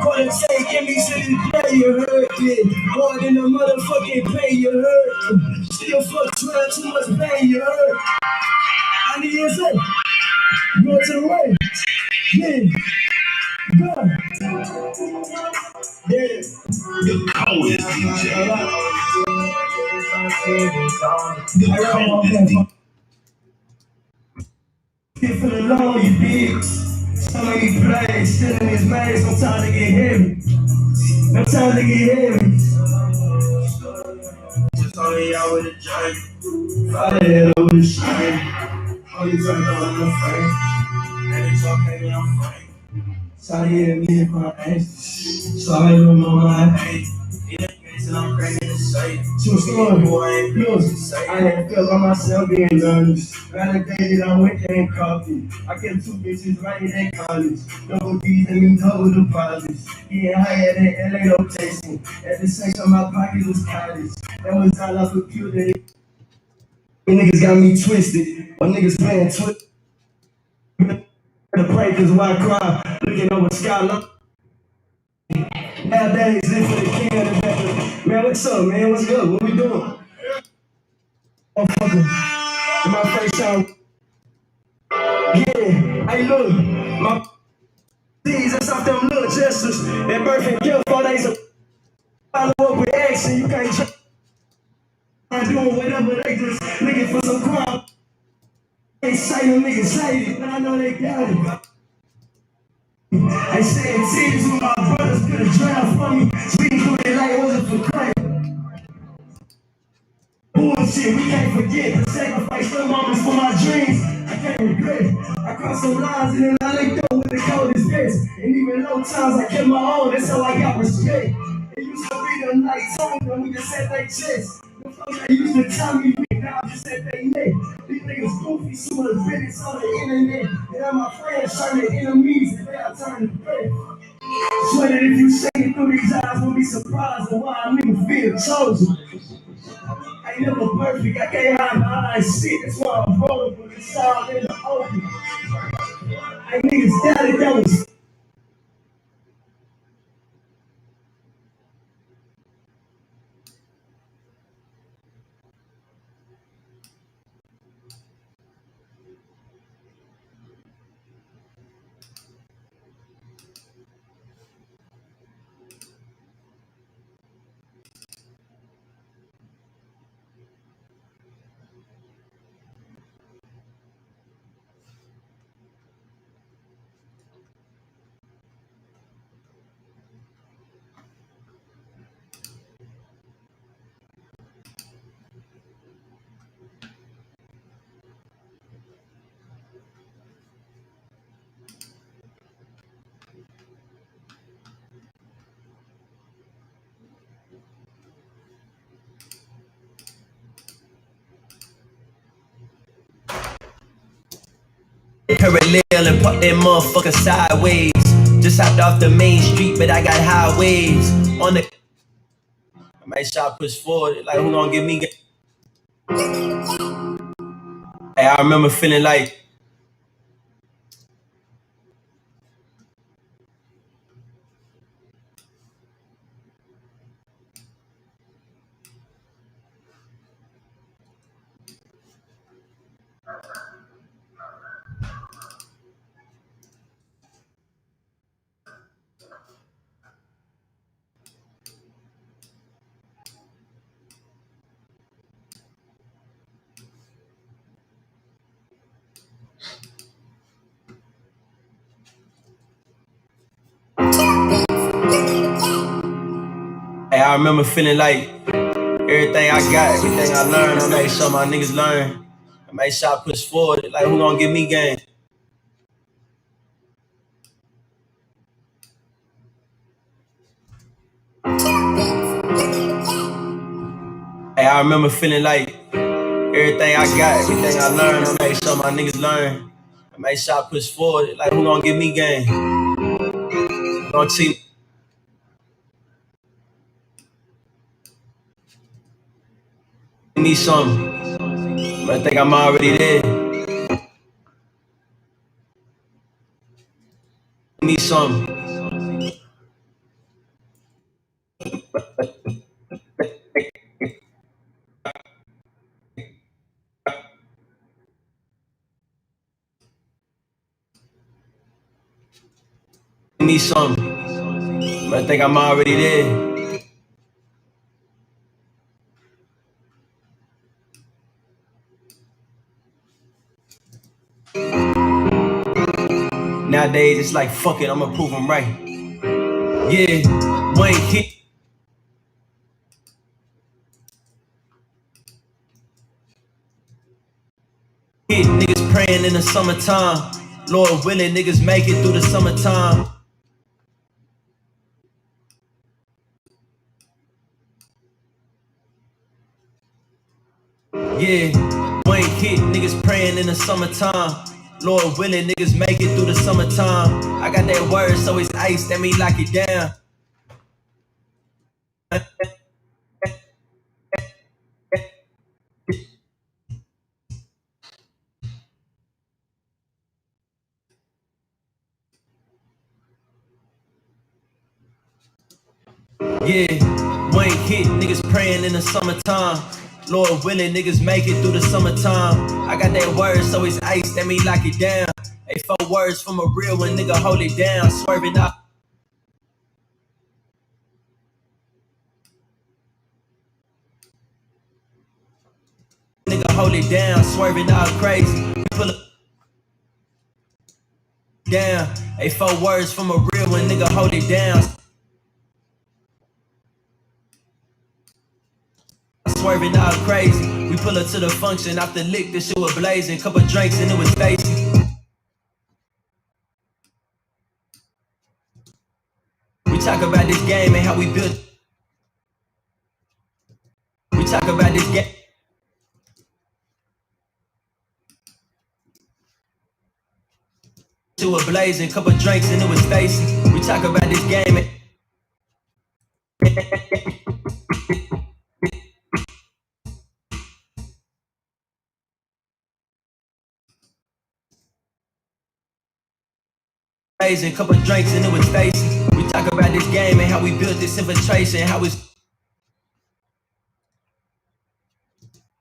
Call and say, give me some play, you heard? Yeah, hard in a motherfucking pain, you heard? Still fuck trying too much pain, you heard? I need you to say, go to the way, yeah, go. Yeah. The coldest DJ. The coldest DJ. Get for the low, you dig? So many plays, still in his maze, no time to get heavy. No time to get heavy. Just only out with a giant. Fire head over the shine. Oh, you turned on the frame. And it's okay, I'm fine. Sorry, yeah, me and my ex. Sorry, no more my hate. And I'm crazy to say. True story, boy, look, I had felt by myself being nervous. Validated, I went there and copied. I kept two bitches right in college. Double D's and me double deposits. Getting higher than LA rotation. At the same time, my pocket was college. That was all I could kill. They niggas got me twisted. My niggas playing twist. To pray, cause why cry? Looking over skyline. Nowadays, live for the king of the back. Man, what's up, man? What's good? What we doing? Motherfucker, my first time. Yeah, hey, look, my D's, that's off them little gestures. That birth and kill 4 days of follow up with action. You can't try doing whatever they just looking for some crime. They say them niggas say it, but I know they got it. I said tears with my brothers could have drowned for me. Speaking through their life wasn't for credit. Bullshit, we can't forget the sacrifice the moments for my dreams. I can't regret it. I crossed some lines and then I linked up with the coldest best. And even low times I kept my own, that's how I got respect. It used to be the night time when we just set their chest. The folks that used to tell me we now just set their neck. These niggas goofy, some of the business on the internet. And all my friends turn to enemies and they are turning to bread. Swear that if you shake it through these eyes, we'll be surprised at why I nigga feel chosen. I ain't never perfect, I can't hide my eyes shit, that's why I'm rolling with the sound in the open. I niggas doubted that was parallel and park that motherfucker sideways. Just hopped off the main street, but I got highways. On the I might shot push forward, like who gon' give me? Hey, I remember feeling like, hey, I remember feeling like everything I got, everything I learned, I made sure my niggas learn. I made sure I push forward, like who gon' give me game? Hey, I remember feeling like everything I got, everything I learned, I made sure my niggas learn. I made sure I push forward, like who gon' give me game? Who gon' cheat? Need something, but I think I'm already there. Need something, need something, but I think I'm already there. Nowadays it's like fuck it, I'ma prove I'm right. Yeah, one hit. Niggas praying in the summertime. Lord willing, niggas make it through the summertime. Yeah, one hit, niggas praying in the summertime. Lord willing, niggas make it through the summertime. I got that word, so it's ice, that me lock it down. Yeah, one hit, niggas praying in the summertime. Lord willing, niggas make it through the summertime. I got that word, so it's ice, that me lock it down. Hey, 4 words from a real one, nigga, hold it down. Swerving up. Nigga, hold it down, swerving all crazy. Pull it down. Hey, 4 words from a real one, nigga, hold it down. Swerving all crazy. We pull up to the function, off the lick, this shit was blazing. Couple drinks and it was Stacy. We talk about this game and how we built. We talk about this game. Shit was blazing, couple drinks and it was Stacy. We talk about this game and blazing, couple drinks and it was Stacy. We talk about this game and how we built this infiltration, how it's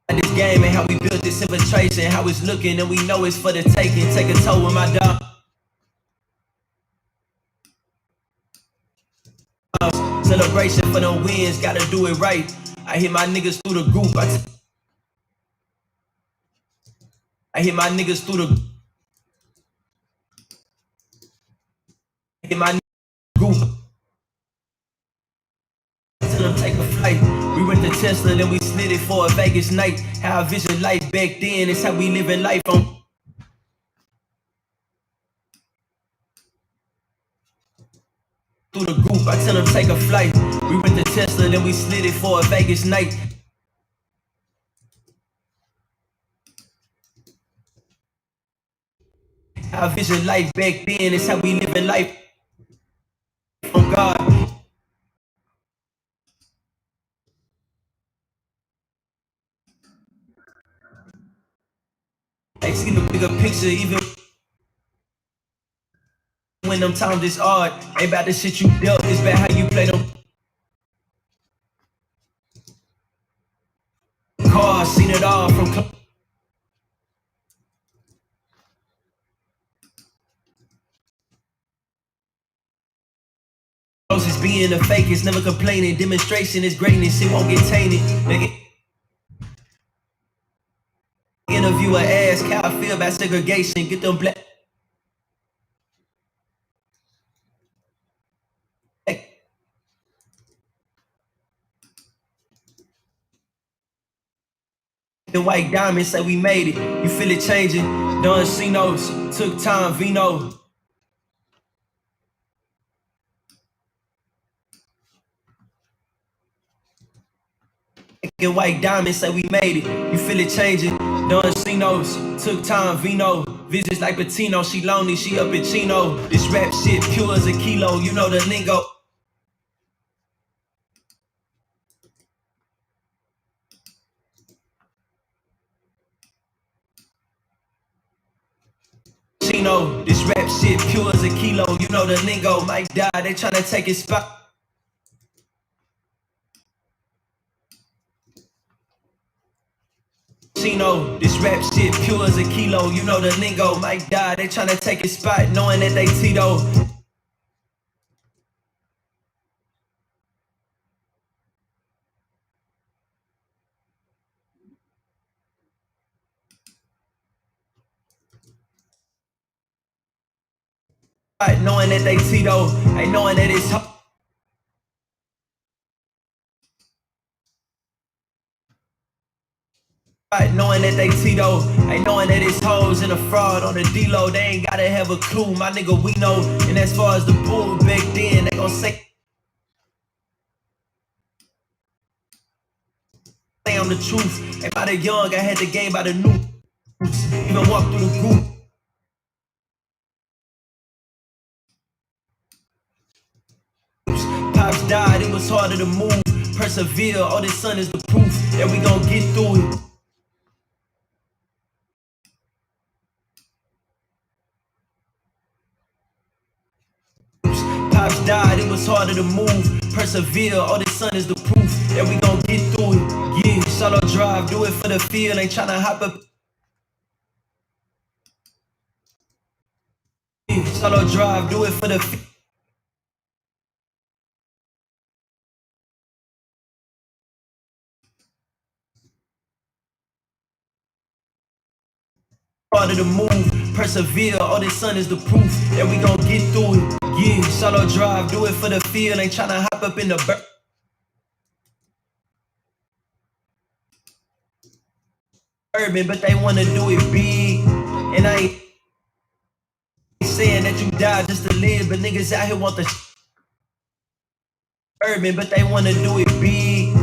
this game and how we built this infiltration, how it's looking and we know it's for the taking. Take a toll with my dog. Celebration for the wins, gotta do it right. I hit my niggas through the group. I hit my niggas through the. I hit my group. Tell them take a flight. We went to Tesla, then we slid it for a Vegas night. How I vision life back then is how we living life on. Through the group, I tell them take a flight. We went to Tesla, then we slid it for a Vegas night. I vision life back then, it's how we living life from God. I see the bigger picture even when them times is hard. Ain't about the shit you dealt, it's about how you play them cards. Seen it all from closest being a fake is never complaining. Demonstration is greatness, it won't get tainted. Nigga, interviewer ask how I feel about segregation. Get them black and white diamonds say we made it. You feel it changing. Done Cinos, took time, Vino. And white diamonds say we made it. You feel it changing. Done Cinos, took time, Vino. Visits like Patino, she lonely, she up in Chino. This rap shit pure as a kilo, you know the lingo. Chino, this rap shit pure as a kilo, you know the lingo. Mike died, they tryna take his spot. Chino, this rap shit pure as a kilo, you know the lingo. Mike died, they tryna take his spot, knowing that they Tito. Knowing that they Tito, ain't knowing that it's knowing that they Tito, ain't knowing that it's hoes and a fraud on the D-Lo. They ain't gotta have a clue, my nigga, we know. And as far as the bull back then, they gon' say I'm the truth. Ain't by the young, I had the game by the new. Even walk through the group. Pops died, it was harder to move. Persevere, all this sun is the proof that we gon' get through it. Pops died, it was harder to move. Persevere, all this sun is the proof that we gon' get through it. Yeah, solo drive, do it for the feel, ain't tryna hop up. Yeah, solo drive, do it for the feel. Harder to move, persevere, all this sun is the proof that we gon' get through it. Yeah, solo drive, do it for the feel, ain't tryna hop up in the urban, but they wanna do it big. And I ain't saying that you die just to live, but niggas out here want the urban, but they wanna do it big.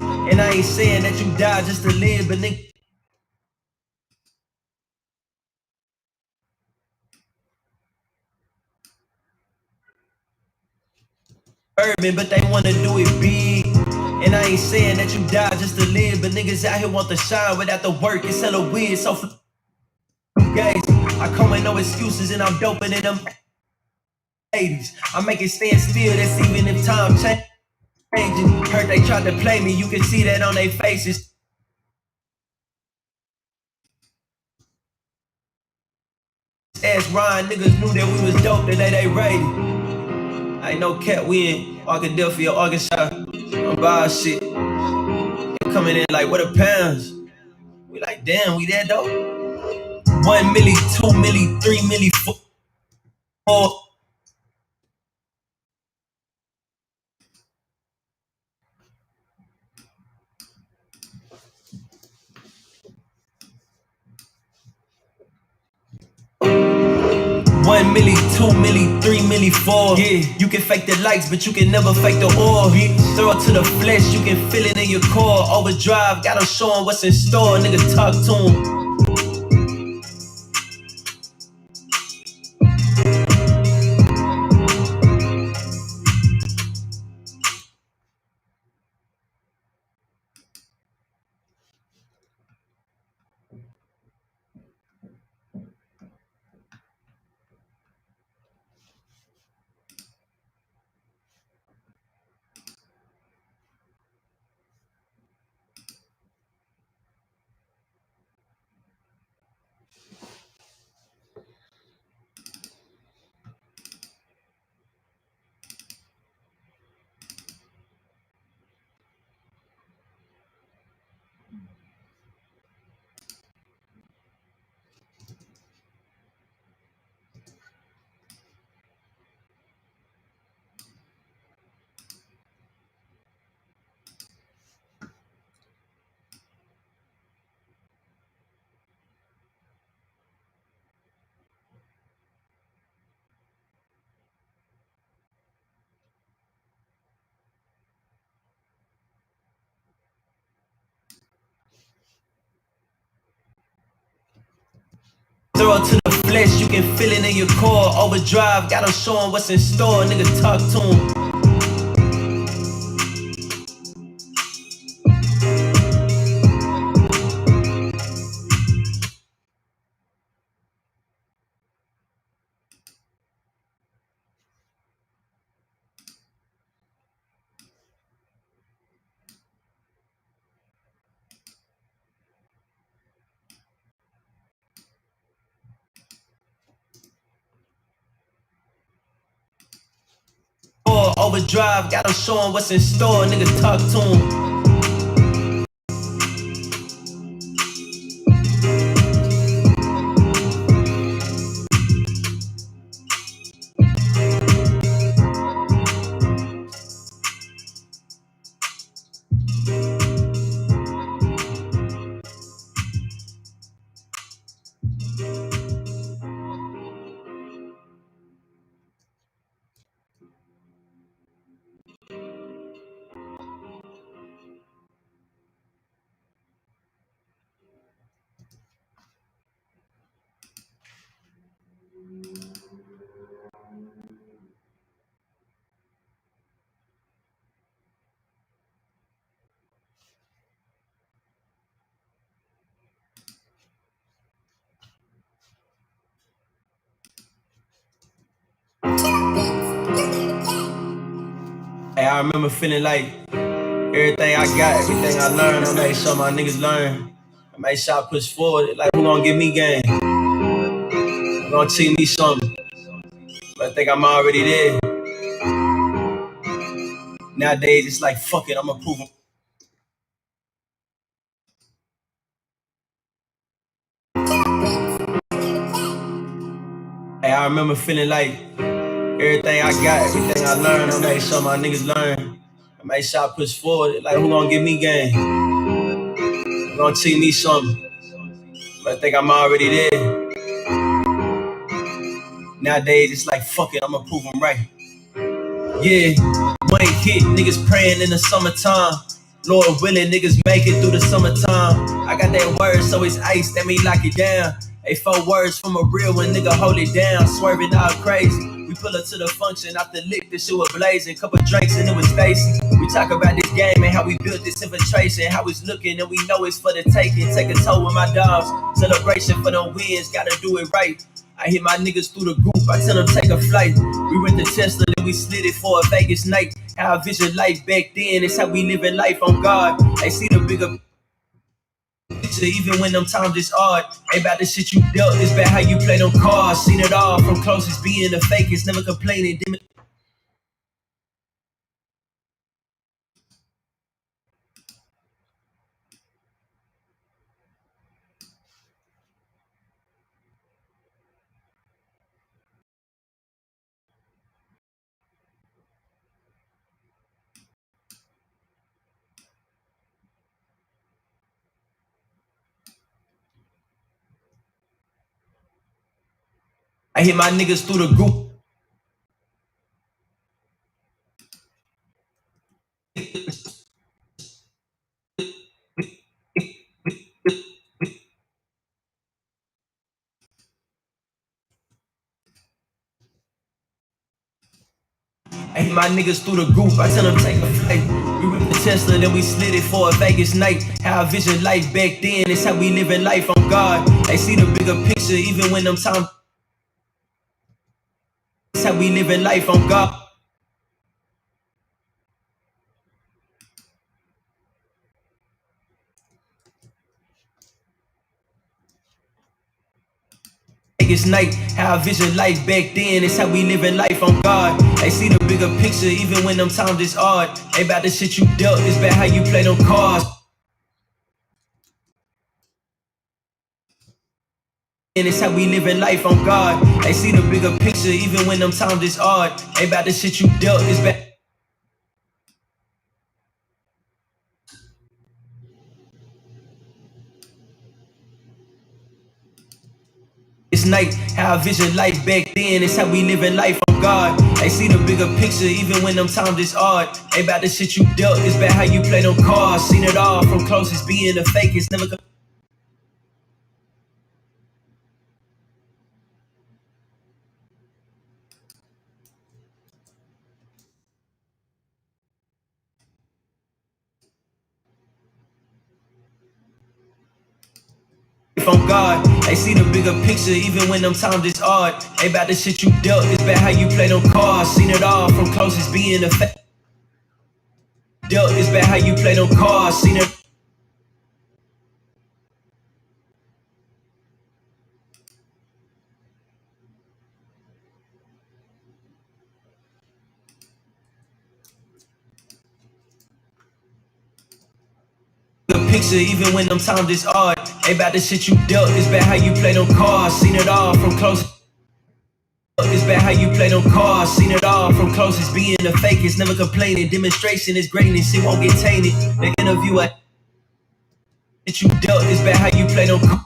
And I ain't saying that you die just to live, but niggas urban, but they wanna do it big. And I ain't saying that you die just to live, but niggas out here want the shine without the work. It's hella weird, so guys, I come with no excuses and I'm doping in them 80s. I make it stand still, that's even if time changes. Heard they tried to play me, you can see that on their faces. Ask Ryan, niggas knew that we was dope the day they raided. I ain't no cat, we in Arkadelphia, Arkansas. I'm by shit. They coming in like, what a pounds? We like, damn, we that dope? 1 milli, 2 milli, 3 milli, 4. 1 milli, 2 milli, 3 milli, 4. Yeah, you can fake the likes, but you can never fake the oil. Throw it to the flesh, you can feel it in your core. Overdrive, gotta show 'em what's in store. Nigga, talk to 'em. Throw it to the flesh, you can feel it in your core. Overdrive, gotta show 'em what's in store. Nigga, talk to 'em. Overdrive, gotta show 'em what's in store. Nigga, talk to 'em. Hey, I remember feeling like everything I got, everything I learned, I made sure my niggas learn. I made sure I push forward. Like, who gon' give me game? Who gon' teach me something? But I think I'm already there. Nowadays, it's like, fuck it, I'ma prove 'em. Hey, I remember feeling like everything I got, everything I learned, I made sure my niggas learn. I made sure I push forward. Like, who gon' give me game? Who gon' teach me something? But I think I'm already there. Nowadays, it's like, fuck it, I'ma prove 'em right. Yeah, money hit, niggas praying in the summertime. Lord willing, niggas make it through the summertime. I got that word, so it's ice, that me lock it down. Hey, 4 words from a real one, nigga, hold it down. Swerving all crazy. We pull up to the function, after lick, this shit was blazing. Couple drinks and it was Stacy. We talk about this game and how we built this infiltration. How it's looking and we know it's for the taking. Take a toll with my dogs. Celebration for the wins, gotta do it right. I hit my niggas through the group, I tell them take a flight. We rent the Tesla, then we slid it for a Vegas night. How I vision life back then, it's how we living life on God. They see the bigger picture, even when them times it's hard. Ain't about the shit you dealt, it's about how you play them cards. Seen it all, from closest being the fakest, never complaining. I hit my niggas through the group. I hit my niggas through the group. I tell them take a flight. We ripped the Tesla, then we slid it for a Vegas night. How I vision life back then, it's how we living life on God. They see the bigger picture even when them times. It's how we living life on God. Vegas night, how I vision life back then, it's how we living life on God. They see the bigger picture even when them times is hard. Ain't about the shit you dealt, it's about how you play them cards. And it's how we living life on God. They see the bigger picture even when them times is hard. Ain't about the shit you dealt, it's about. It's night, how I vision life back then, it's how we living life on God. They see the bigger picture even when them times is hard. Ain't about the shit you dealt, it's about how you play them cards. Seen it all from closest, being the fakest, never. On God, they see the bigger picture even when them times is hard. Ain't about the shit you dealt, it's about how you play them cards. Seen it all from closest, being the dealt, it's about how you play them cards. Seen it. The picture even when them times is hard. Ain't about the shit you dealt, it's about how you play them cards. Seen it all from closest. It's about how you play them cards. Seen it all from closest, being the fakest, never complaining. Demonstration is greatness, it won't get tainted. The interview that you dealt, it's about how you play them cards.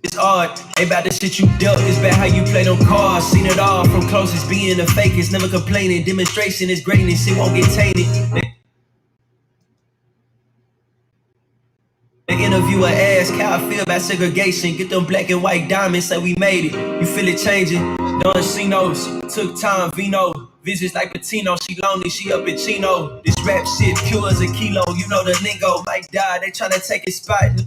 It's hard, ain't about the shit you dealt, it's about how you play them cards. Seen it all from closest, being the fakest, never complaining. Demonstration is greatness, it won't get tainted. The interviewer ask how I feel about segregation. Get them black and white diamonds, say we made it. You feel it changing? Done seen those, took time, Vino. Visits like Patino, she lonely, she up in Chino. This rap shit pure as a kilo, you know the lingo. Might die, they tryna take his spot.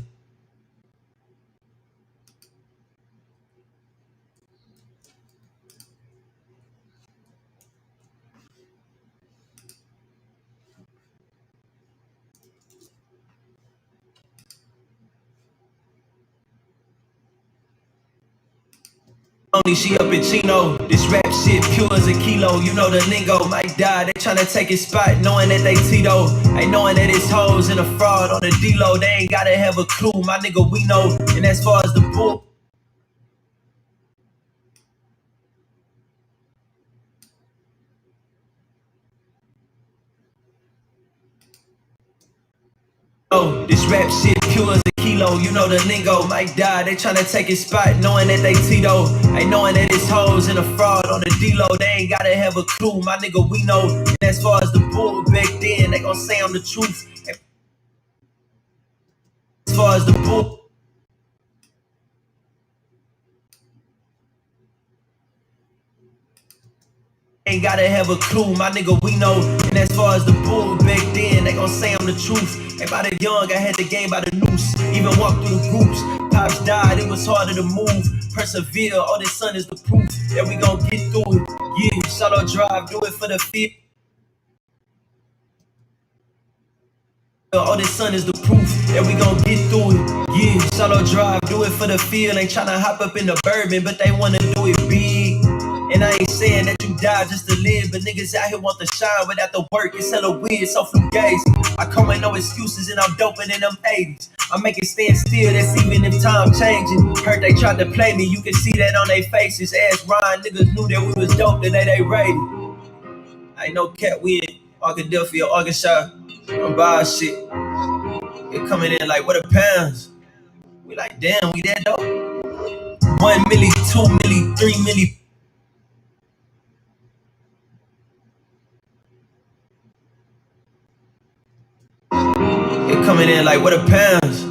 Only she up in Chino. This rap shit pure as a kilo. You know the lingo. Might die. They tryna take his spot, knowing that they Tito. Ain't knowing that it's hoes and a fraud on the D-Lo. They ain't gotta have a clue. My nigga, we know. And as far as the bull, oh, this rap shit pure as a kilo. You know the lingo. Might die. They tryna take his spot, knowing that they Tito. Ain't knowing that it's hoes and a fraud on the D-Lo. They ain't gotta have a clue. My nigga, we know. And as far as the bull back then, they gon' say I'm the truth. As far as the bull, ain't gotta have a clue, my nigga, we know. And as far as the bull back then, they gon' say I'm the truth. Ain't by the young, I had the game by the noose. Even walked through the groups. Pops died, it was harder to move. Persevere, all this sun is the proof that we gon' get through it. Yeah, shallow drive, do it for the fear. All this sun is the proof that we gon' get through it. Yeah, shallow drive, do it for the feel. Ain't tryna hop up in the bourbon, but they wanna do it big. And I ain't saying that you die just to live, but niggas out here want to shine without the work. It's hella weird, so fugazi. I come with no excuses and I'm doping in them 80s. I make it stand still, that's even if time changing. Heard they tried to play me, you can see that on their faces. Ask Ryan, niggas knew that we was dope the day they raided. I ain't no cat, we in. Arkadelphia, Arkansas, I'm buy shit. It coming in like, what a pounds? We like, damn, we there though. 1 milli, 2 milli, 3 milli. It coming in like, what a pounds?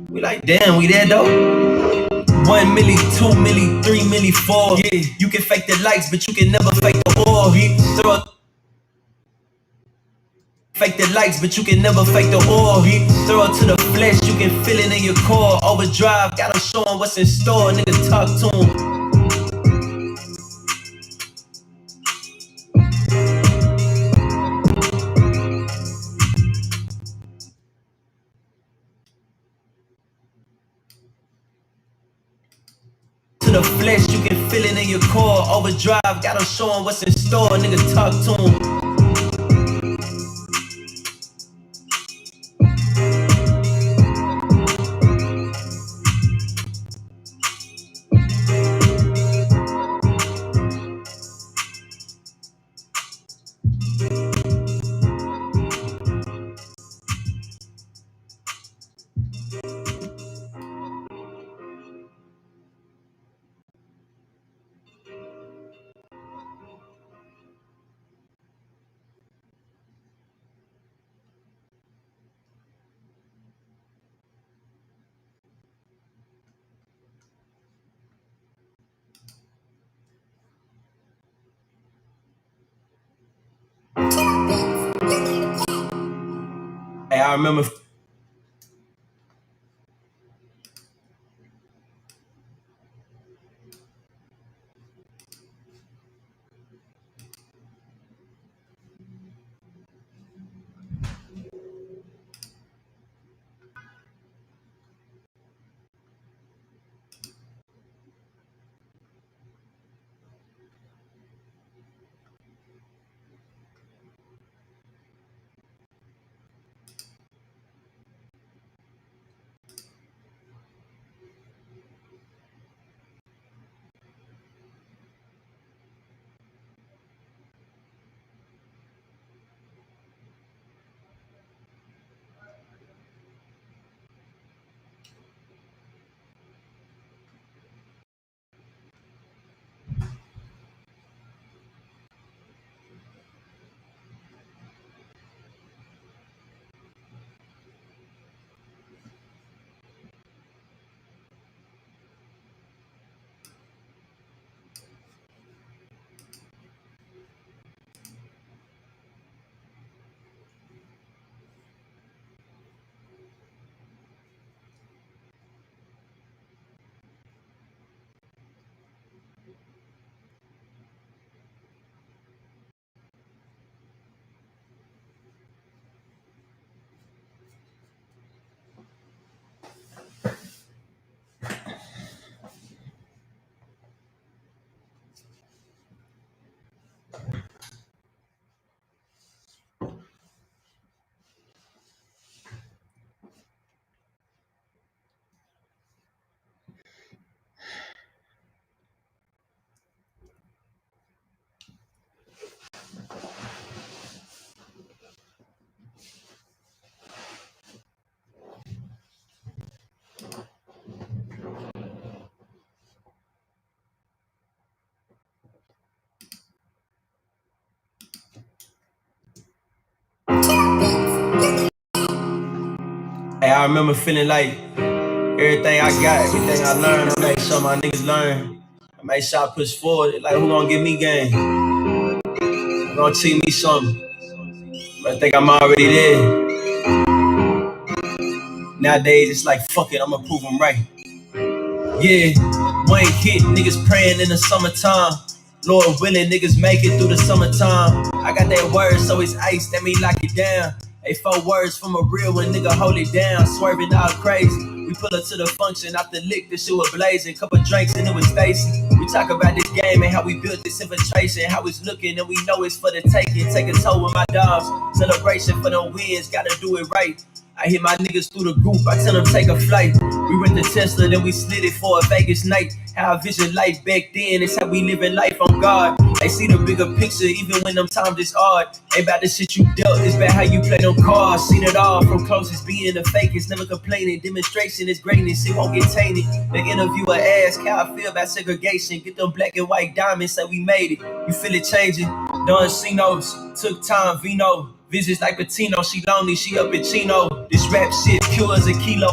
We like, damn, we there though. 1 milli, 2 milli, 3 milli, 4. Yeah, you can fake the likes, but you can never fake the oil. Fake the likes, but you can never fake the oil. Throw it to the flesh, you can feel it in your core. Overdrive, got 'em showing what's in store. Niggas talk to 'em. To the flesh, you can feel it in your core. Overdrive, got 'em showing what's in store. Niggas talk to 'em. Hey, I remember. Hey, I remember feeling like everything I got, everything I learned, I make sure my niggas learn. I make sure I push forward. Like, who gonna give me game? Who gonna teach me something? But I think I'm already there. Nowadays, it's like, fuck it, I'ma prove them right. Yeah, Wayne hit, niggas praying in the summertime. Lord willing, niggas make it through the summertime. I got that word, so it's ice, that me lock it down. Hey, 4 words from a real one, nigga, hold it down. Swerving all crazy. We pull up to the function, off the lick, the shit was blazing. Couple drinks and it was Stacy. We talk about this game and how we built this infiltration, how it's looking and we know it's for the taking. Take a toll with my dogs, celebration for them wins, gotta do it right. I hit my niggas through the group, I tell them take a flight. We rent the Tesla, then we slid it for a Vegas night. How I vision life back then, it's how we living life on God. They see the bigger picture, even when them times is hard. Ain't about the shit you dealt, it's about how you play them cards. Seen it all, from closest being the fakest, never complaining. Demonstration is greatness, it won't get tainted. The interviewer ask how I feel about segregation. Get them black and white diamonds, say we made it. You feel it changing? Done Cinos, took time, Vino. Visits like Patino, she lonely, she up in Chino. This rap shit pure as a kilo.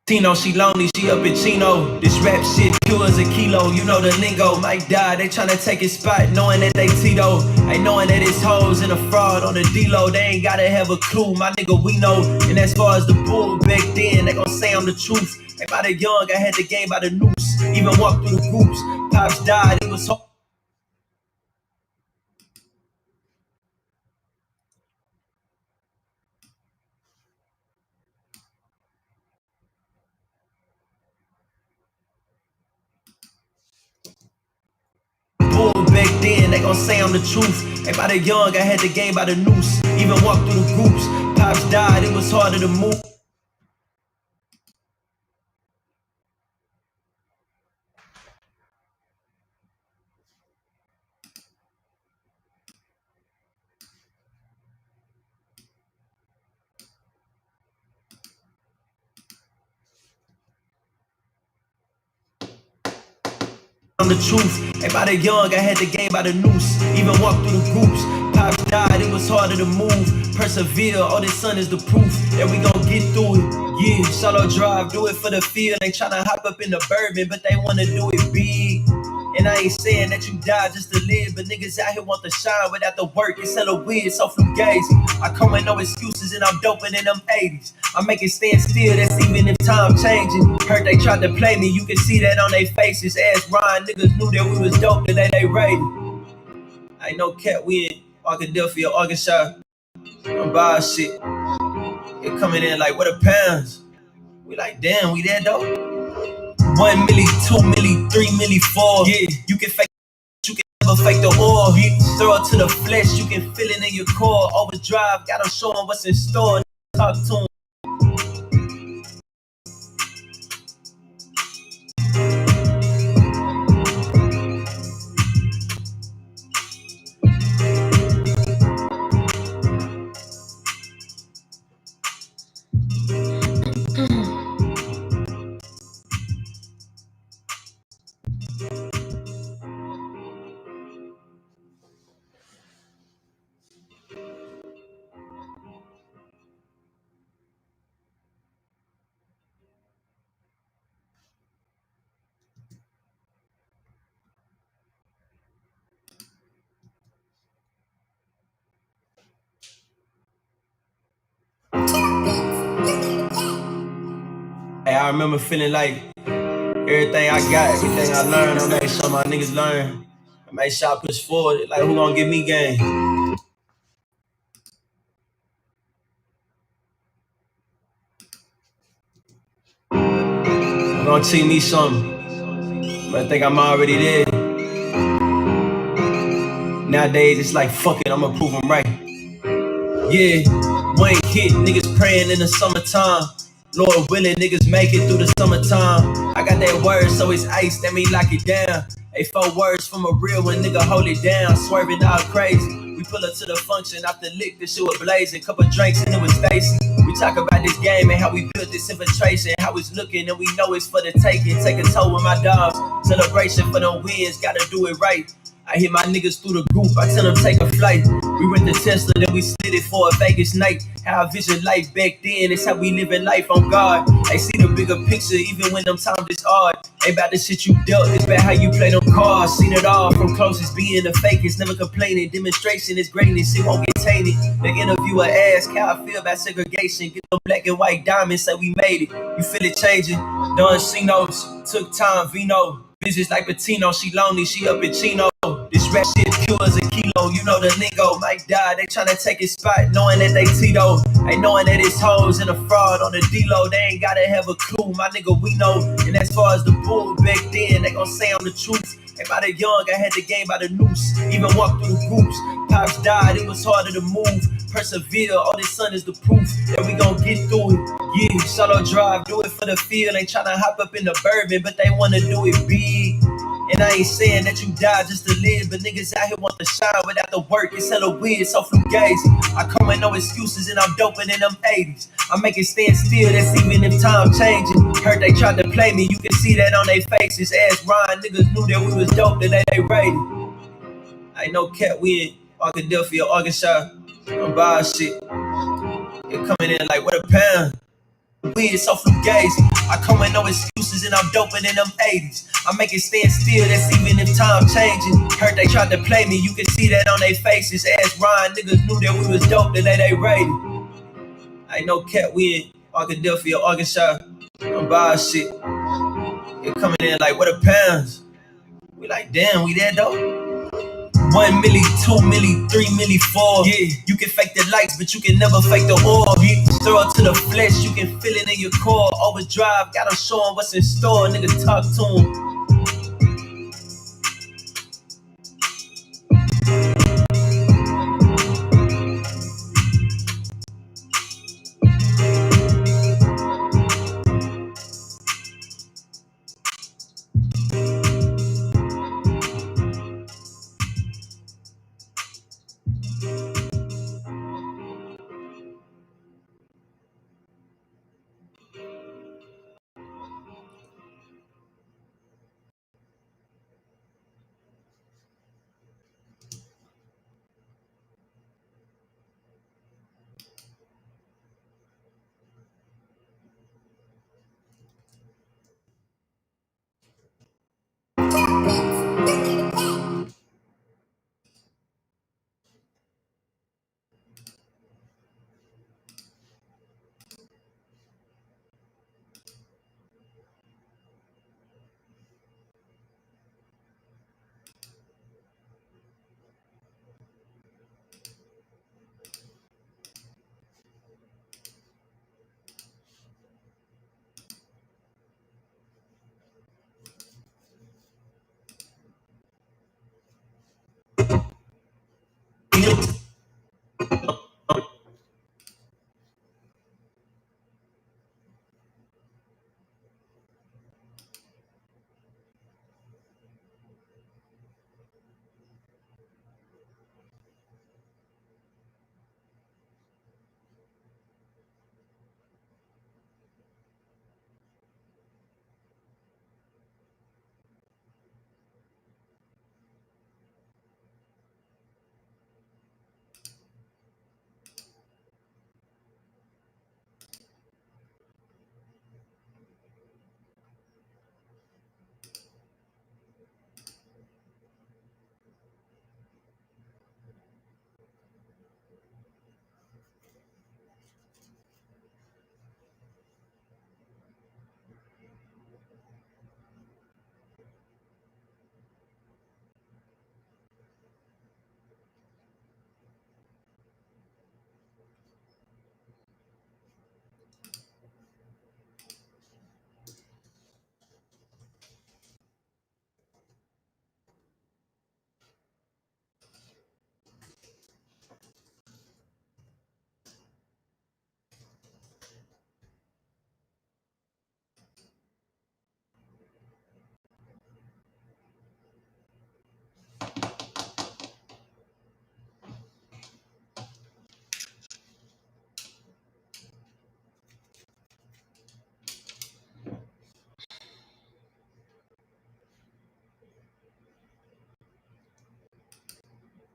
Tino, she lonely, she up in Chino. This rap shit pure as a kilo, you know the lingo. Might die, they tryna take his spot, knowing that they Tito. Ain't knowing that it's hoes and a fraud on the D-Lo. They ain't gotta have a clue, my nigga, we know. And as far as the bull back then, they gon' say I'm the truth. Ain't by the young, I had the game by the noose. Even walked through the groups, Pops died, it was so. Back then, they gon' say I'm the truth. Ain't by the young, I had the game by the noose. Even walked through the groups, Pops died, it was harder to move. I'm the truth. Ain't by the young, I had the game by the noose. Even walked through the groups. Pops died, it was harder to move. Persevere, all this sun is the proof that we gon' get through it. Yeah, shallow drive, do it for the field. Ain't tryna hop up in the bourbon, but they wanna do it big. And I ain't saying that you die just to live, but niggas out here want to shine without the work. It's hella weird, so fugazi. I come with no excuses and I'm doping in them 80s. I make it stand still, that's even if time changing. Heard they tried to play me, you can see that on their faces. Ask Ryan, niggas knew that we was dope, the day they raided. I ain't no cat, we in Arkadelphia, Arkansas. I'm buying shit. It coming in like, what a pounds? We like, damn, we that dope? 1 milli, 2 milli, 3 milli, 4. Yeah, you can fake, you can never fake the oil. Throw it to the flesh, you can feel it in your core. Overdrive, gotta show them what's in store. Talk to them. Hey, I remember feeling like everything I got, everything I learned, I made sure my niggas learn. I made sure I push forward, like who gon' give me game? Who gon' teach me something? But I think I'm already there. Nowadays, it's like, fuck it, I'ma prove them right. Yeah, Wayne hit, niggas praying in the summertime. Lord willing, niggas make it through the summertime. I got that word, so it's ice, that mean lock it down. Hey, 4 words from a real one, nigga, hold it down. Swerving all crazy. We pull up to the function, after lick, this shit was blazing. Couple drinks and it was Stacy. We talk about this game and how we built this infiltration. How it's looking and we know it's for the taking. Take a toll with my dogs. Celebration for them wins, gotta do it right. I hit my niggas through the group, I tell them take a flight. We rent the Tesla, then we slid it for a Vegas night. How I vision life back then, it's how we living life on God. They see the bigger picture, even when them times is hard. Ain't about the shit you dealt, it's about how you play them cards. Seen it all, from closest being the fakest, never complaining. Demonstration is greatness, it won't get tainted. The interviewer ask how I feel about segregation. Get them black and white diamonds, say we made it. You feel it changing? Done Cinos, took time, Vino. Just like Patino, she lonely, she up in Chino. This rap shit pure as a kilo, you know the lingo. Might die, they tryna take his spot, knowing that they Tito. Ain't knowing that it's hoes and a fraud on the D-Lo. They ain't gotta have a clue, my nigga, we know. And as far as the bull back then, they gon' say I'm the truth. Ain't by the young, I had the game by the noose. Even walked through the groups. Pops died, it was harder to move. Persevere, all this sun is the proof that we gon' get through it. Yeah, solo drive, do it for the feel. Ain't tryna hop up in the bourbon, but they wanna do it big. And I ain't saying that you die just to live, but niggas out here want to shine without the work. It's hella weird, so fugazi. I come with no excuses and I'm doping in them 80s. I make it stand still, that's even if time changing. Heard they tried to play me, you can see that on their faces. Ask Ryan, niggas knew that we was dope, that they rated. I ain't no cat, we in Arkadelphia, Arkansas. I'm buying shit. You're coming in like, what a pound. Weird, so fugazi. I come with no excuses and I'm doping in them 80s. I make it stand still, that's even if time changing. Heard they tried to play me, you can see that on their faces. Ask Ryan, niggas knew that we was dope, that they rated. I ain't no cat, we in Arkadelphia, Arkansas. I'm buying shit. You're coming in like, what a pounds. We like, damn, we there though? 1 milli, 2 milli, 3 milli, 4. Yeah, you can fake the lights, but you can never fake the orb. Throw it to the flesh, you can feel it in your core. Overdrive, gotta show 'em what's in store. Nigga, talk to 'em.